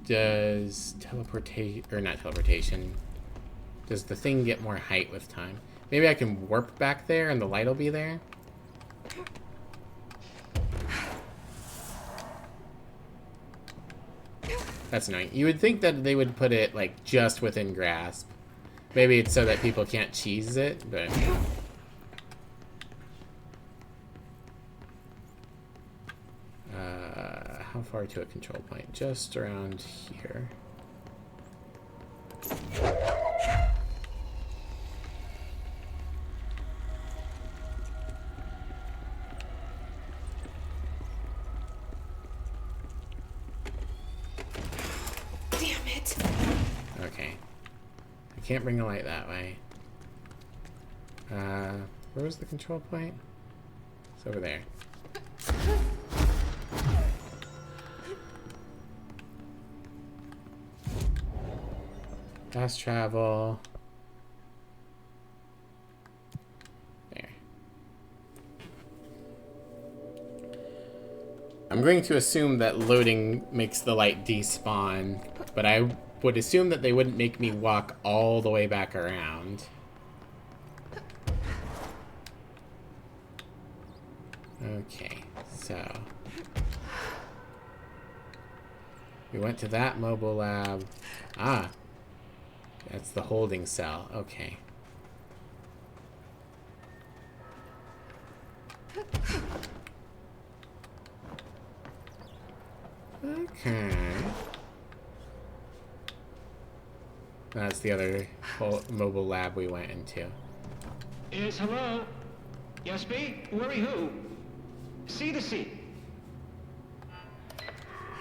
Does teleportation... Or not teleportation. Does the thing get more height with time? Maybe I can warp back there and the light will be there? That's annoying. You would think that they would put it, like, just within grasp. Maybe it's so that people can't cheese it, but... how far to a control point? Just around here. Damn it. Okay. I can't bring the light that way. Where was the control point? It's over there. Fast travel. There. I'm going to assume that loading makes the light despawn, but I would assume that they wouldn't make me walk all the way back around. Okay, so we went to that mobile lab. Ah, that's the holding cell. Okay. Okay. That's the other whole mobile lab we went into. Yes, hello? Yes, B? Worry who? C to C.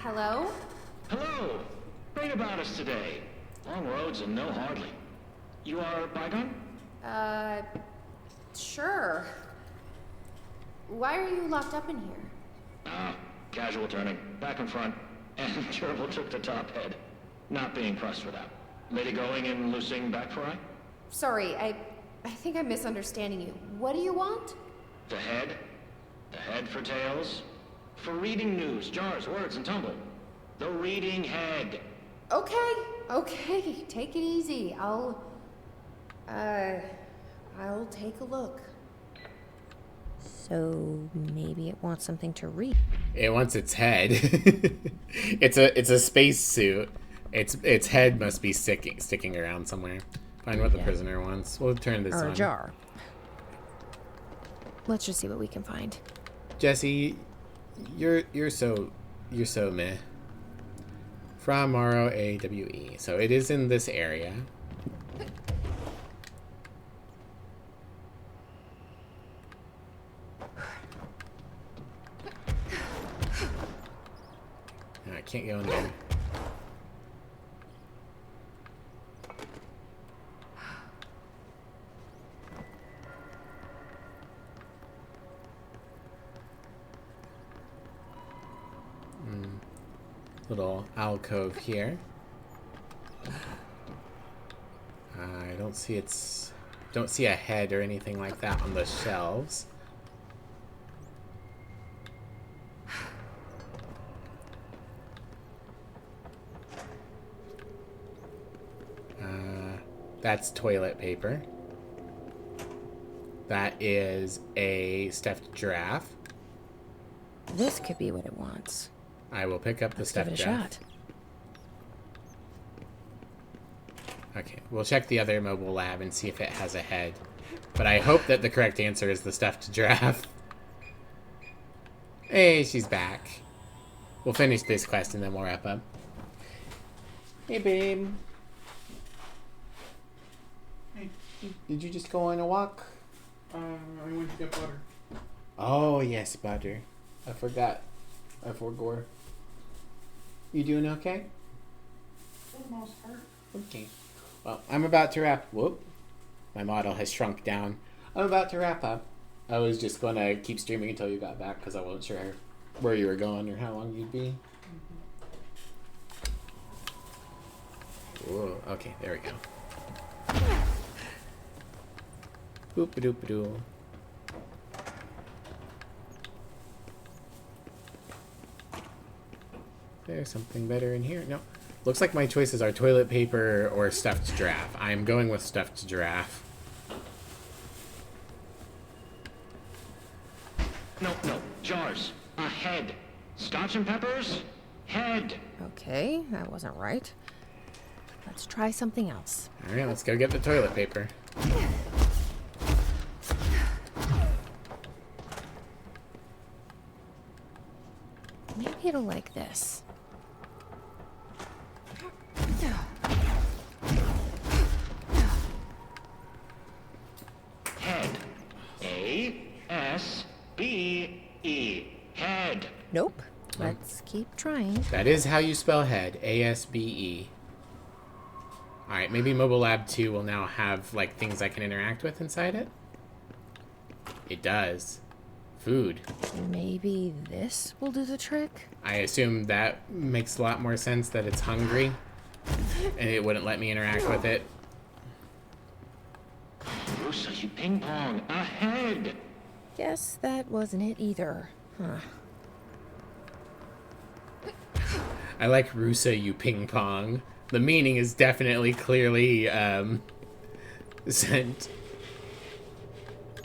Hello? Hello. Great about us today. Long roads and no hardly. You are Bygone? Sure. Why are you locked up in here? Ah, casual turning. Back in front. And Gerbil took the top head. Not being pressed for that. Lady going and loosing back fry? Sorry, I think I'm misunderstanding you. What do you want? The head? The head for tails? For reading news, jars, words, and tumble. The reading head. Okay, take it easy. I'll take a look. So maybe it wants something to read. It wants its head. It's a space suit. Its head must be sticking around somewhere. Find what the prisoner wants. We'll turn this on. Or a jar. Let's just see what we can find. Jesse, you're so meh. From Morrow AWE. So it is in this area. I can't go in there. Little alcove here. I don't see a head or anything like that on the shelves. That's toilet paper. That is a stuffed giraffe. This could be what it wants. I will pick up the stuffed Give it a giraffe. shot. Okay, we'll check the other mobile lab and see if it has a head. But I hope that the correct answer is the stuffed giraffe. Hey, she's back. We'll finish this quest and then we'll wrap up. Hey, babe. Hey, did you just go on a walk? I want to get butter. Oh, yes, butter. I forgot. I forgot. You doing okay? For the most part. Okay. Well, I'm about to wrap... Whoop. My model has shrunk down. I'm about to wrap up. I was just going to keep streaming until you got back because I wasn't sure where you were going or how long you'd be. Whoa. Okay, there we go. Boop-a-doop-a-doo. There's something better in here. No. Looks like my choices are toilet paper or stuffed giraffe. I'm going with stuffed giraffe. No, jars. A head. Scotch and peppers? Head. Okay, that wasn't right. Let's try something else. Alright, let's go get the toilet paper. Maybe it'll like this. Head. A-S-B-E. Head. Nope. Let's keep trying. That is how you spell head. A-S-B-E. Alright, maybe Mobile Lab 2 will now have, like, things I can interact with inside it? It does. Food. Maybe this will do the trick? I assume that makes a lot more sense, that it's hungry. And it wouldn't let me interact with it. Rusa, you ping pong. A head. Guess that wasn't it either. Huh. I like Rusa, you ping pong. The meaning is definitely clearly sent.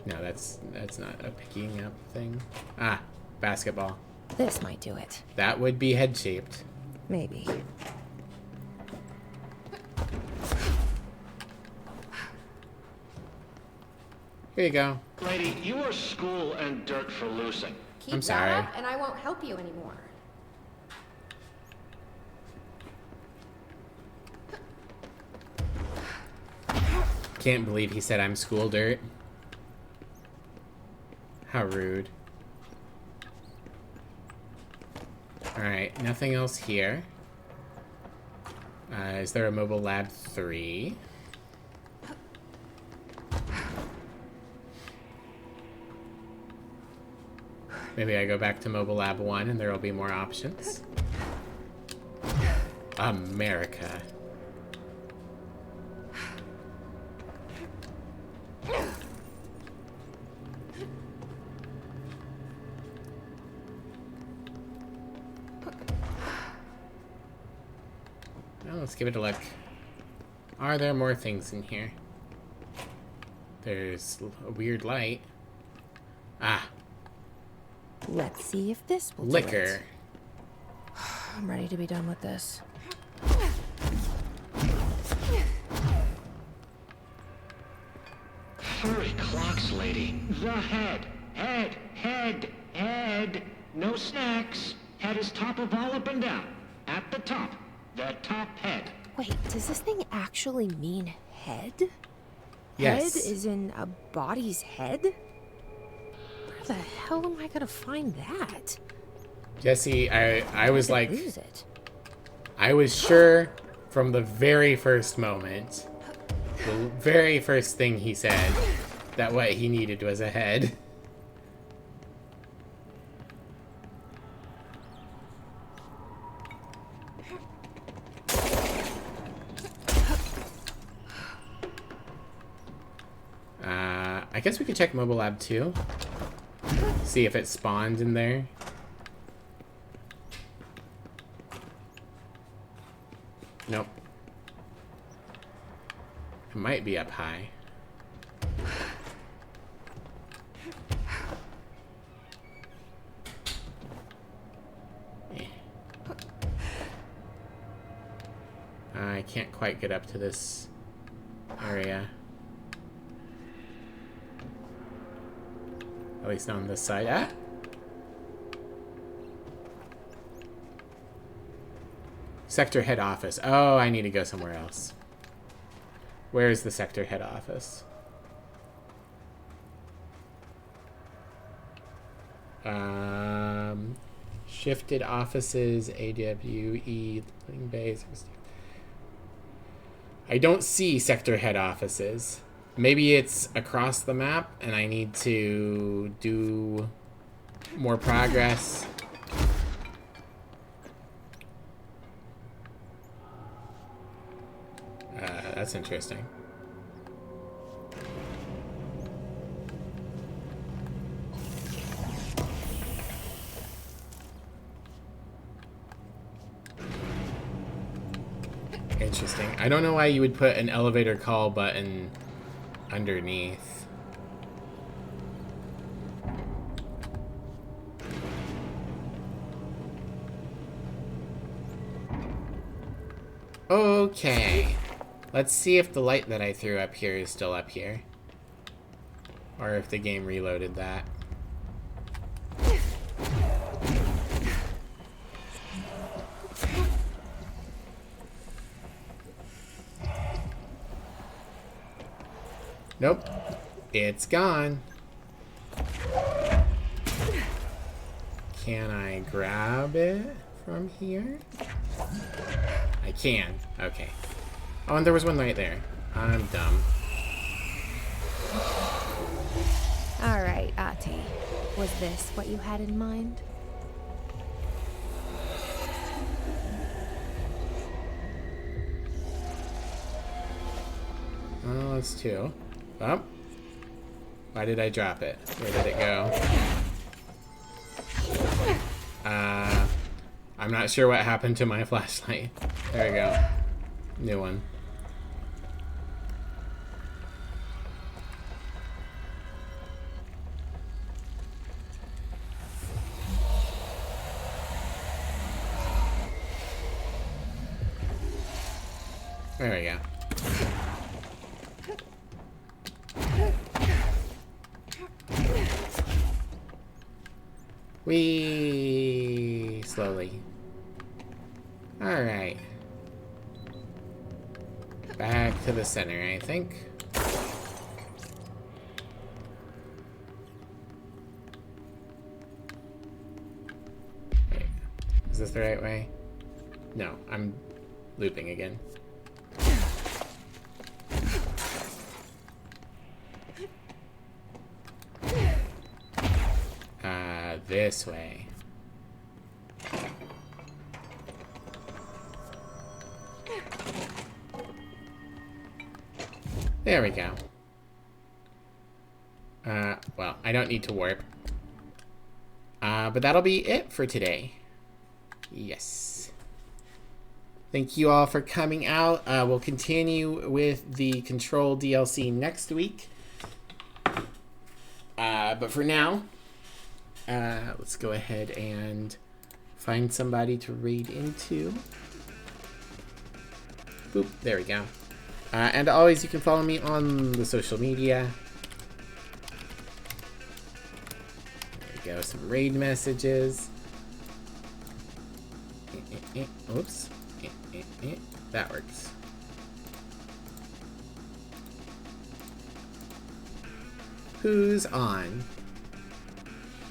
No, that's not a picking up thing. Ah, basketball. This might do it. That would be head-shaped. Maybe. Here you go. Lady, you are school and dirt for losing. Keep I'm that sorry. up and I won't help you anymore. Can't believe he said I'm school dirt. How rude. Alright, nothing else here. Is there a Mobile Lab 3? Maybe I go back to Mobile Lab 1 and there will be more options. America. Well, let's give it a look. Are there more things in here? There's a weird light. Ah, Let's see if this will do liquor. it. I'm ready to be done with this. Furry clocks, lady. The head. Head. Head. Head. No snacks. Head is top of all up and down. At the top. The top head. Wait, does this thing actually mean head? Yes. Head is in a body's head? Where the hell am I gonna find that? Jesse, I was like, Lose it. I was sure from the very first moment, the very first thing he said, that what he needed was a head. I guess we could check Mobile Lab 2. See if it spawned in there. Nope. It might be up high. Eh. I can't quite get up to this area. At least on this side. Ah! Sector head office. Oh, I need to go somewhere else. Where is the sector head office? Shifted offices, AWE, loading bays. I don't see sector head offices. Maybe it's across the map and I need to do more progress. That's interesting. Interesting. I don't know why you would put an elevator call button underneath. Okay. Let's see if the light that I threw up here is still up here. Or if the game reloaded that. Nope. It's gone. Can I grab it from here? I can. Okay. Oh, and there was one right there. I'm dumb. Alright, Ati. Was this what you had in mind? Oh, that's two. Oh. Why did I drop it? Where did it go? I'm not sure what happened to my flashlight. There we go. New one. There we go. Wee slowly. All right. Back to the center, I think. Wait, is this the right way? No, I'm looping again. This way. There we go. Well, I don't need to warp. But that'll be it for today. Yes. Thank you all for coming out. We'll continue with the Control DLC next week. But for now, let's go ahead and find somebody to raid into. Boop, there we go. And always, you can follow me on the social media. There we go, some raid messages. Oops. That works. Who's on?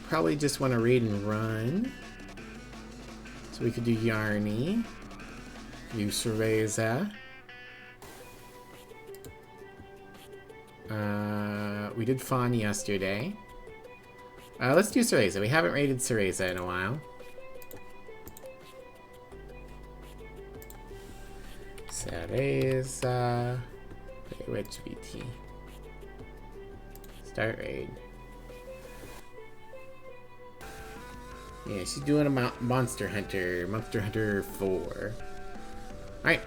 Probably just want to raid and run. So we could do Yarny. Do Cereza. We did Fawn yesterday. Let's do Cereza. We haven't raided Cereza in a while. Cereza. Which BT? Start raid. Yeah, she's doing a Monster Hunter 4. Alright,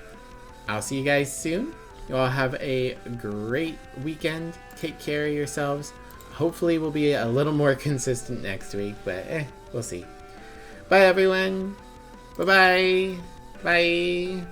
I'll see you guys soon. You all have a great weekend. Take care of yourselves. Hopefully we'll be a little more consistent next week, but we'll see. Bye everyone. Bye-bye. Bye.